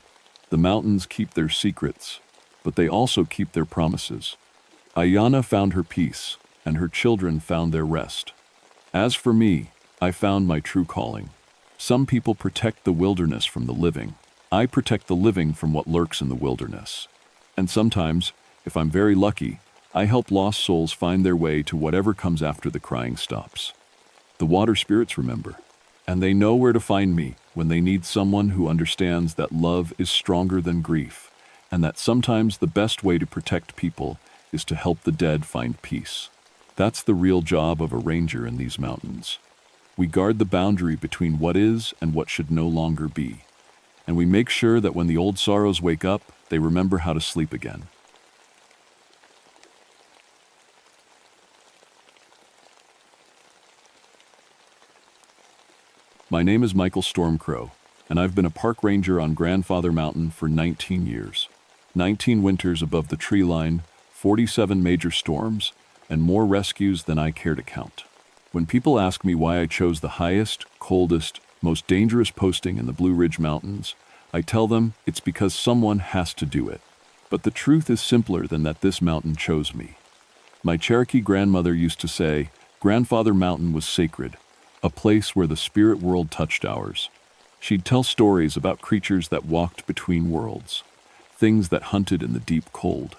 The mountains keep their secrets, but they also keep their promises. Ayanna found her peace, and her children found their rest. As for me, I found my true calling. Some people protect the wilderness from the living. I protect the living from what lurks in the wilderness. And sometimes, if I'm very lucky, I help lost souls find their way to whatever comes after the crying stops. The water spirits remember, and they know where to find me when they need someone who understands that love is stronger than grief, and that sometimes the best way to protect people is to help the dead find peace. That's the real job of a ranger in these mountains. We guard the boundary between what is and what should no longer be. And we make sure that when the old sorrows wake up, they remember how to sleep again. My name is Michael Stormcrow, and I've been a park ranger on Grandfather Mountain for 19 years. 19 winters above the tree line, 47 major storms, and more rescues than I care to count. When people ask me why I chose the highest, coldest, most dangerous posting in the Blue Ridge Mountains, I tell them it's because someone has to do it. But the truth is simpler than that this mountain chose me. My Cherokee grandmother used to say, Grandfather Mountain was sacred, a place where the spirit world touched ours. She'd tell stories about creatures that walked between worlds, things that hunted in the deep cold.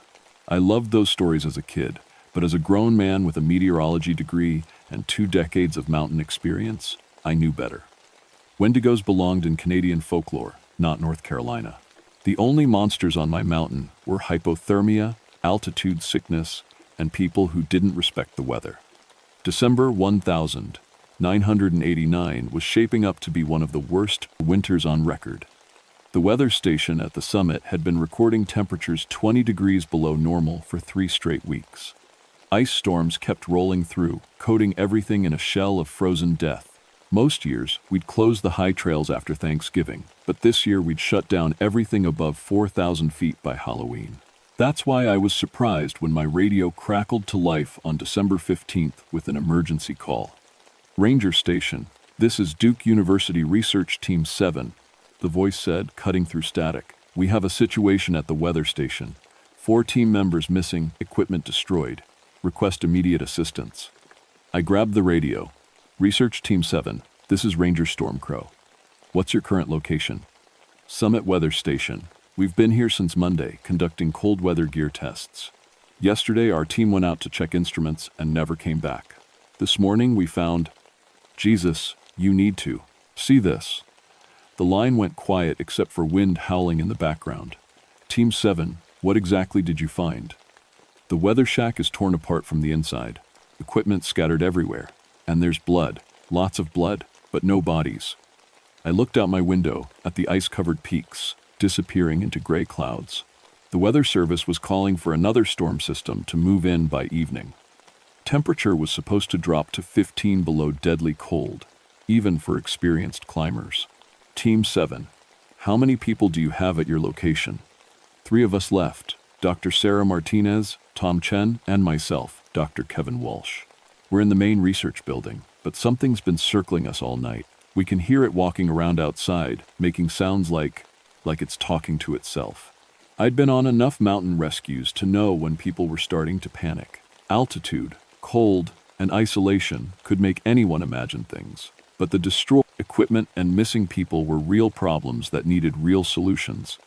I loved those stories as a kid, but as a grown man with a meteorology degree and 2 decades of mountain experience, I knew better. Wendigos belonged in Canadian folklore, not North Carolina. The only monsters on my mountain were hypothermia, altitude sickness, and people who didn't respect the weather. December 1989 was shaping up to be one of the worst winters on record. The weather station at the summit had been recording temperatures 20 degrees below normal for 3 straight weeks. Ice storms kept rolling through, coating everything in a shell of frozen death. Most years, we'd close the high trails after Thanksgiving, but this year we'd shut down everything above 4,000 feet by Halloween. That's why I was surprised when my radio crackled to life on December 15th with an emergency call. Ranger Station, this is Duke University Research Team 7, the voice said, cutting through static. We have a situation at the weather station. 4 team members missing, equipment destroyed. Request immediate assistance. I grabbed the radio. Research Team 7, this is Ranger Stormcrow. What's your current location? Summit Weather Station. We've been here since Monday, conducting cold weather gear tests. Yesterday, our team went out to check instruments and never came back. This morning, we found... Jesus, you need to. See this. The line went quiet except for wind howling in the background. Team 7, what exactly did you find? The weather shack is torn apart from the inside. Equipment scattered everywhere. And there's blood. Lots of blood, but no bodies. I looked out my window at the ice-covered peaks, disappearing into gray clouds. The weather service was calling for another storm system to move in by evening. Temperature was supposed to drop to 15 below deadly cold, even for experienced climbers. Team 7, how many people do you have at your location? 3 of us left, Dr. Sarah Martinez, Tom Chen, and myself, Dr. Kevin Walsh. We're in the main research building, but something's been circling us all night. We can hear it walking around outside, making sounds like it's talking to itself. I'd been on enough mountain rescues to know when people were starting to panic. Altitude, cold, and isolation could make anyone imagine things. But the destroyed equipment and missing people were real problems that needed real solutions.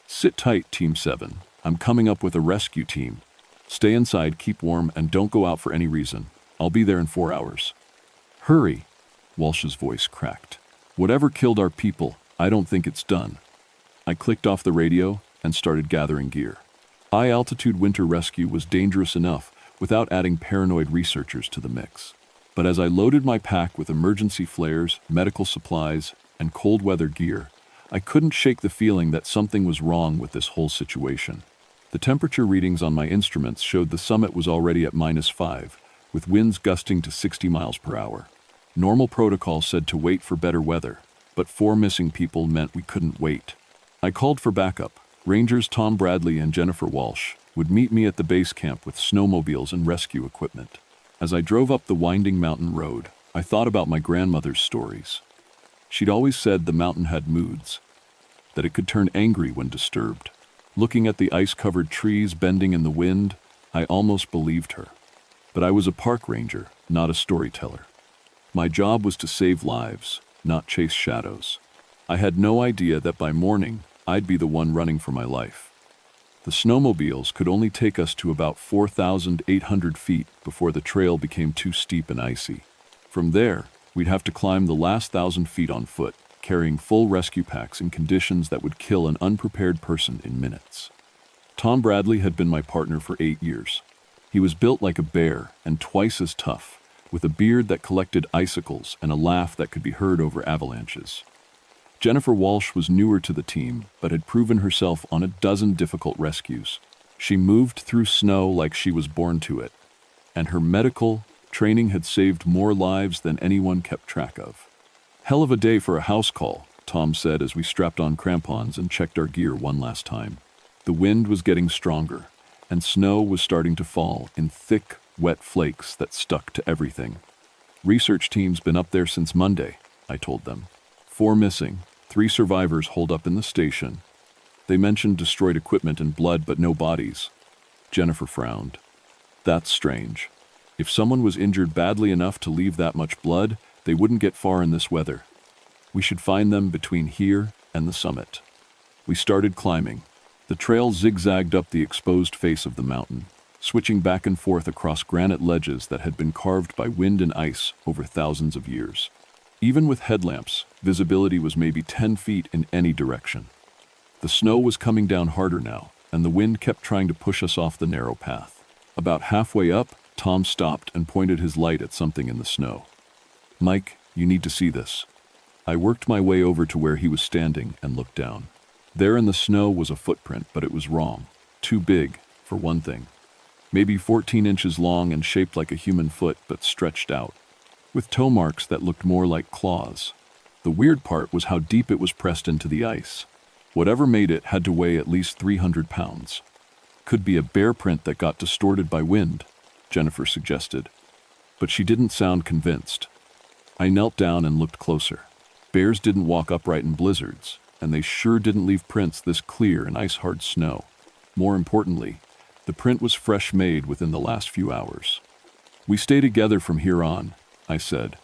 Sit tight, Team 7. I'm coming up with a rescue team. Stay inside, keep warm, and don't go out for any reason. I'll be there in 4 hours. Hurry, Walsh's voice cracked. Whatever killed our people, I don't think it's done. I clicked off the radio and started gathering gear. High-altitude winter rescue was dangerous enough without adding paranoid researchers to the mix. But as I loaded my pack with emergency flares, medical supplies, and cold weather gear, I couldn't shake the feeling that something was wrong with this whole situation. The temperature readings on my instruments showed the summit was already at -5, with winds gusting to 60 miles per hour. Normal protocol said to wait for better weather, but 4 missing people meant we couldn't wait. I called for backup. Rangers Tom Bradley and Jennifer Walsh would meet me at the base camp with snowmobiles and rescue equipment. As I drove up the winding mountain road, I thought about my grandmother's stories. She'd always said the mountain had moods, that it could turn angry when disturbed. Looking at the ice-covered trees bending in the wind, I almost believed her. But I was a park ranger, not a storyteller. My job was to save lives, not chase shadows. I had no idea that by morning, I'd be the one running for my life. The snowmobiles could only take us to about 4,800 feet before the trail became too steep and icy. From there, we'd have to climb the last 1,000 feet on foot, carrying full rescue packs in conditions that would kill an unprepared person in minutes. Tom Bradley had been my partner for 8 years. He was built like a bear and twice as tough, with a beard that collected icicles and a laugh that could be heard over avalanches. Jennifer Walsh was newer to the team, but had proven herself on a dozen difficult rescues. She moved through snow like she was born to it, and her medical training had saved more lives than anyone kept track of. "Hell of a day for a house call," Tom said as we strapped on crampons and checked our gear one last time. The wind was getting stronger, and snow was starting to fall in thick, wet flakes that stuck to everything. "Research team's been up there since Monday," I told them. 4 missing, 3 survivors holed up in the station. They mentioned destroyed equipment and blood, but no bodies. Jennifer frowned. "That's strange. If someone was injured badly enough to leave that much blood, they wouldn't get far in this weather. We should find them between here and the summit." We started climbing. The trail zigzagged up the exposed face of the mountain, switching back and forth across granite ledges that had been carved by wind and ice over thousands of years. Even with headlamps, visibility was maybe 10 feet in any direction. The snow was coming down harder now, and the wind kept trying to push us off the narrow path. About halfway up, Tom stopped and pointed his light at something in the snow. "Mike, you need to see this." I worked my way over to where he was standing and looked down. There in the snow was a footprint, but it was wrong. Too big, for one thing. Maybe 14 inches long and shaped like a human foot, but stretched out, with toe marks that looked more like claws. The weird part was how deep it was pressed into the ice. Whatever made it had to weigh at least 300 pounds. "Could be a bear print that got distorted by wind," Jennifer suggested. But she didn't sound convinced. I knelt down and looked closer. Bears didn't walk upright in blizzards, and they sure didn't leave prints this clear in ice-hard snow. More importantly, the print was fresh made within the last few hours. "We stay together from here on," I said.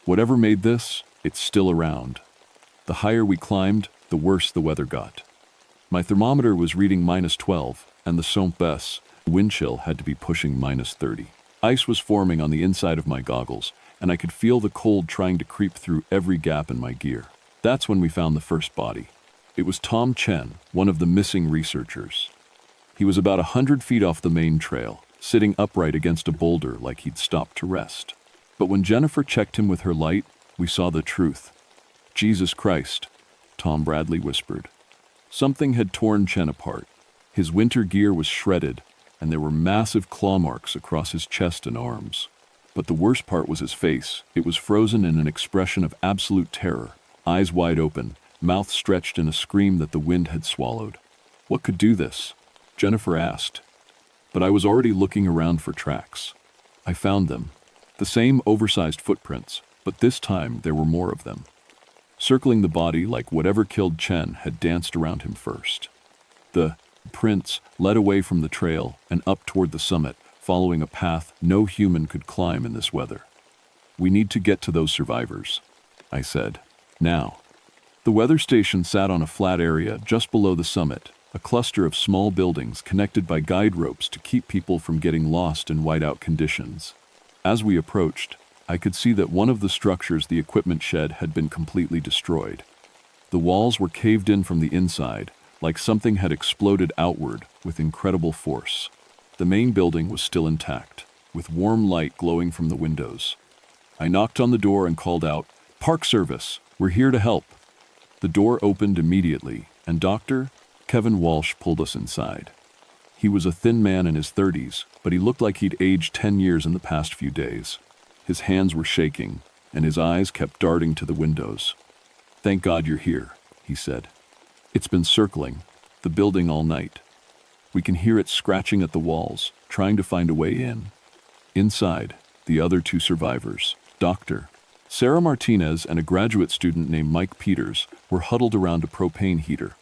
"Whatever made this, it's still around." The higher we climbed, the worse the weather got. My thermometer was reading -12, and the Saint-Bess wind chill had to be pushing -30. Ice was forming on the inside of my goggles, and I could feel the cold trying to creep through every gap in my gear. That's when we found the first body. It was Tom Chen, one of the missing researchers. He was about 100 feet off the main trail, sitting upright against a boulder like he'd stopped to rest. But when Jennifer checked him with her light, we saw the truth. "Jesus Christ," Tom Bradley whispered. Something had torn Chen apart. His winter gear was shredded, and there were massive claw marks across his chest and arms. But the worst part was his face. It was frozen in an expression of absolute terror, eyes wide open, mouth stretched in a scream that the wind had swallowed. "What could do this?" Jennifer asked. But I was already looking around for tracks. I found them. The same oversized footprints, but this time there were more of them. Circling the body like whatever killed Chen had danced around him first. The prints led away from the trail and up toward the summit, following a path no human could climb in this weather. "We need to get to those survivors," I said. "Now." The weather station sat on a flat area just below the summit, a cluster of small buildings connected by guide ropes to keep people from getting lost in whiteout conditions. As we approached, I could see that one of the structures the equipment shed had been completely destroyed. The walls were caved in from the inside, like something had exploded outward with incredible force. The main building was still intact, with warm light glowing from the windows. I knocked on the door and called out, "Park Service, we're here to help." The door opened immediately, and Dr. Kevin Walsh pulled us inside. He was a thin man in his 30s, but he looked like he'd aged 10 years in the past few days. His hands were shaking, and his eyes kept darting to the windows. "Thank God you're here," he said. "It's been circling the building all night. We can hear it scratching at the walls, trying to find a way in." Inside, the other two survivors, Dr. Sarah Martinez and a graduate student named Mike Peters, were huddled around a propane heater.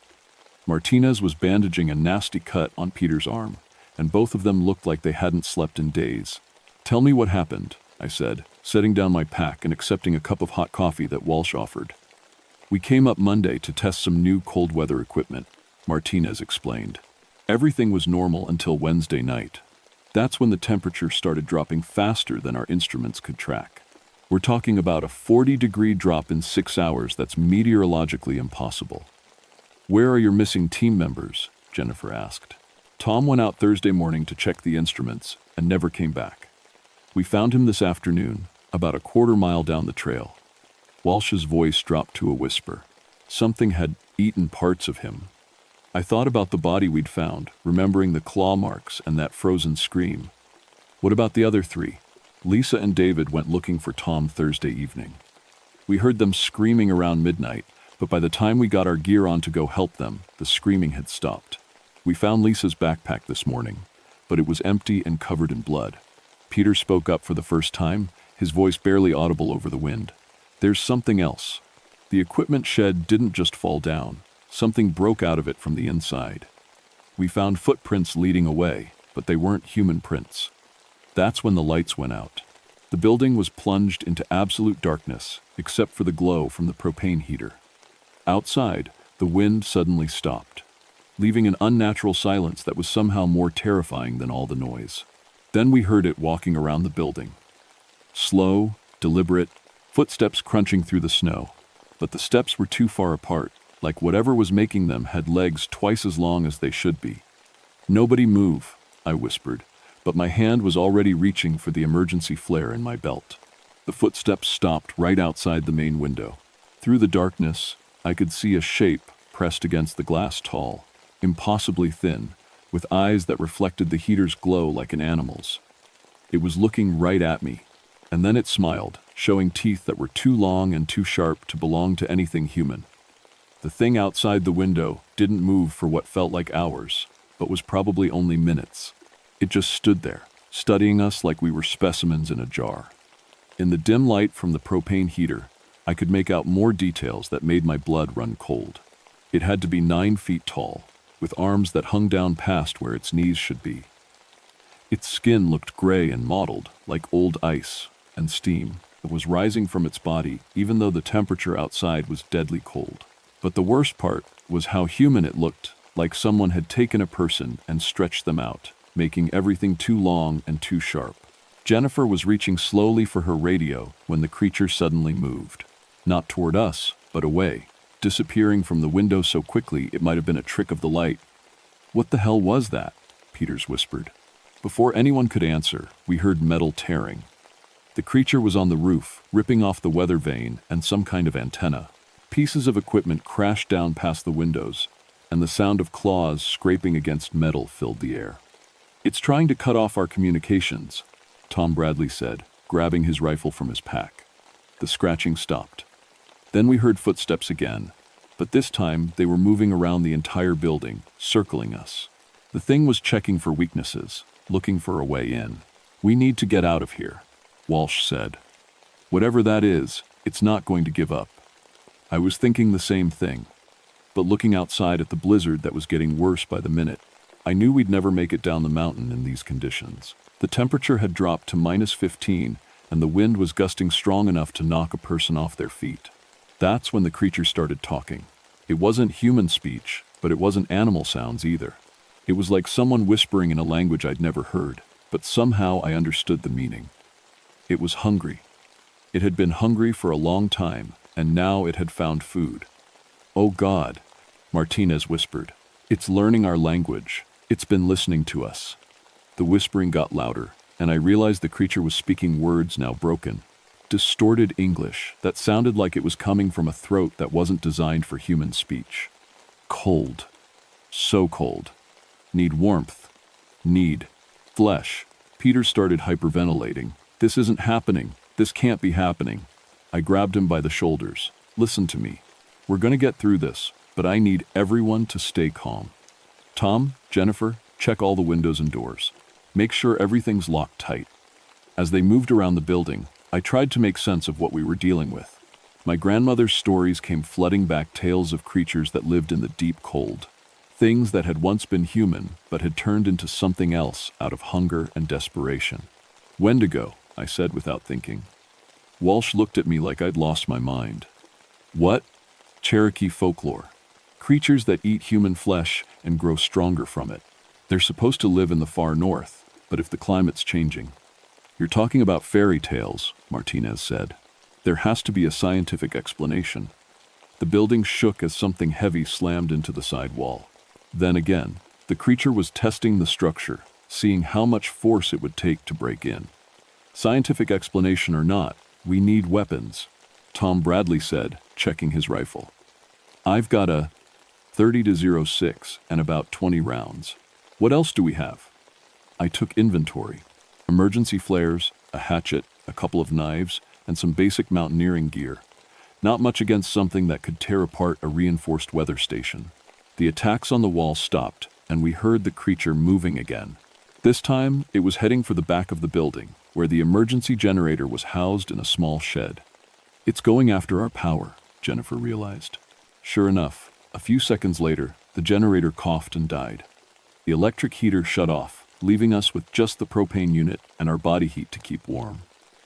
Martinez was bandaging a nasty cut on Peters' arm, and both of them looked like they hadn't slept in days. "Tell me what happened," I said, setting down my pack and accepting a cup of hot coffee that Walsh offered. "We came up Monday to test some new cold weather equipment," Martinez explained. "Everything was normal until Wednesday night. That's when the temperature started dropping faster than our instruments could track. We're talking about a 40-degree drop in 6 hours that's meteorologically impossible." "Where are your missing team members?" Jennifer asked. "Tom went out Thursday morning to check the instruments and never came back. We found him this afternoon, about a quarter-mile down the trail." Walsh's voice dropped to a whisper. Something had eaten parts of him. I thought about the body we'd found, remembering the claw marks and that frozen scream. "What about the other three?" "Lisa and David went looking for Tom Thursday evening. We heard them screaming around midnight, but by the time we got our gear on to go help them, the screaming had stopped. We found Lisa's backpack this morning, but it was empty and covered in blood." Peter spoke up for the first time, his voice barely audible over the wind. "There's something else. The equipment shed didn't just fall down. Something broke out of it from the inside. We found footprints leading away, but they weren't human prints. That's when the lights went out. The building was plunged into absolute darkness, except for the glow from the propane heater. Outside, the wind suddenly stopped, leaving an unnatural silence that was somehow more terrifying than all the noise. Then we heard it walking around the building. Slow, deliberate, footsteps crunching through the snow. But the steps were too far apart, like whatever was making them had legs twice as long as they should be. "Nobody move," I whispered, but my hand was already reaching for the emergency flare in my belt. The footsteps stopped right outside the main window. Through the darkness, I could see a shape pressed against the glass, tall, impossibly thin, with eyes that reflected the heater's glow like an animal's. It was looking right at me, and then it smiled, showing teeth that were too long and too sharp to belong to anything human. The thing outside the window didn't move for what felt like hours, but was probably only minutes. It just stood there, studying us like we were specimens in a jar. In the dim light from the propane heater, I could make out more details that made my blood run cold. It had to be 9 feet tall, with arms that hung down past where its knees should be. Its skin looked gray and mottled, like old ice, and steam that was rising from its body, even though the temperature outside was deadly cold. But the worst part was how human it looked, like someone had taken a person and stretched them out, making everything too long and too sharp. Jennifer was reaching slowly for her radio when the creature suddenly moved. Not toward us, but away, disappearing from the window so quickly it might have been a trick of the light. "What the hell was that?" Peters whispered. Before anyone could answer, we heard metal tearing. The creature was on the roof, ripping off the weather vane and some kind of antenna. Pieces of equipment crashed down past the windows, and the sound of claws scraping against metal filled the air. "It's trying to cut off our communications," Tom Bradley said, grabbing his rifle from his pack. The scratching stopped. Then we heard footsteps again, but this time they were moving around the entire building, circling us. The thing was checking for weaknesses, looking for a way in. "We need to get out of here," Walsh said. "Whatever that is, it's not going to give up." I was thinking the same thing, but looking outside at the blizzard that was getting worse by the minute, I knew we'd never make it down the mountain in these conditions. The temperature had dropped to -15, and the wind was gusting strong enough to knock a person off their feet. That's when the creature started talking. It wasn't human speech, but it wasn't animal sounds either. It was like someone whispering in a language I'd never heard, but somehow I understood the meaning. It was hungry. It had been hungry for a long time, and now it had found food. "Oh God," Martinez whispered. "It's learning our language. It's been listening to us." The whispering got louder, and I realized the creature was speaking words now broken. distorted English that sounded like it was coming from a throat that wasn't designed for human speech. Cold. So cold. Need warmth. Need flesh. Peter started hyperventilating. This isn't happening. This can't be happening. I grabbed him by the shoulders. Listen to me. We're going to get through this, but I need everyone to stay calm. Tom, Jennifer, check all the windows and doors. Make sure everything's locked tight. As they moved around the building, I tried to make sense of what we were dealing with. My grandmother's stories came flooding back, tales of creatures that lived in the deep cold. Things that had once been human, but had turned into something else out of hunger and desperation. Wendigo, I said without thinking. Walsh looked at me like I'd lost my mind. What? Cherokee folklore. Creatures that eat human flesh and grow stronger from it. They're supposed to live in the far north, but if the climate's changing. You're talking about fairy tales, Martinez said. There has to be a scientific explanation. The building shook as something heavy slammed into the side wall. Then again, the creature was testing the structure, seeing how much force it would take to break in. Scientific explanation or not, we need weapons, Tom Bradley said, checking his rifle. I've got a .30-06 and about 20 rounds. What else do we have? I took inventory. Emergency flares, a hatchet, a couple of knives, and some basic mountaineering gear. Not much against something that could tear apart a reinforced weather station. The attacks on the wall stopped, and we heard the creature moving again. This time, it was heading for the back of the building, where the emergency generator was housed in a small shed. It's going after our power, Jennifer realized. Sure enough, a few seconds later, the generator coughed and died. The electric heater shut off, leaving us with just the propane unit and our body heat to keep warm.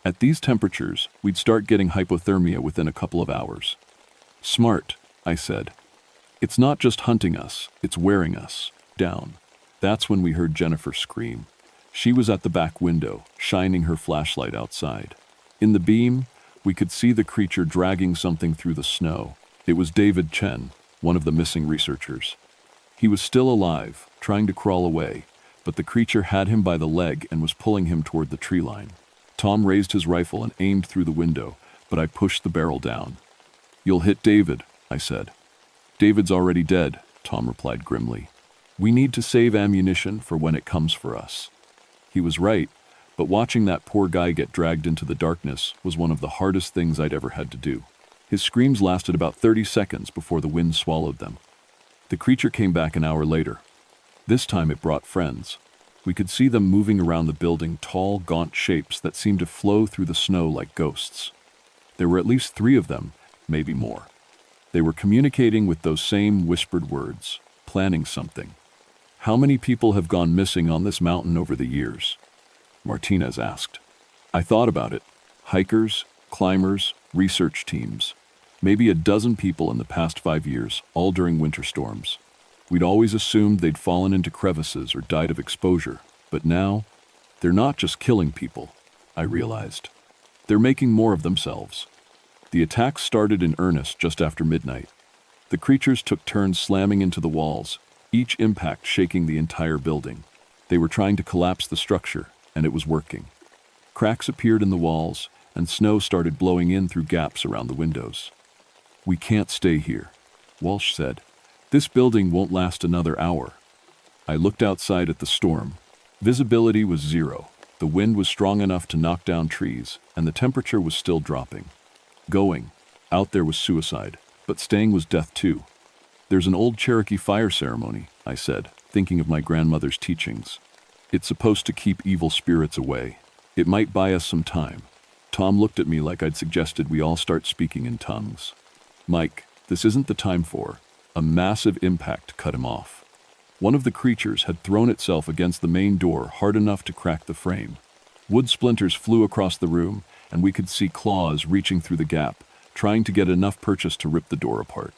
At these temperatures, we'd start getting hypothermia within a couple of hours. Smart, I said. It's not just hunting us, it's wearing us down. That's when we heard Jennifer scream. She was at the back window, shining her flashlight outside. In the beam, we could see the creature dragging something through the snow. It was David Chen, one of the missing researchers. He was still alive, trying to crawl away, but the creature had him by the leg and was pulling him toward the tree line. Tom raised his rifle and aimed through the window, but I pushed the barrel down. You'll hit David, I said. David's already dead, Tom replied grimly. We need to save ammunition for when it comes for us. He was right, but watching that poor guy get dragged into the darkness was one of the hardest things I'd ever had to do. His screams lasted about 30 seconds before the wind swallowed them. The creature came back an hour later. This time it brought friends. We could see them moving around the building, tall, gaunt shapes that seemed to flow through the snow like ghosts. There were at least 3 of them, maybe more. They were communicating with those same whispered words, planning something. How many people have gone missing on this mountain over the years? Martinez asked. I thought about it. Hikers, climbers, research teams. Maybe a dozen people in the past 5 years, all during winter storms. We'd always assumed they'd fallen into crevices or died of exposure, but now, they're not just killing people, I realized. They're making more of themselves. The attacks started in earnest just after midnight. The creatures took turns slamming into the walls, each impact shaking the entire building. They were trying to collapse the structure, and it was working. Cracks appeared in the walls, and snow started blowing in through gaps around the windows. We can't stay here, Walsh said. This building won't last another hour. I looked outside at the storm. Visibility was 0. The wind was strong enough to knock down trees, and the temperature was still dropping. Going out there was suicide, but staying was death too. There's an old Cherokee fire ceremony, I said, thinking of my grandmother's teachings. It's supposed to keep evil spirits away. It might buy us some time. Tom looked at me like I'd suggested we all start speaking in tongues. Mike, this isn't the time for. A massive impact cut him off. One of the creatures had thrown itself against the main door hard enough to crack the frame. Wood splinters flew across the room, and we could see claws reaching through the gap, trying to get enough purchase to rip the door apart.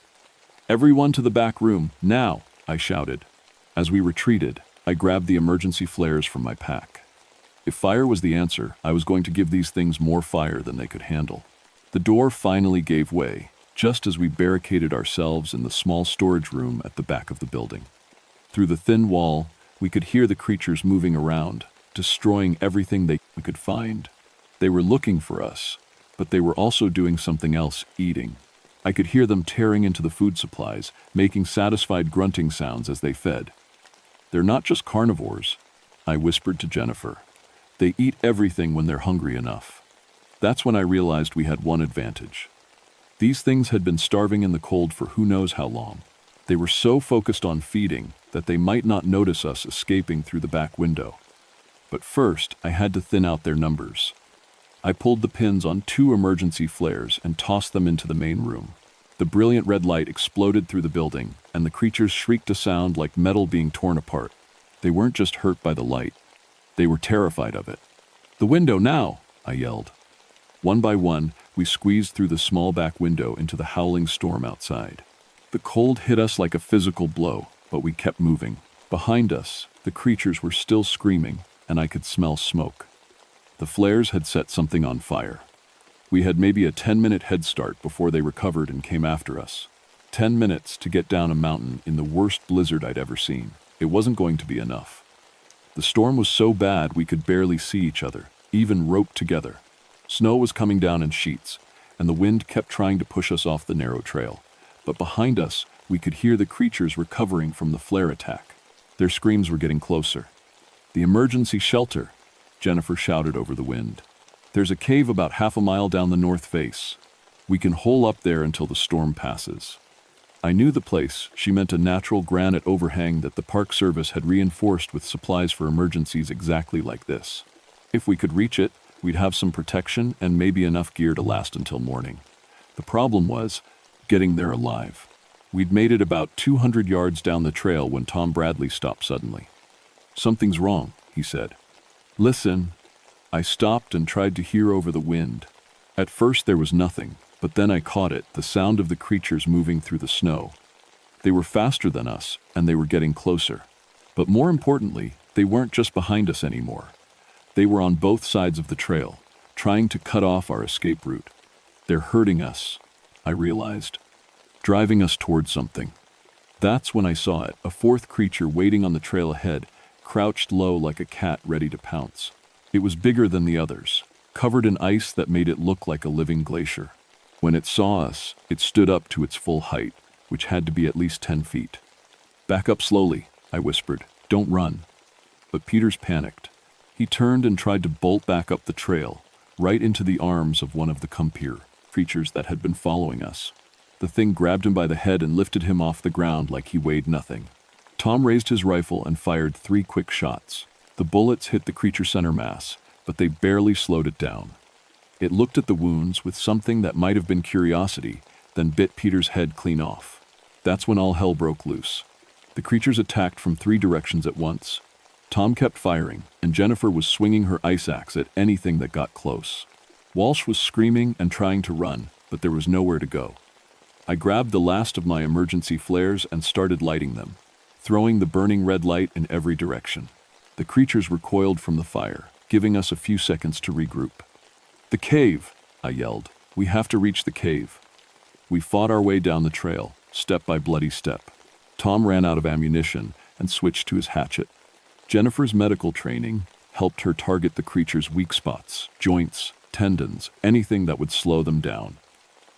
Everyone to the back room, now, I shouted. As we retreated, I grabbed the emergency flares from my pack. If fire was the answer, I was going to give these things more fire than they could handle. The door finally gave way, just as we barricaded ourselves in the small storage room at the back of the building. Through the thin wall, we could hear the creatures moving around, destroying everything they could find. They were looking for us, But they were also doing something else, eating. I could hear them tearing into the food supplies, making satisfied grunting sounds as they fed. They're not just carnivores, I whispered to Jennifer. They eat everything when they're hungry enough. That's when I realized we had one advantage. These things had been starving in the cold for who knows how long. They were so focused on feeding that they might not notice us escaping through the back window. But first, I had to thin out their numbers. I pulled the pins on 2 emergency flares and tossed them into the main room. The brilliant red light exploded through the building, and the creatures shrieked a sound like metal being torn apart. They weren't just hurt by the light. They were terrified of it. "The window now!" I yelled. One by one, we squeezed through the small back window into the howling storm outside. The cold hit us like a physical blow, but we kept moving. Behind us, the creatures were still screaming, and I could smell smoke. The flares had set something on fire. We had maybe a 10-minute head start before they recovered and came after us. 10 minutes to get down a mountain in the worst blizzard I'd ever seen. It wasn't going to be enough. The storm was so bad we could barely see each other, even roped together. Snow was coming down in sheets, and the wind kept trying to push us off the narrow trail. But behind us, we could hear the creatures recovering from the flare attack. Their screams were getting closer. "The emergency shelter," Jennifer shouted over the wind. "There's a cave about half a mile down the north face. We can hole up there until the storm passes." I knew the place. She meant a natural granite overhang that the Park Service had reinforced with supplies for emergencies exactly like this. If we could reach it, we'd have some protection and maybe enough gear to last until morning. The problem was getting there alive. We'd made it about 200 yards down the trail when Tom Bradley stopped suddenly. "Something's wrong," he said. "Listen." I stopped and tried to hear over the wind. At first there was nothing, but then I caught it, the sound of the creatures moving through the snow. They were faster than us, and they were getting closer. But more importantly, they weren't just behind us anymore. They were on both sides of the trail, trying to cut off our escape route. "They're hurting us," I realized, "driving us towards something." That's when I saw it, a 4th creature waiting on the trail ahead, crouched low like a cat ready to pounce. It was bigger than the others, covered in ice that made it look like a living glacier. When it saw us, it stood up to its full height, which had to be at least 10 feet. "Back up slowly," I whispered. "Don't run." But Peters panicked. He turned and tried to bolt back up the trail, right into the arms of one of the Kumpir creatures that had been following us. The thing grabbed him by the head and lifted him off the ground like he weighed nothing. Tom raised his rifle and fired 3 quick shots. The bullets hit the creature center mass, but they barely slowed it down. It looked at the wounds with something that might have been curiosity, then bit Peter's head clean off. That's when all hell broke loose. The creatures attacked from 3 directions at once. Tom kept firing, and Jennifer was swinging her ice axe at anything that got close. Walsh was screaming and trying to run, but there was nowhere to go. I grabbed the last of my emergency flares and started lighting them, throwing the burning red light in every direction. The creatures recoiled from the fire, giving us a few seconds to regroup. "The cave!" I yelled. "We have to reach the cave." We fought our way down the trail, step by bloody step. Tom ran out of ammunition and switched to his hatchet. Jennifer's medical training helped her target the creature's weak spots, joints, tendons, anything that would slow them down.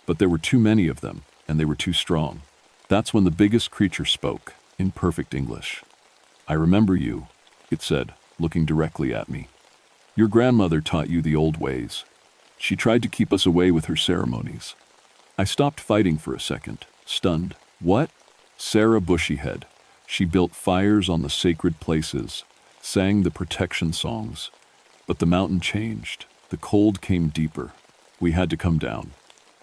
But there were too many of them, and they were too strong. That's when the biggest creature spoke, in perfect English. "I remember you," it said, looking directly at me. "Your grandmother taught you the old ways. She tried to keep us away with her ceremonies." I stopped fighting for a second, stunned. "What?" "Sarah Bushyhead. She built fires on the sacred places, sang the protection songs. But the mountain changed. The cold came deeper. We had to come down.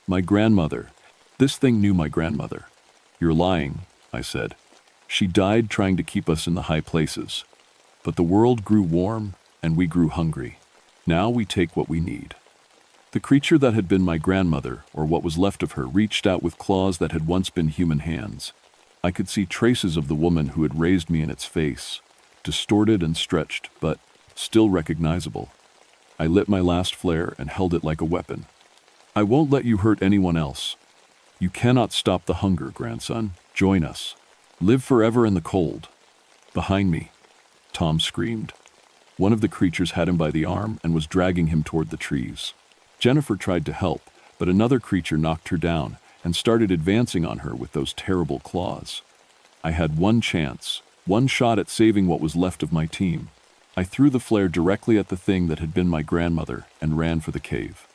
My grandmother. This thing knew my grandmother." "You're lying," I said. "She died trying to keep us in the high places. But the world grew warm, and we grew hungry. Now we take what we need." The creature that had been my grandmother, or what was left of her, reached out with claws that had once been human hands. I could see traces of the woman who had raised me in its face, distorted and stretched, but still recognizable. I lit my last flare and held it like a weapon. "I won't let you hurt anyone else. You cannot stop the hunger, grandson. Join us. Live forever in the cold." "Behind me," Tom screamed. One of the creatures had him by the arm and was dragging him toward the trees. Jennifer tried to help, but another creature knocked her down and started advancing on her with those terrible claws. I had one chance, one shot at saving what was left of my team. I threw the flare directly at the thing that had been my grandmother and ran for the cave.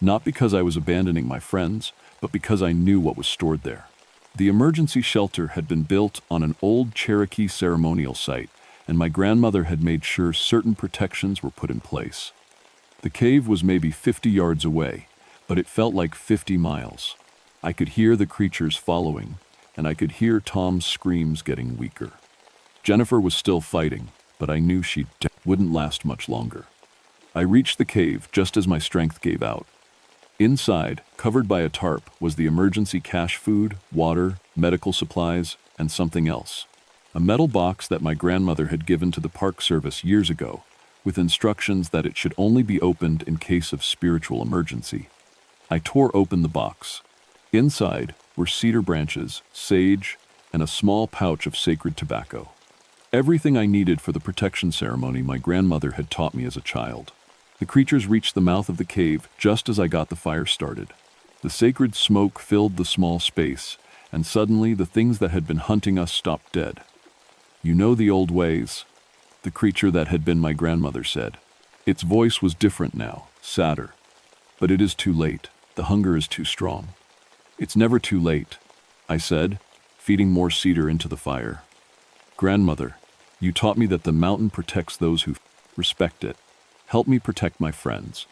Not because I was abandoning my friends, but because I knew what was stored there. The emergency shelter had been built on an old Cherokee ceremonial site, and my grandmother had made sure certain protections were put in place. The cave was maybe 50 yards away, but it felt like 50 miles. I could hear the creatures following, and I could hear Tom's screams getting weaker. Jennifer was still fighting, but I knew she wouldn't last much longer. I reached the cave just as my strength gave out. Inside, covered by a tarp, was the emergency cache food, water, medical supplies, and something else. A metal box that my grandmother had given to the Park Service years ago, with instructions that it should only be opened in case of spiritual emergency. I tore open the box. Inside were cedar branches, sage, and a small pouch of sacred tobacco. Everything I needed for the protection ceremony my grandmother had taught me as a child. The creatures reached the mouth of the cave just as I got the fire started. The sacred smoke filled the small space, and suddenly the things that had been hunting us stopped dead. "You know the old ways," the creature that had been my grandmother said. Its voice was different now, sadder. "But it is too late. The hunger is too strong." "It's never too late," I said, feeding more cedar into the fire. "Grandmother, you taught me that the mountain protects those who respect it. Help me protect my friends."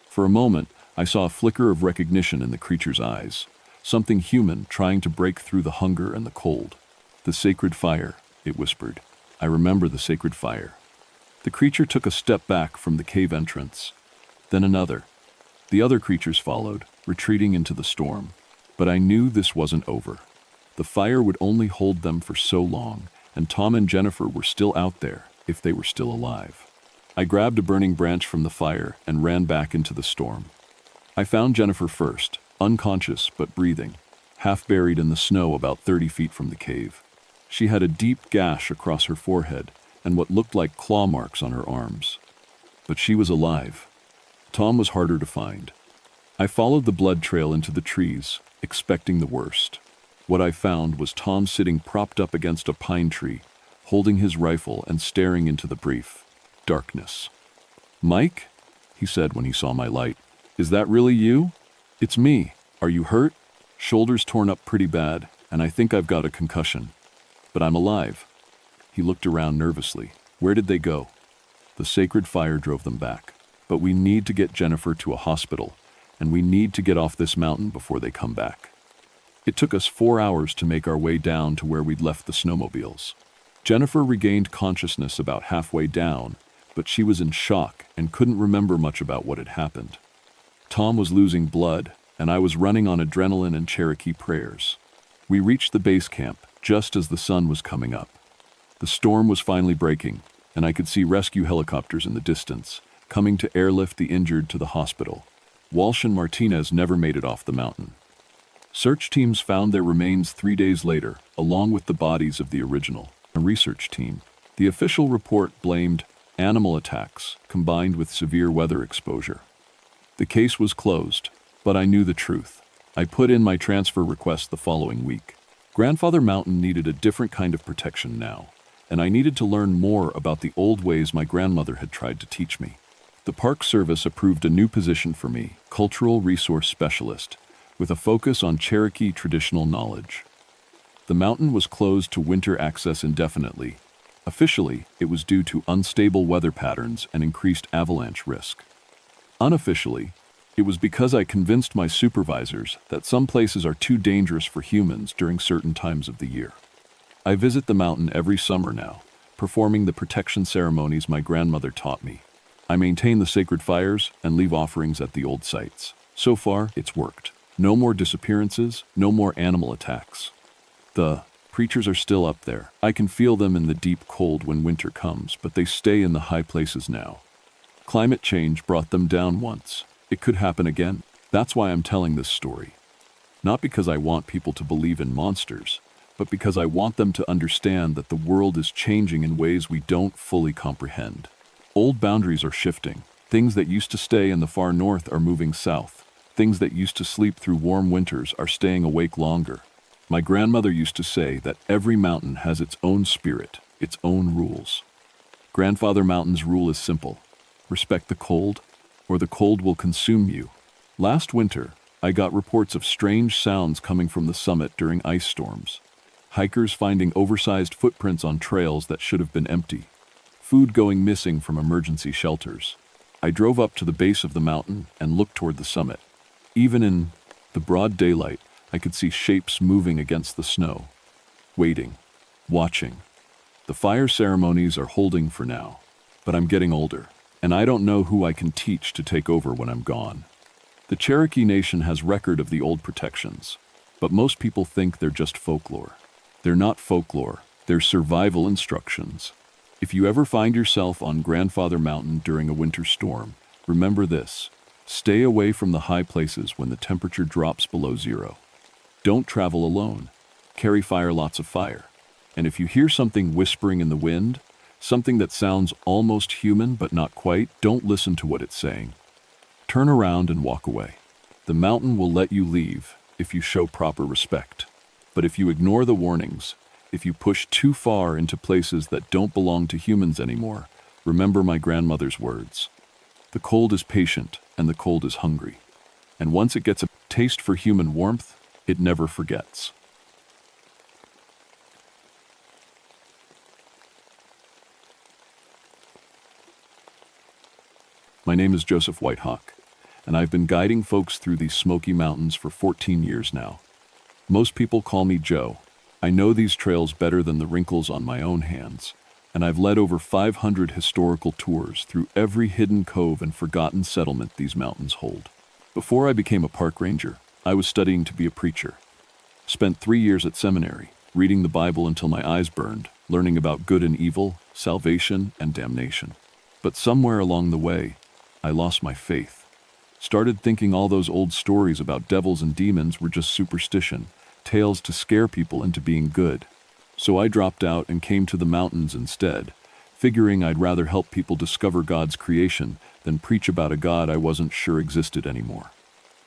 For a moment, I saw a flicker of recognition in the creature's eyes, something human trying to break through the hunger and the cold. "The sacred fire," it whispered. "I remember the sacred fire." The creature took a step back from the cave entrance. Then another. The other creatures followed, retreating into the storm. But I knew this wasn't over. The fire would only hold them for so long, and Tom and Jennifer were still out there, if they were still alive. I grabbed a burning branch from the fire and ran back into the storm. I found Jennifer first, unconscious but breathing, half buried in the snow about 30 feet from the cave. She had a deep gash across her forehead and what looked like claw marks on her arms. But she was alive. Tom was harder to find. I followed the blood trail into the trees, expecting the worst. What I found was Tom sitting propped up against a pine tree, holding his rifle and staring into the brief darkness. "Mike?" he said when he saw my light. "Is that really you?" "It's me. Are you hurt?" "Shoulders torn up pretty bad, and I think I've got a concussion. But I'm alive." He looked around nervously. "Where did they go?" "The sacred fire drove them back. But we need to get Jennifer to a hospital, and we need to get off this mountain before they come back." It took us 4 hours to make our way down to where we'd left the snowmobiles. Jennifer regained consciousness about halfway down, but she was in shock and couldn't remember much about what had happened. Tom was losing blood, and I was running on adrenaline and Cherokee prayers. We reached the base camp just as the sun was coming up. The storm was finally breaking, and I could see rescue helicopters in the distance, coming to airlift the injured to the hospital. Walsh and Martinez never made it off the mountain. Search teams found their remains 3 days later, along with the bodies of the original research team. The official report blamed animal attacks combined with severe weather exposure. The case was closed, but I knew the truth. I put in my transfer request the following week. Grandfather Mountain needed a different kind of protection now, and I needed to learn more about the old ways my grandmother had tried to teach me. The Park Service approved a new position for me, Cultural Resource Specialist, with a focus on Cherokee traditional knowledge. The mountain was closed to winter access indefinitely. Officially, it was due to unstable weather patterns and increased avalanche risk. Unofficially, it was because I convinced my supervisors that some places are too dangerous for humans during certain times of the year. I visit the mountain every summer now, performing the protection ceremonies my grandmother taught me. I maintain the sacred fires and leave offerings at the old sites. So far, it's worked. No more disappearances, no more animal attacks. The creatures are still up there. I can feel them in the deep cold when winter comes, but they stay in the high places now. Climate change brought them down once. It could happen again. That's why I'm telling this story. Not because I want people to believe in monsters, but because I want them to understand that the world is changing in ways we don't fully comprehend. Old boundaries are shifting, Things that used to stay in the far north are moving south. Things that used to sleep through warm winters are staying awake longer. My grandmother used to say that every mountain has its own spirit, its own rules. Grandfather Mountain's rule is simple: respect the cold, or the cold will consume you. Last winter, I got reports of strange sounds coming from the summit during ice storms. Hikers finding oversized footprints on trails that should have been empty. Food going missing from emergency shelters. I drove up to the base of the mountain and looked toward the summit. Even in the broad daylight, I could see shapes moving against the snow. Waiting. Watching. The fire ceremonies are holding for now, but I'm getting older, and I don't know who I can teach to take over when I'm gone. The Cherokee Nation has record of the old protections, but most people think they're just folklore. They're not folklore, they're survival instructions. If you ever find yourself on Grandfather Mountain during a winter storm, remember this: stay away from the high places when the temperature drops below zero. Don't travel alone. Carry lots of fire. And if you hear something whispering in the wind, something that sounds almost human but not quite, don't listen to what it's saying. Turn around and walk away. The mountain will let you leave if you show proper respect. But if you ignore the warnings, if you push too far into places that don't belong to humans anymore, remember my grandmother's words. The cold is patient and the cold is hungry. And once it gets a taste for human warmth, it never forgets. My name is Joseph Whitehawk, and I've been guiding folks through these Smoky Mountains for 14 years now. Most people call me Joe. I know these trails better than the wrinkles on my own hands, and I've led over 500 historical tours through every hidden cove and forgotten settlement these mountains hold. Before I became a park ranger, I was studying to be a preacher. Spent 3 years at seminary, reading the Bible until my eyes burned, learning about good and evil, salvation and damnation. But somewhere along the way, I lost my faith. Started thinking all those old stories about devils and demons were just superstition, tales to scare people into being good. So I dropped out and came to the mountains instead, figuring I'd rather help people discover God's creation than preach about a God I wasn't sure existed anymore.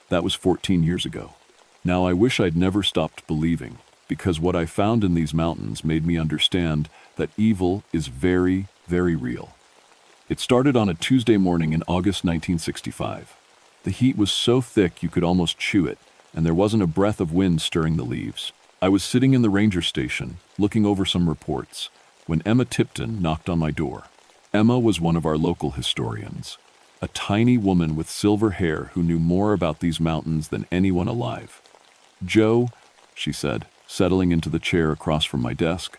That was 14 years ago. Now I wish I'd never stopped believing, because what I found in these mountains made me understand that evil is very, very real. It started on a Tuesday morning in August 1965. The heat was so thick you could almost chew it, and there wasn't a breath of wind stirring the leaves. I was sitting in the ranger station, looking over some reports, when Emma Tipton knocked on my door. Emma was one of our local historians, a tiny woman with silver hair who knew more about these mountains than anyone alive. "Joe," she said, settling into the chair across from my desk,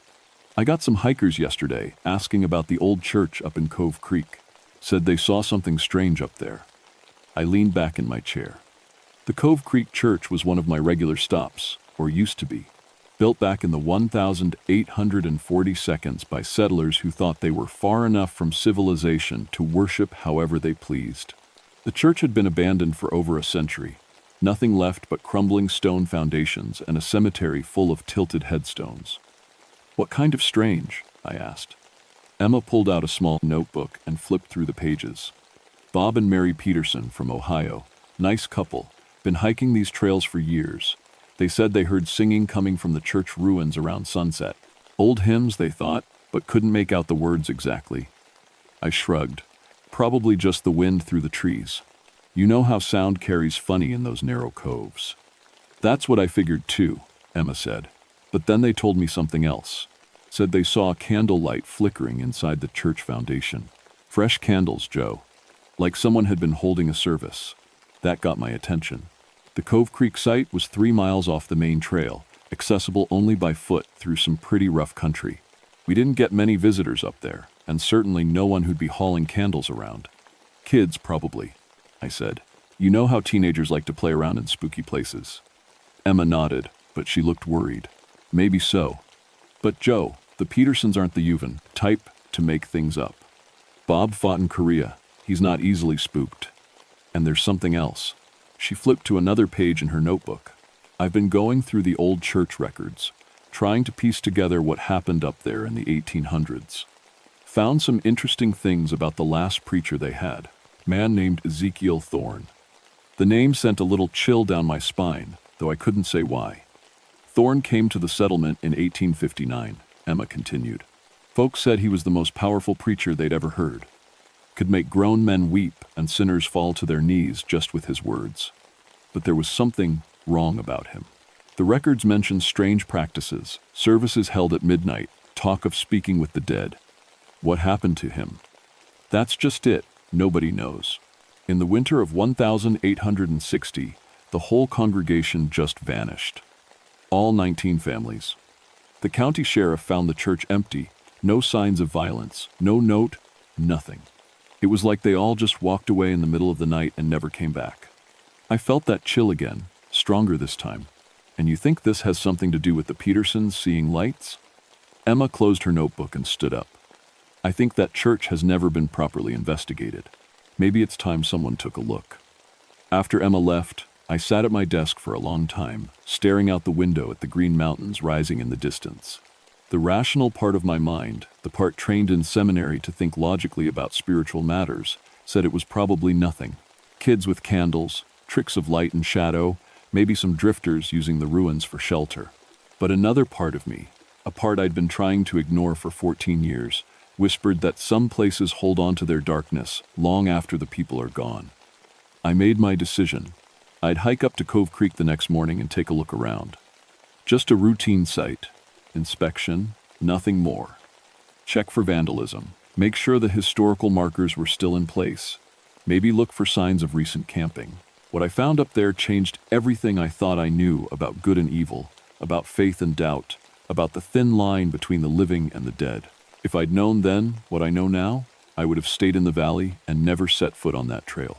"I got some hikers yesterday asking about the old church up in Cove Creek. Said they saw something strange up there." I leaned back in my chair. The Cove Creek Church was one of my regular stops, or used to be, built back in the 1842 by settlers who thought they were far enough from civilization to worship however they pleased. The church had been abandoned for over a century, nothing left but crumbling stone foundations and a cemetery full of tilted headstones. "What kind of strange?" I asked. Emma pulled out a small notebook and flipped through the pages. Bob and Mary Peterson from Ohio, nice couple, been hiking these trails for years. They said they heard singing coming from the church ruins around sunset. Old hymns, they thought, but couldn't make out the words exactly. I shrugged. Probably just the wind through the trees. You know how sound carries funny in those narrow coves. "That's what I figured too," Emma said. But then they told me something else. Said they saw candlelight flickering inside the church foundation. Fresh candles, Joe. Like someone had been holding a service. That got my attention. The Cove Creek site was 3 miles off the main trail, accessible only by foot through some pretty rough country. We didn't get many visitors up there, and certainly no one who'd be hauling candles around. "Kids, probably," I said. "You know how teenagers like to play around in spooky places." Emma nodded, but she looked worried. "Maybe so. But Joe, the Petersons aren't the Yuvan type to make things up. Bob fought in Korea. He's not easily spooked. And there's something else." She flipped to another page in her notebook. "I've been going through the old church records, trying to piece together what happened up there in the 1800s. Found some interesting things about the last preacher they had. Man named Ezekiel Thorne. The name sent a little chill down my spine, though I couldn't say why. Thorne came to the settlement in 1859, Emma continued. Folks said he was the most powerful preacher they'd ever heard. Could make grown men weep and sinners fall to their knees just with his words. But there was something wrong about him. The records mention strange practices, services held at midnight, talk of speaking with the dead. What happened to him? That's just it, nobody knows. In the winter of 1860, the whole congregation just vanished. All 19 families. The county sheriff found the church empty, no signs of violence, no note, nothing. It was like they all just walked away in the middle of the night and never came back. I felt that chill again, stronger this time. And you think this has something to do with the Petersons seeing lights? Emma closed her notebook and stood up. I think that church has never been properly investigated. Maybe it's time someone took a look. After Emma left, I sat at my desk for a long time, staring out the window at the green mountains rising in the distance. The rational part of my mind, the part trained in seminary to think logically about spiritual matters, said it was probably nothing. Kids with candles, tricks of light and shadow, maybe some drifters using the ruins for shelter. But another part of me, a part I'd been trying to ignore for 14 years, whispered that some places hold on to their darkness long after the people are gone. I made my decision. I'd hike up to Cove Creek the next morning and take a look around. Just a routine site. Inspection, nothing more. Check for vandalism. Make sure the historical markers were still in place. Maybe look for signs of recent camping. What I found up there changed everything I thought I knew about good and evil, about faith and doubt, about the thin line between the living and the dead. If I'd known then what I know now, I would have stayed in the valley and never set foot on that trail.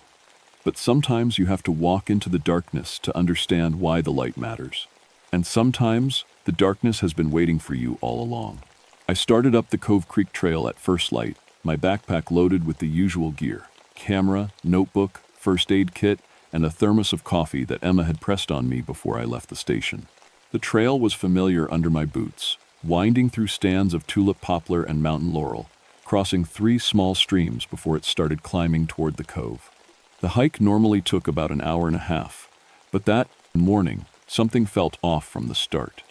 But sometimes you have to walk into the darkness to understand why the light matters. And sometimes the darkness has been waiting for you all along. I started up the Cove Creek Trail at first light, my backpack loaded with the usual gear: camera, notebook, first aid kit, and a thermos of coffee that Emma had pressed on me before I left the station. The trail was familiar under my boots, winding through stands of tulip poplar and mountain laurel, crossing 3 small streams before it started climbing toward the cove. The hike normally took about an hour and a half, but that morning, something felt off from the start.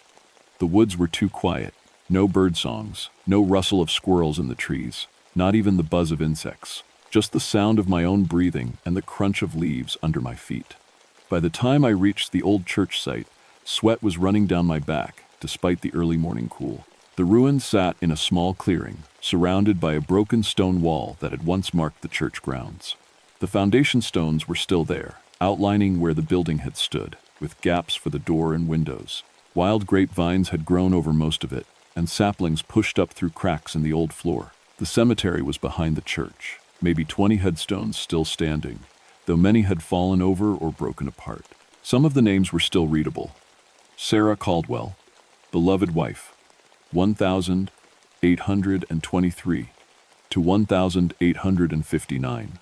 The woods were too quiet. No bird songs, no rustle of squirrels in the trees, not even the buzz of insects, just the sound of my own breathing and the crunch of leaves under my feet. By the time I reached the old church site, sweat was running down my back, despite the early morning cool. The ruins sat in a small clearing, surrounded by a broken stone wall that had once marked the church grounds. The foundation stones were still there, outlining where the building had stood, with gaps for the door and windows. Wild grapevines had grown over most of it, and saplings pushed up through cracks in the old floor. The cemetery was behind the church, maybe 20 headstones still standing, though many had fallen over or broken apart. Some of the names were still readable. Sarah Caldwell, beloved wife, 1,823 to 1,859.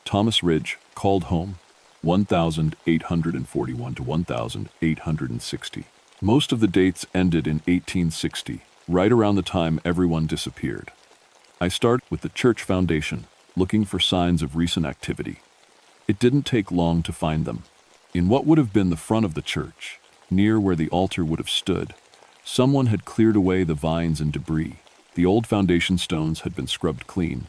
Thomas Ridge, called home, 1,841 to 1,860. Most of the dates ended in 1860, right around the time everyone disappeared. I started with the church foundation, looking for signs of recent activity. It didn't take long to find them. In what would have been the front of the church, near where the altar would have stood, someone had cleared away the vines and debris. The old foundation stones had been scrubbed clean,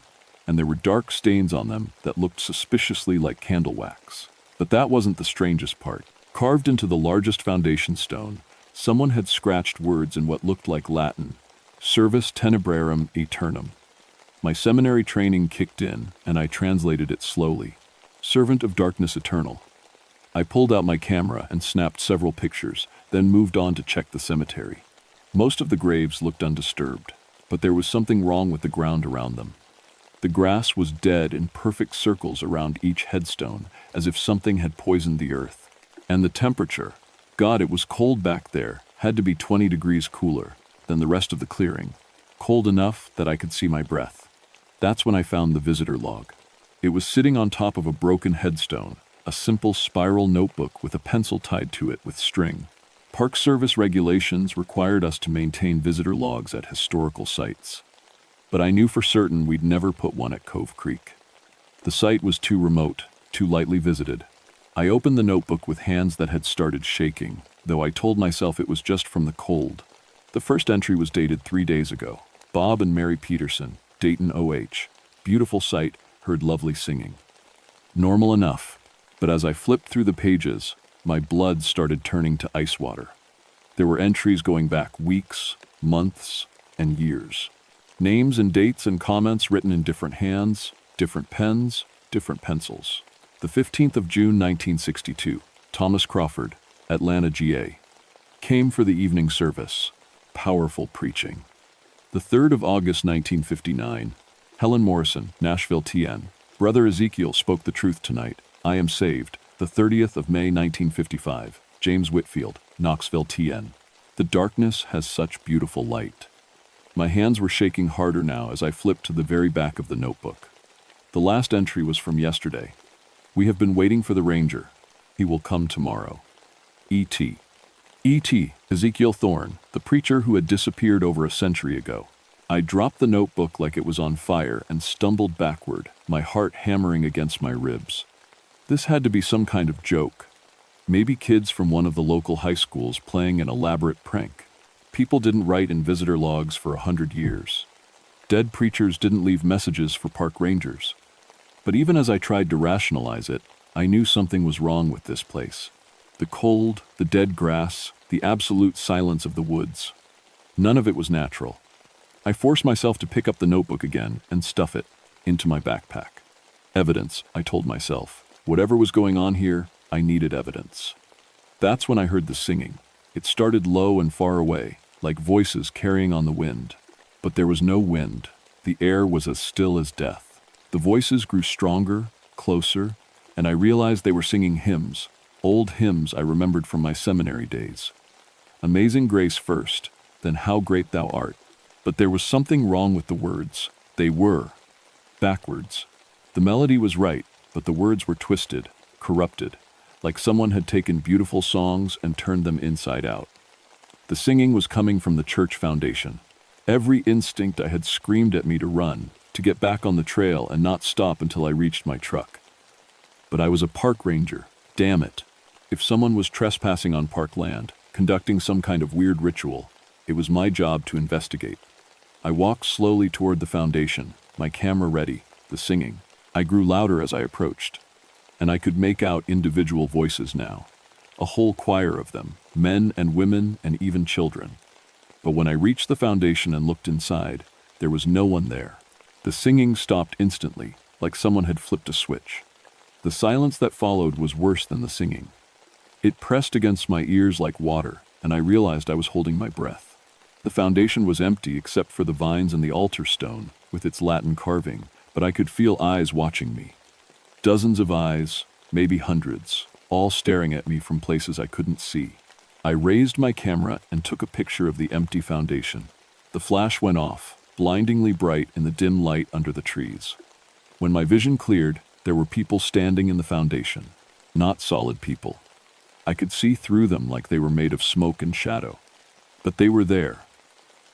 and there were dark stains on them that looked suspiciously like candle wax. But that wasn't the strangest part. Carved into the largest foundation stone, someone had scratched words in what looked like Latin: Servus Tenebrarum Aeternum. My seminary training kicked in, and I translated it slowly. Servant of darkness eternal. I pulled out my camera and snapped several pictures, then moved on to check the cemetery. Most of the graves looked undisturbed, but there was something wrong with the ground around them. The grass was dead in perfect circles around each headstone, as if something had poisoned the earth. And the temperature, God, it was cold back there, had to be 20 degrees cooler than the rest of the clearing, cold enough that I could see my breath. That's when I found the visitor log. It was sitting on top of a broken headstone, a simple spiral notebook with a pencil tied to it with string. Park Service regulations required us to maintain visitor logs at historical sites. But I knew for certain we'd never put one at Cove Creek. The site was too remote, too lightly visited. I opened the notebook with hands that had started shaking, though I told myself it was just from the cold. The first entry was dated 3 days ago. Bob and Mary Peterson, Dayton, OH. Beautiful site, heard lovely singing. Normal enough, but as I flipped through the pages, my blood started turning to ice water. There were entries going back weeks, months, and years. Names and dates and comments written in different hands, different pens, different pencils. The 15th of June, 1962, Thomas Crawford, Atlanta, GA. Came for the evening service. Powerful preaching. The 3rd of August, 1959, Helen Morrison, Nashville, TN. Brother Ezekiel spoke the truth tonight. I am saved. The 30th of May, 1955, James Whitfield, Knoxville, TN. The darkness has such beautiful light. My hands were shaking harder now as I flipped to the very back of the notebook. The last entry was from yesterday. We have been waiting for the ranger. He will come tomorrow. E.T. E.T. Ezekiel Thorne, the preacher who had disappeared over a century ago. I dropped the notebook like it was on fire and stumbled backward, my heart hammering against my ribs. This had to be some kind of joke. Maybe kids from one of the local high schools playing an elaborate prank. People didn't write in visitor logs for 100 years. Dead preachers didn't leave messages for park rangers. But even as I tried to rationalize it, I knew something was wrong with this place. The cold, the dead grass, the absolute silence of the woods. None of it was natural. I forced myself to pick up the notebook again and stuff it into my backpack. Evidence, I told myself. Whatever was going on here, I needed evidence. That's when I heard the singing. It started low and far away, like voices carrying on the wind. But there was no wind. The air was as still as death. The voices grew stronger, closer, and I realized they were singing hymns, old hymns I remembered from my seminary days. Amazing Grace first, then How Great Thou Art. But there was something wrong with the words. They were backwards. The melody was right, but the words were twisted, corrupted, like someone had taken beautiful songs and turned them inside out. The singing was coming from the church foundation. Every instinct I had screamed at me to run, to get back on the trail and not stop until I reached my truck. But I was a park ranger. Damn it. If someone was trespassing on park land, conducting some kind of weird ritual, it was my job to investigate. I walked slowly toward the foundation, my camera ready, the singing. I grew louder as I approached, and I could make out individual voices now. A whole choir of them, men and women and even children. But when I reached the foundation and looked inside, there was no one there. The singing stopped instantly, like someone had flipped a switch. The silence that followed was worse than the singing. It pressed against my ears like water, and I realized I was holding my breath. The foundation was empty except for the vines and the altar stone, with its Latin carving, but I could feel eyes watching me. Dozens of eyes, maybe hundreds, all staring at me from places I couldn't see. I raised my camera and took a picture of the empty foundation. The flash went off, blindingly bright in the dim light under the trees. When my vision cleared, there were people standing in the foundation. Not solid people. I could see through them like they were made of smoke and shadow. But they were there.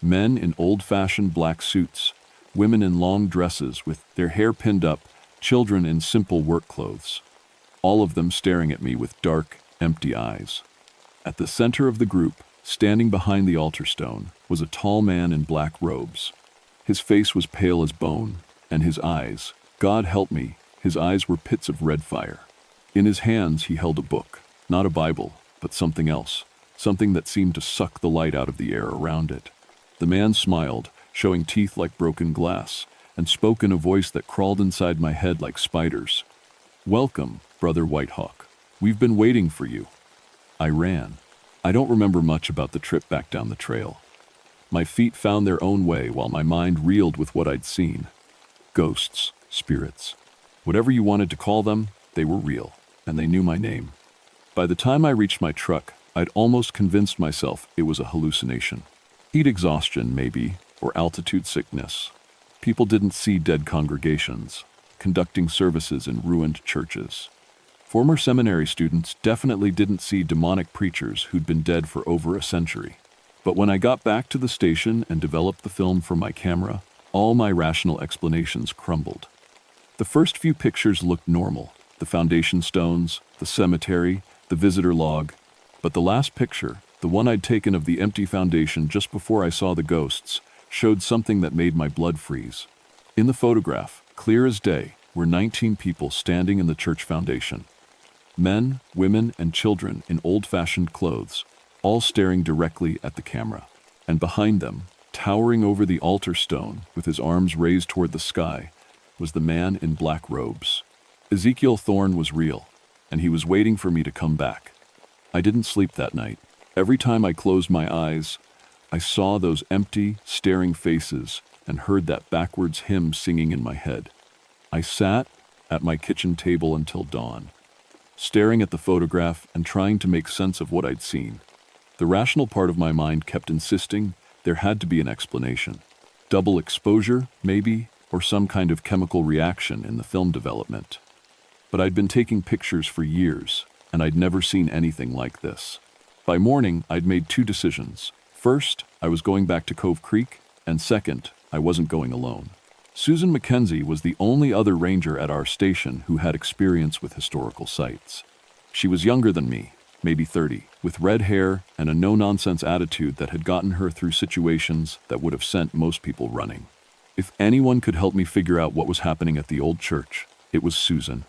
Men in old-fashioned black suits, women in long dresses with their hair pinned up, children in simple work clothes. All of them staring at me with dark, empty eyes. At the center of the group, standing behind the altar stone, was a tall man in black robes. His face was pale as bone, and his eyes, God help me, his eyes were pits of red fire. In his hands he held a book, not a Bible, but something else, something that seemed to suck the light out of the air around it. The man smiled, showing teeth like broken glass, and spoke in a voice that crawled inside my head like spiders. "Welcome, Brother Whitehawk. We've been waiting for you." I ran. I don't remember much about the trip back down the trail. My feet found their own way while my mind reeled with what I'd seen. Ghosts, spirits, whatever you wanted to call them, they were real, and they knew my name. By the time I reached my truck, I'd almost convinced myself it was a hallucination. Heat exhaustion, maybe, or altitude sickness. People didn't see dead congregations, conducting services in ruined churches. Former seminary students definitely didn't see demonic preachers who'd been dead for over a century. But when I got back to the station and developed the film for my camera, all my rational explanations crumbled. The first few pictures looked normal: the foundation stones, the cemetery, the visitor log. But the last picture, the one I'd taken of the empty foundation just before I saw the ghosts, showed something that made my blood freeze. In the photograph, clear as day, were 19 people standing in the church foundation. Men, women, and children in old-fashioned clothes, all staring directly at the camera. And behind them, towering over the altar stone with his arms raised toward the sky, was the man in black robes. Ezekiel Thorne was real, and he was waiting for me to come back. I didn't sleep that night. Every time I closed my eyes, I saw those empty, staring faces and heard that backwards hymn singing in my head. I sat at my kitchen table until dawn, staring at the photograph and trying to make sense of what I'd seen. The rational part of my mind kept insisting there had to be an explanation. Double exposure, maybe, or some kind of chemical reaction in the film development. But I'd been taking pictures for years, and I'd never seen anything like this. By morning, I'd made two decisions. First, I was going back to Cove Creek, and second, I wasn't going alone. Susan Mackenzie was the only other ranger at our station who had experience with historical sites. She was younger than me, maybe 30, with red hair and a no-nonsense attitude that had gotten her through situations that would have sent most people running. If anyone could help me figure out what was happening at the old church, it was Susan.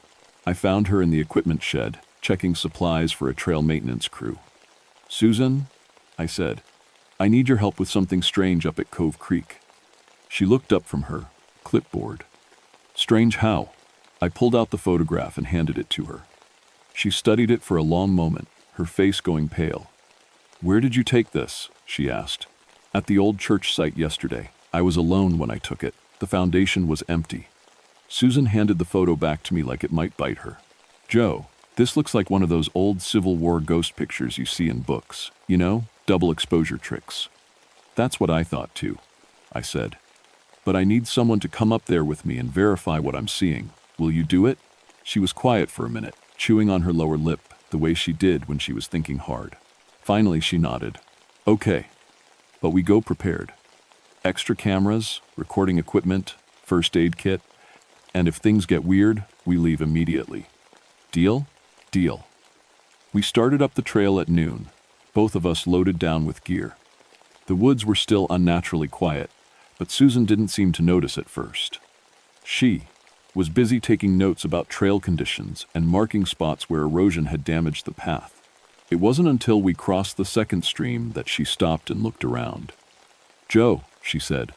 I found her in the equipment shed, checking supplies for a trail maintenance crew. "Susan," I said, "I need your help with something strange up at Cove Creek." She looked up from her clipboard. "Strange how?" I pulled out the photograph and handed it to her. She studied it for a long moment, her face going pale. "Where did you take this?" she asked. "At the old church site yesterday. I was alone when I took it. The foundation was empty." Susan handed the photo back to me like it might bite her. "Joe, this looks like one of those old Civil War ghost pictures you see in books. You know, double exposure tricks." "That's what I thought too," I said. "But I need someone to come up there with me and verify what I'm seeing. Will you do it?" She was quiet for a minute, chewing on her lower lip, the way she did when she was thinking hard. Finally, she nodded. "Okay, but we go prepared. Extra cameras, recording equipment, first aid kit, and if things get weird, we leave immediately. Deal?" "Deal." We started up the trail at noon, both of us loaded down with gear. The woods were still unnaturally quiet, but Susan didn't seem to notice at first. She was busy taking notes about trail conditions and marking spots where erosion had damaged the path. It wasn't until we crossed the second stream that she stopped and looked around. "Joe," she said,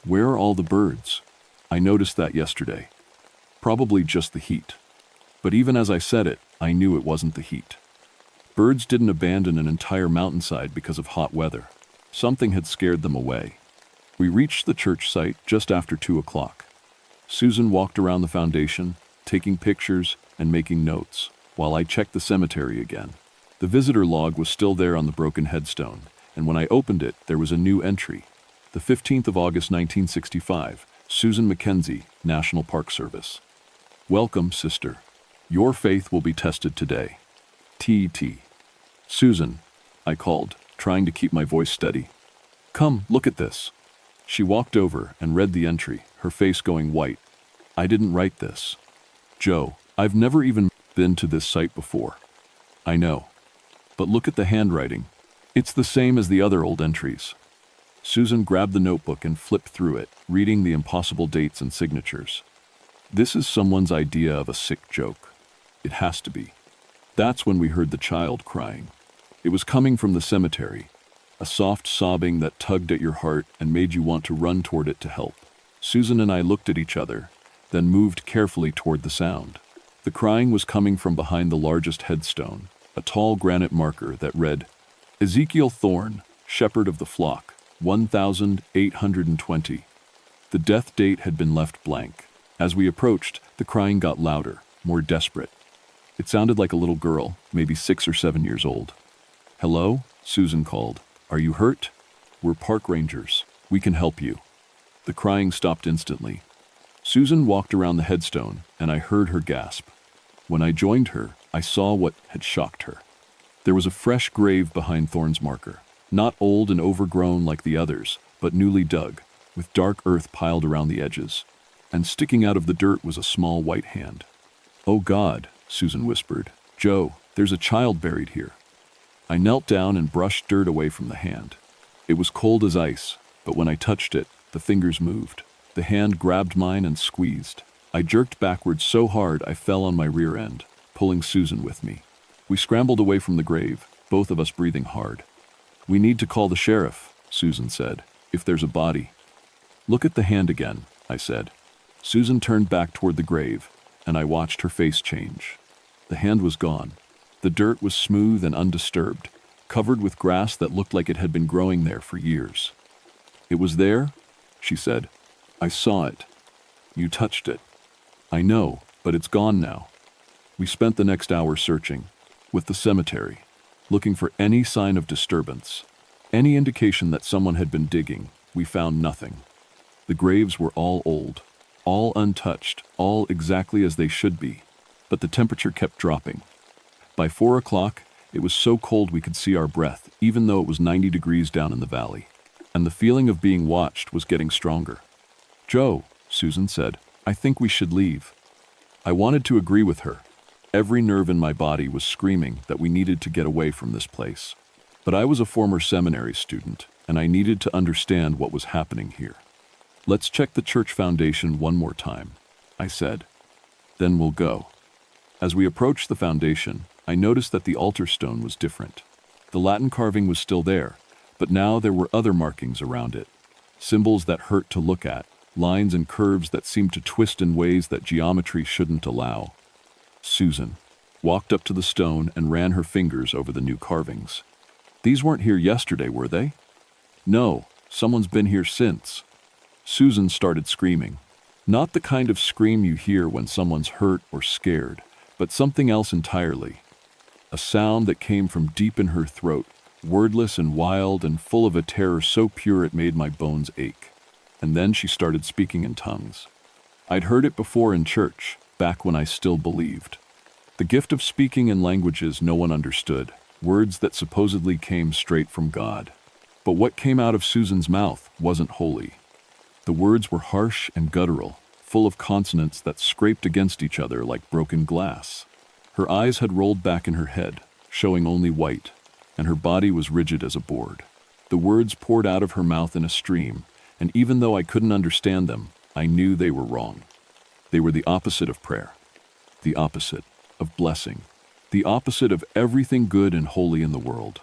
"where are all the birds? I noticed that yesterday. Probably just the heat." But even as I said it, I knew it wasn't the heat. Birds didn't abandon an entire mountainside because of hot weather. Something had scared them away. We reached the church site just after 2 o'clock. Susan walked around the foundation, taking pictures and making notes, while I checked the cemetery again. The visitor log was still there on the broken headstone, and when I opened it, there was a new entry. The 15th of August 1965, Susan Mackenzie, National Park Service. "Welcome, sister. Your faith will be tested today. T.T." "Susan," I called, trying to keep my voice steady. "Come, look at this." She walked over and read the entry, her face going white. "I didn't write this. Joe, I've never even been to this site before." "I know. But look at the handwriting. It's the same as the other old entries." Susan grabbed the notebook and flipped through it, reading the impossible dates and signatures. "This is someone's idea of a sick joke. It has to be." That's when we heard the child crying. It was coming from the cemetery, a soft sobbing that tugged at your heart and made you want to run toward it to help. Susan and I looked at each other, then moved carefully toward the sound. The crying was coming from behind the largest headstone, a tall granite marker that read, "Ezekiel Thorne, Shepherd of the Flock, 1820. The death date had been left blank. As we approached, the crying got louder, more desperate. It sounded like a little girl, maybe 6 or 7 years old. "Hello?" Susan called. "Are you hurt? We're park rangers. We can help you." The crying stopped instantly. Susan walked around the headstone, and I heard her gasp. When I joined her, I saw what had shocked her. There was a fresh grave behind Thorne's marker, not old and overgrown like the others, but newly dug, with dark earth piled around the edges. and sticking out of the dirt was a small white hand. "Oh God," Susan whispered. "Joe, there's a child buried here." I knelt down and brushed dirt away from the hand. It was cold as ice, but when I touched it, the fingers moved. The hand grabbed mine and squeezed. I jerked backwards so hard I fell on my rear end, pulling Susan with me. We scrambled away from the grave, both of us breathing hard. "We need to call the sheriff," Susan said, "if there's a body." "Look at the hand again," I said. Susan turned back toward the grave, and I watched her face change. The hand was gone. The dirt was smooth and undisturbed, covered with grass that looked like it had been growing there for years. "It was there," she said. "I saw it. You touched it." "I know, but it's gone now." We spent the next hour searching, with the cemetery, looking for any sign of disturbance, any indication that someone had been digging. We found nothing. The graves were all old, all untouched, all exactly as they should be, but the temperature kept dropping. By 4 o'clock, it was so cold we could see our breath, even though it was 90 degrees down in the valley, and the feeling of being watched was getting stronger. "Joe," Susan said, "I think we should leave." I wanted to agree with her. Every nerve in my body was screaming that we needed to get away from this place. But I was a former seminary student, and I needed to understand what was happening here. "Let's check the church foundation one more time," I said. "Then we'll go." As we approached the foundation, I noticed that the altar stone was different. The Latin carving was still there, but now there were other markings around it. Symbols that hurt to look at, lines and curves that seemed to twist in ways that geometry shouldn't allow. Susan walked up to the stone and ran her fingers over the new carvings. "These weren't here yesterday, were they?" "No, someone's been here since." Susan started screaming. Not the kind of scream you hear when someone's hurt or scared, but something else entirely. A sound that came from deep in her throat, wordless and wild and full of a terror so pure it made my bones ache. And then she started speaking in tongues. I'd heard it before in church, back when I still believed. The gift of speaking in languages no one understood, words that supposedly came straight from God. But what came out of Susan's mouth wasn't holy. The words were harsh and guttural, full of consonants that scraped against each other like broken glass. Her eyes had rolled back in her head, showing only white, and her body was rigid as a board. The words poured out of her mouth in a stream, and even though I couldn't understand them, I knew they were wrong. They were the opposite of prayer, the opposite of blessing, the opposite of everything good and holy in the world.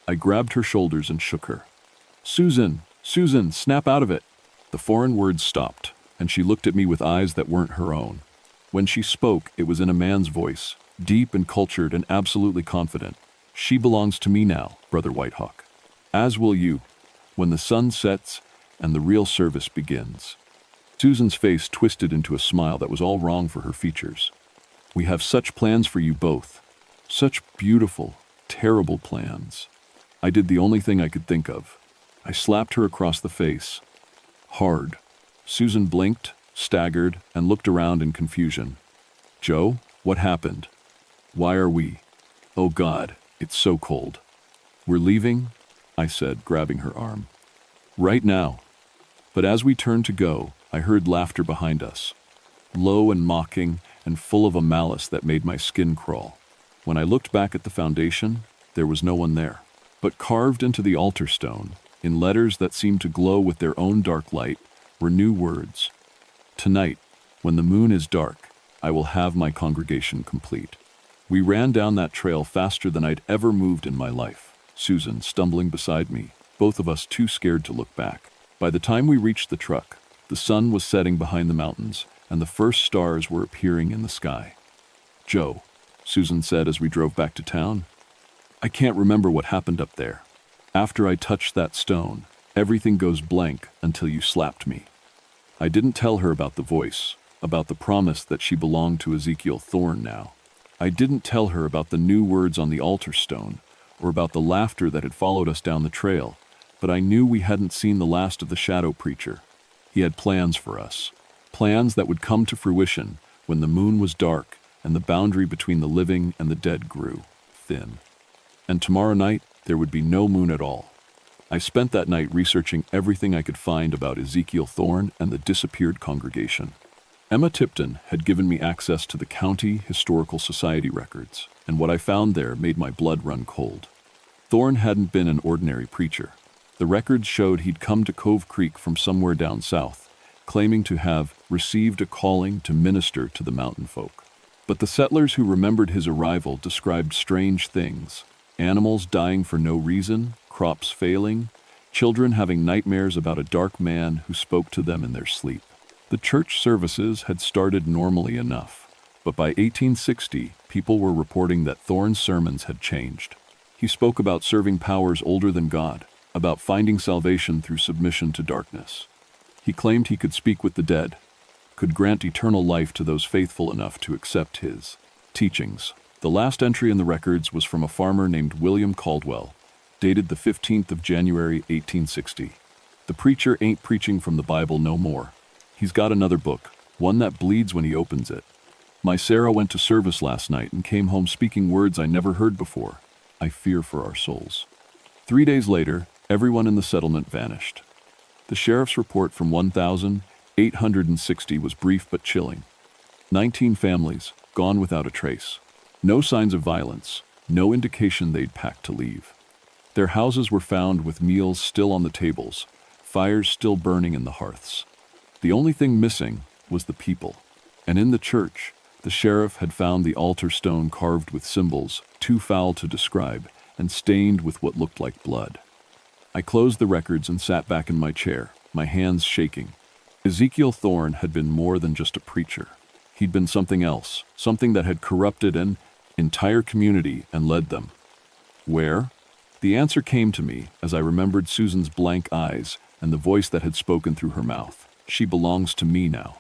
I grabbed her shoulders and shook her. "Susan, Susan, snap out of it!" The foreign words stopped, and she looked at me with eyes that weren't her own. When she spoke, it was in a man's voice, deep and cultured and absolutely confident. "She belongs to me now, Brother Whitehawk. As will you, when the sun sets and the real service begins." Susan's face twisted into a smile that was all wrong for her features. "We have such plans for you both. Such beautiful, terrible plans." I did the only thing I could think of. I slapped her across the face. Hard. Susan blinked, staggered, and looked around in confusion. "Joe, what happened? Why are we? Oh God, it's so cold." "We're leaving," I said, grabbing her arm. "Right now." But as we turned to go, I heard laughter behind us, low and mocking and full of a malice that made my skin crawl. When I looked back at the foundation, there was no one there. But carved into the altar stone, in letters that seemed to glow with their own dark light, were new words. "Tonight, when the moon is dark, I will have my congregation complete." We ran down that trail faster than I'd ever moved in my life, Susan stumbling beside me, both of us too scared to look back. By the time we reached the truck, the sun was setting behind the mountains, and the first stars were appearing in the sky. "Joe," Susan said as we drove back to town, "I can't remember what happened up there. After I touched that stone, everything goes blank until you slapped me." I didn't tell her about the voice, about the promise that she belonged to Ezekiel Thorne now. I didn't tell her about the new words on the altar stone, or about the laughter that had followed us down the trail, but I knew we hadn't seen the last of the shadow preacher. He had plans for us, plans that would come to fruition when the moon was dark and the boundary between the living and the dead grew thin. And tomorrow night, there would be no moon at all. I spent that night researching everything I could find about Ezekiel Thorne and the disappeared congregation. Emma Tipton had given me access to the County Historical Society records, and what I found there made my blood run cold. Thorne hadn't been an ordinary preacher. The records showed he'd come to Cove Creek from somewhere down south, claiming to have received a calling to minister to the mountain folk. But the settlers who remembered his arrival described strange things: animals dying for no reason, crops failing, children having nightmares about a dark man who spoke to them in their sleep. The church services had started normally enough, but by 1860, people were reporting that Thorne's sermons had changed. He spoke about serving powers older than God, about finding salvation through submission to darkness. He claimed he could speak with the dead, could grant eternal life to those faithful enough to accept his teachings. The last entry in the records was from a farmer named William Caldwell, dated the 15th of January, 1860. The preacher ain't preaching from the Bible no more. He's got another book, one that bleeds when he opens it. My Sarah went to service last night and came home speaking words I never heard before. I fear for our souls. 3 days later, everyone in the settlement vanished. The sheriff's report from 1,860 was brief but chilling. 19 families, gone without a trace. No signs of violence, no indication they'd packed to leave. Their houses were found with meals still on the tables, fires still burning in the hearths. The only thing missing was the people. And in the church, the sheriff had found the altar stone carved with symbols too foul to describe and stained with what looked like blood. I closed the records and sat back in my chair, my hands shaking. Ezekiel Thorne had been more than just a preacher. He'd been something else, something that had corrupted an entire community and led them. Where? The answer came to me as I remembered Susan's blank eyes and the voice that had spoken through her mouth. She belongs to me now.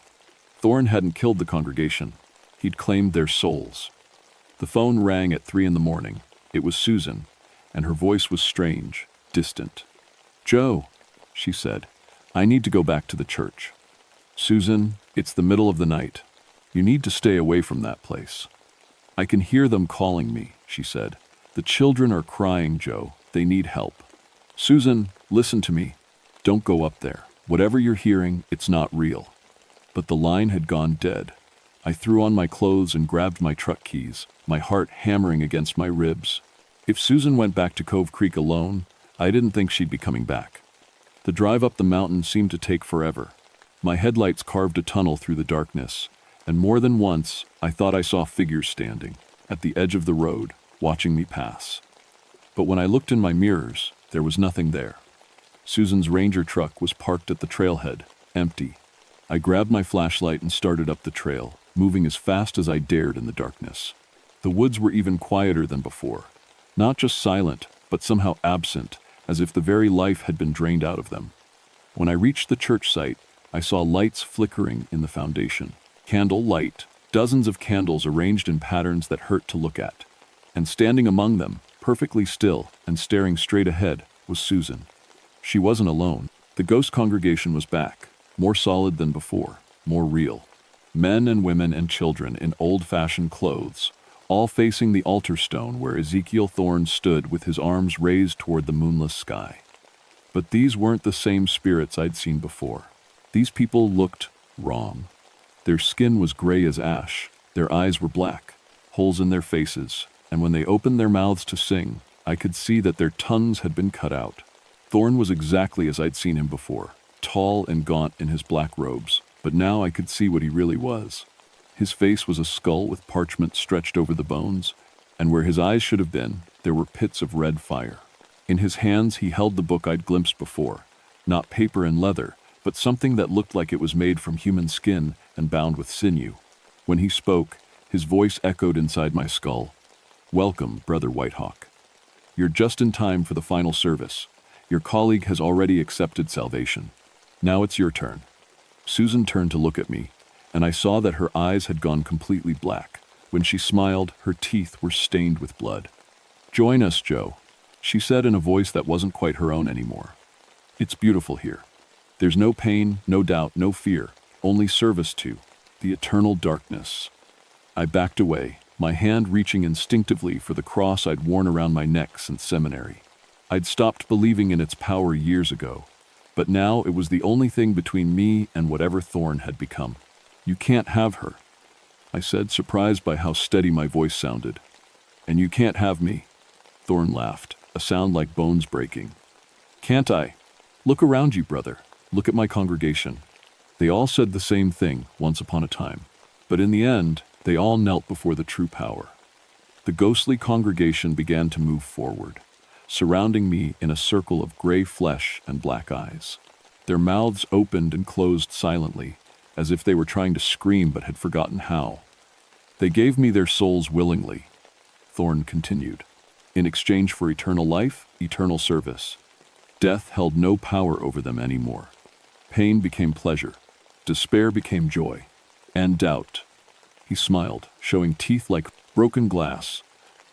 Thorne hadn't killed the congregation. He'd claimed their souls. The phone rang at 3 a.m. It was Susan, and her voice was strange, distant. "Joe," she said, "I need to go back to the church." "Susan, it's the middle of the night. You need to stay away from that place." "I can hear them calling me," she said. "The children are crying, Joe. They need help." "Susan, listen to me. Don't go up there. Whatever you're hearing, it's not real." But the line had gone dead. I threw on my clothes and grabbed my truck keys, my heart hammering against my ribs. If Susan went back to Cove Creek alone, I didn't think she'd be coming back. The drive up the mountain seemed to take forever. My headlights carved a tunnel through the darkness, and more than once I thought I saw figures standing at the edge of the road, watching me pass. But when I looked in my mirrors, there was nothing there. Susan's Ranger truck was parked at the trailhead, empty. I grabbed my flashlight and started up the trail, moving as fast as I dared in the darkness. The woods were even quieter than before, not just silent, but somehow absent, as if the very life had been drained out of them. When I reached the church site, I saw lights flickering in the foundation. Candle light, dozens of candles arranged in patterns that hurt to look at. And standing among them, perfectly still and staring straight ahead, was Susan. She wasn't alone. The ghost congregation was back, more solid than before, more real. Men and women and children in old-fashioned clothes, all facing the altar stone where Ezekiel Thorne stood with his arms raised toward the moonless sky. But these weren't the same spirits I'd seen before. These people looked wrong. Their skin was gray as ash, their eyes were black, holes in their faces, and when they opened their mouths to sing, I could see that their tongues had been cut out. Thorne was exactly as I'd seen him before, tall and gaunt in his black robes, but now I could see what he really was. His face was a skull with parchment stretched over the bones, and where his eyes should have been, there were pits of red fire. In his hands he held the book I'd glimpsed before, not paper and leather, but something that looked like it was made from human skin and bound with sinew. When he spoke, his voice echoed inside my skull. "Welcome, Brother Whitehawk. You're just in time for the final service. Your colleague has already accepted salvation. Now it's your turn." Susan turned to look at me, and I saw that her eyes had gone completely black. When she smiled, her teeth were stained with blood. "Join us, Joe," she said in a voice that wasn't quite her own anymore. "It's beautiful here. There's no pain, no doubt, no fear, only service to the eternal darkness." I backed away, my hand reaching instinctively for the cross I'd worn around my neck since seminary. I'd stopped believing in its power years ago, but now it was the only thing between me and whatever Thorn had become. "You can't have her," I said, surprised by how steady my voice sounded. "And you can't have me." Thorn laughed, a sound like bones breaking. "Can't I? Look around you, brother. Look at my congregation." They all said the same thing once upon a time, but in the end, they all knelt before the true power. The ghostly congregation began to move forward, surrounding me in a circle of gray flesh and black eyes. Their mouths opened and closed silently, as if they were trying to scream but had forgotten how. "They gave me their souls willingly," Thorn continued, "in exchange for eternal life, eternal service. Death held no power over them anymore. Pain became pleasure, despair became joy, and doubt." He smiled, showing teeth like broken glass.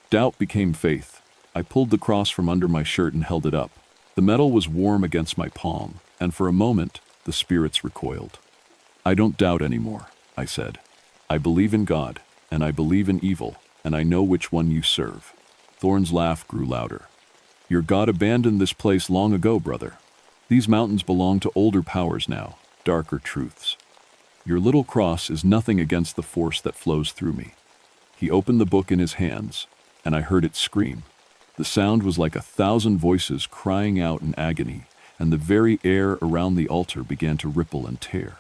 "Doubt became faith." I pulled the cross from under my shirt and held it up. The metal was warm against my palm, and for a moment, the spirits recoiled. "I don't doubt anymore," I said. "I believe in God, and I believe in evil, and I know which one you serve." Thorn's laugh grew louder. "Your God abandoned this place long ago, brother. These mountains belong to older powers now, darker truths. Your little cross is nothing against the force that flows through me." He opened the book in his hands, and I heard it scream. The sound was like 1,000 voices crying out in agony, and the very air around the altar began to ripple and tear.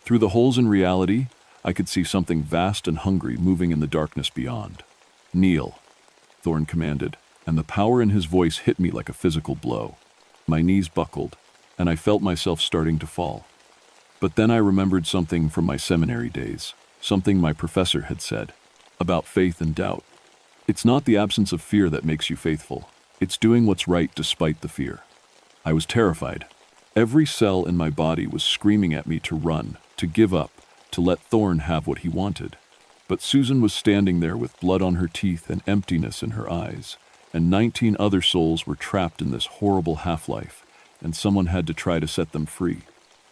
Through the holes in reality, I could see something vast and hungry moving in the darkness beyond. "Kneel," Thorn commanded, and the power in his voice hit me like a physical blow. My knees buckled, and I felt myself starting to fall. But then I remembered something from my seminary days, something my professor had said, about faith and doubt. It's not the absence of fear that makes you faithful. It's doing what's right despite the fear. I was terrified. Every cell in my body was screaming at me to run, to give up, to let Thorn have what he wanted. But Susan was standing there with blood on her teeth and emptiness in her eyes, and 19 other souls were trapped in this horrible half-life, and someone had to try to set them free.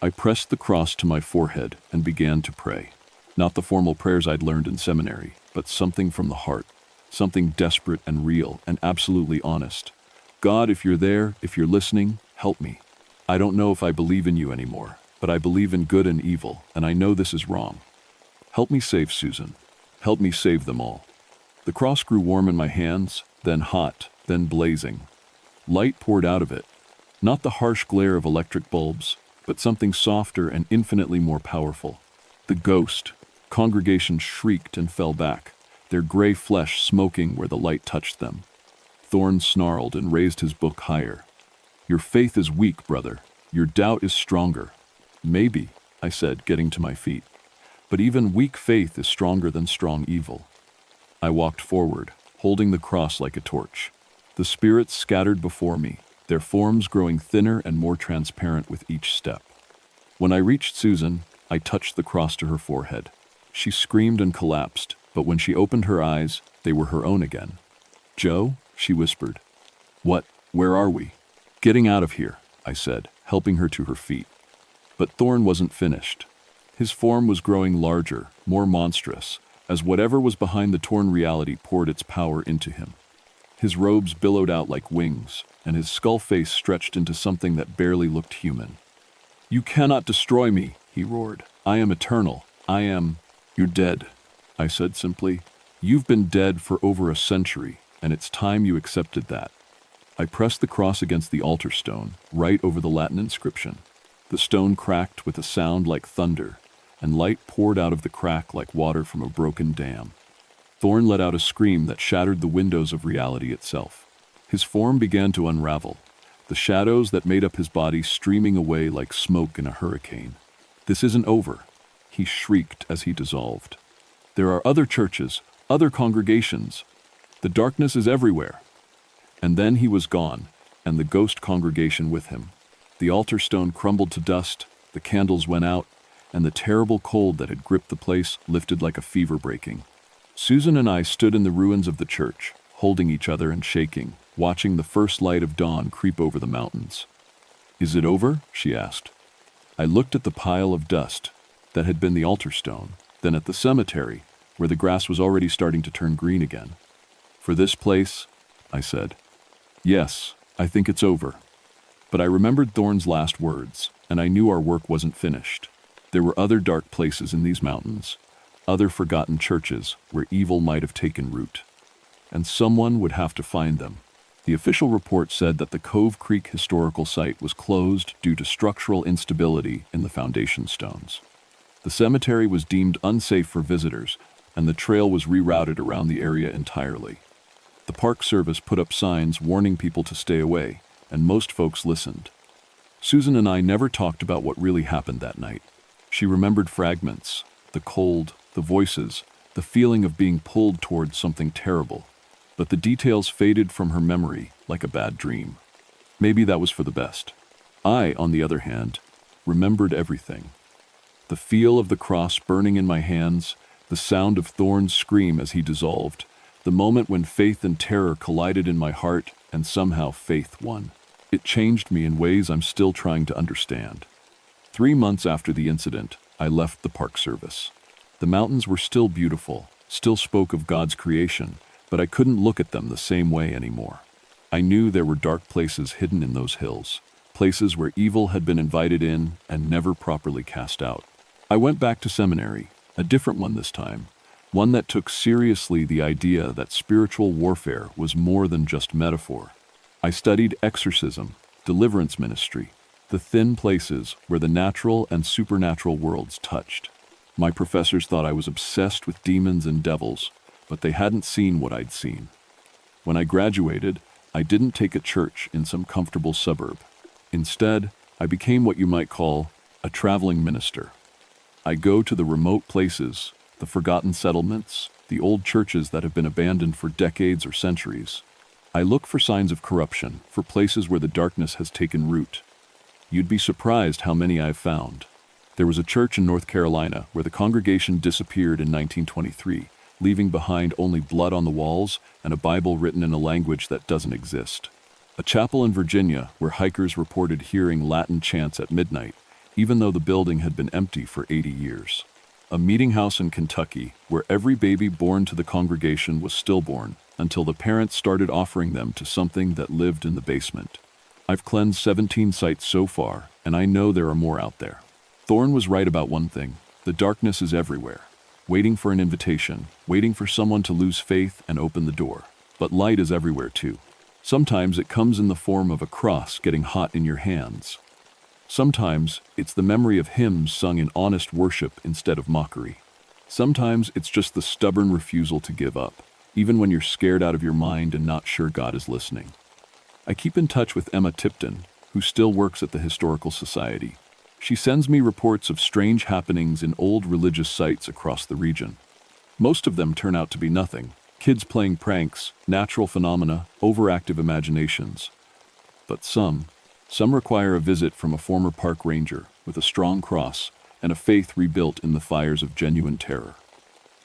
I pressed the cross to my forehead and began to pray. Not the formal prayers I'd learned in seminary, but something from the heart. Something desperate and real and absolutely honest. "God, if you're there, if you're listening, help me. I don't know if I believe in you anymore, but I believe in good and evil, and I know this is wrong. Help me save Susan. Help me save them all." The cross grew warm in my hands, then hot, then blazing. Light poured out of it, not the harsh glare of electric bulbs, but something softer and infinitely more powerful. The ghost congregation shrieked and fell back, their gray flesh smoking where the light touched them. Thorn snarled and raised his book higher. "Your faith is weak, brother. Your doubt is stronger." "Maybe," I said, getting to my feet. "But even weak faith is stronger than strong evil." I walked forward, holding the cross like a torch. The spirits scattered before me, their forms growing thinner and more transparent with each step. When I reached Susan, I touched the cross to her forehead. She screamed and collapsed, but when she opened her eyes, they were her own again. "Joe?" she whispered. "What? Where are we?" "Getting out of here," I said, helping her to her feet. But Thorn wasn't finished. His form was growing larger, more monstrous, as whatever was behind the torn reality poured its power into him. His robes billowed out like wings, and his skull face stretched into something that barely looked human. "You cannot destroy me," he roared. "I am eternal. I am—" "You're dead," I said simply. "You've been dead for over a century, and it's time you accepted that." I pressed the cross against the altar stone, right over the Latin inscription. The stone cracked with a sound like thunder, and light poured out of the crack like water from a broken dam. Thorn let out a scream that shattered the windows of reality itself. His form began to unravel, the shadows that made up his body streaming away like smoke in a hurricane. "This isn't over," he shrieked as he dissolved. "There are other churches, other congregations. The darkness is everywhere." And then he was gone, and the ghost congregation with him. The altar stone crumbled to dust, the candles went out, and the terrible cold that had gripped the place lifted like a fever breaking. Susan and I stood in the ruins of the church, holding each other and shaking, watching the first light of dawn creep over the mountains. "Is it over?" she asked. I looked at the pile of dust that had been the altar stone, then at the cemetery, where the grass was already starting to turn green again. "For this place," I said. "Yes," I think it's over. But I remembered Thorne's last words, and I knew our work wasn't finished. There were other dark places in these mountains, other forgotten churches where evil might have taken root. And someone would have to find them. The official report said that the Cove Creek Historical Site was closed due to structural instability in the foundation stones. The cemetery was deemed unsafe for visitors, and the trail was rerouted around the area entirely. The Park Service put up signs warning people to stay away, and most folks listened. Susan and I never talked about what really happened that night. She remembered fragments, the cold, the voices, the feeling of being pulled towards something terrible. But the details faded from her memory like a bad dream. Maybe that was for the best. I, on the other hand, remembered everything. The feel of the cross burning in my hands, the sound of Thorne's scream as he dissolved, the moment when faith and terror collided in my heart and somehow faith won. It changed me in ways I'm still trying to understand. 3 months after the incident, I left the Park Service. The mountains were still beautiful, still spoke of God's creation, but I couldn't look at them the same way anymore. I knew there were dark places hidden in those hills, places where evil had been invited in and never properly cast out. I went back to seminary, a different one this time, one that took seriously the idea that spiritual warfare was more than just metaphor. I studied exorcism, deliverance ministry, the thin places where the natural and supernatural worlds touched. My professors thought I was obsessed with demons and devils, but they hadn't seen what I'd seen. When I graduated, I didn't take a church in some comfortable suburb. Instead, I became what you might call a traveling minister. I go to the remote places, the forgotten settlements, the old churches that have been abandoned for decades or centuries. I look for signs of corruption, for places where the darkness has taken root. You'd be surprised how many I've found. There was a church in North Carolina where the congregation disappeared in 1923, leaving behind only blood on the walls and a Bible written in a language that doesn't exist. A chapel in Virginia where hikers reported hearing Latin chants at midnight, even though the building had been empty for 80 years. A meeting house in Kentucky where every baby born to the congregation was stillborn until the parents started offering them to something that lived in the basement. I've cleansed 17 sites so far, and I know there are more out there. Thorne was right about one thing: the darkness is everywhere, waiting for an invitation, waiting for someone to lose faith and open the door. But light is everywhere too. Sometimes it comes in the form of a cross getting hot in your hands. Sometimes it's the memory of hymns sung in honest worship instead of mockery. Sometimes it's just the stubborn refusal to give up, even when you're scared out of your mind and not sure God is listening. I keep in touch with Emma Tipton, who still works at the Historical Society. She sends me reports of strange happenings in old religious sites across the region. Most of them turn out to be nothing: kids playing pranks, natural phenomena, overactive imaginations. But some require a visit from a former park ranger with a strong cross and a faith rebuilt in the fires of genuine terror.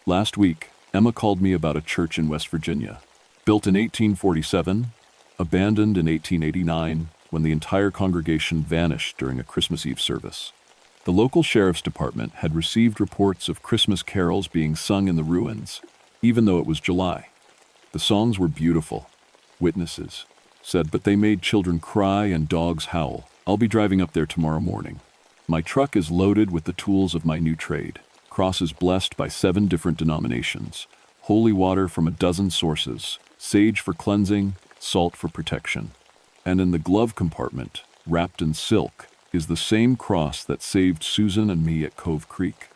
Last week, Emma called me about a church in West Virginia, built in 1847, abandoned in 1889, when the entire congregation vanished during a Christmas Eve service. The local sheriff's department had received reports of Christmas carols being sung in the ruins, even though it was July. The songs were beautiful. Witnesses said, but they made children cry and dogs howl. I'll be driving up there tomorrow morning. My truck is loaded with the tools of my new trade: crosses blessed by 7 different denominations, holy water from a dozen sources, sage for cleansing, salt for protection. And in the glove compartment, wrapped in silk, is the same cross that saved Susan and me at Cove Creek.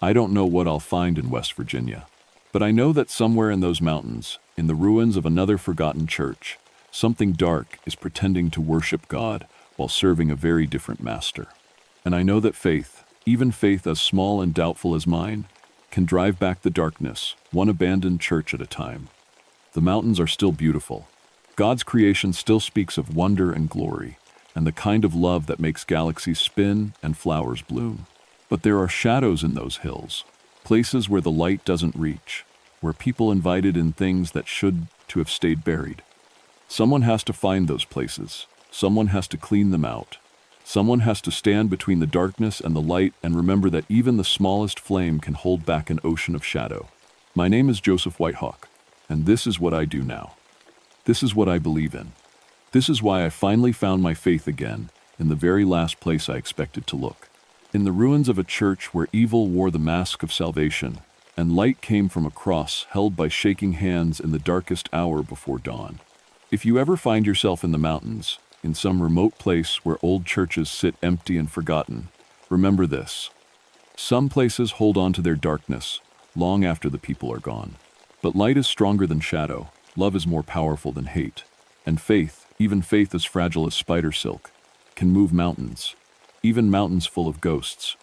I don't know what I'll find in West Virginia, but I know that somewhere in those mountains, in the ruins of another forgotten church, something dark is pretending to worship God while serving a very different master. And I know that faith, even faith as small and doubtful as mine, can drive back the darkness, one abandoned church at a time. The mountains are still beautiful. God's creation still speaks of wonder and glory, and the kind of love that makes galaxies spin and flowers bloom. But there are shadows in those hills, places where the light doesn't reach, where people invited in things that should to have stayed buried. Someone has to find those places. Someone has to clean them out. Someone has to stand between the darkness and the light and remember that even the smallest flame can hold back an ocean of shadow. My name is Joseph Whitehawk, and this is what I do now. This is what I believe in. This is why I finally found my faith again, in the very last place I expected to look. In the ruins of a church where evil wore the mask of salvation, and light came from a cross held by shaking hands in the darkest hour before dawn. If you ever find yourself in the mountains, in some remote place where old churches sit empty and forgotten, remember this. Some places hold on to their darkness long after the people are gone. But light is stronger than shadow, love is more powerful than hate, and faith, even faith as fragile as spider silk, can move mountains, even mountains full of ghosts,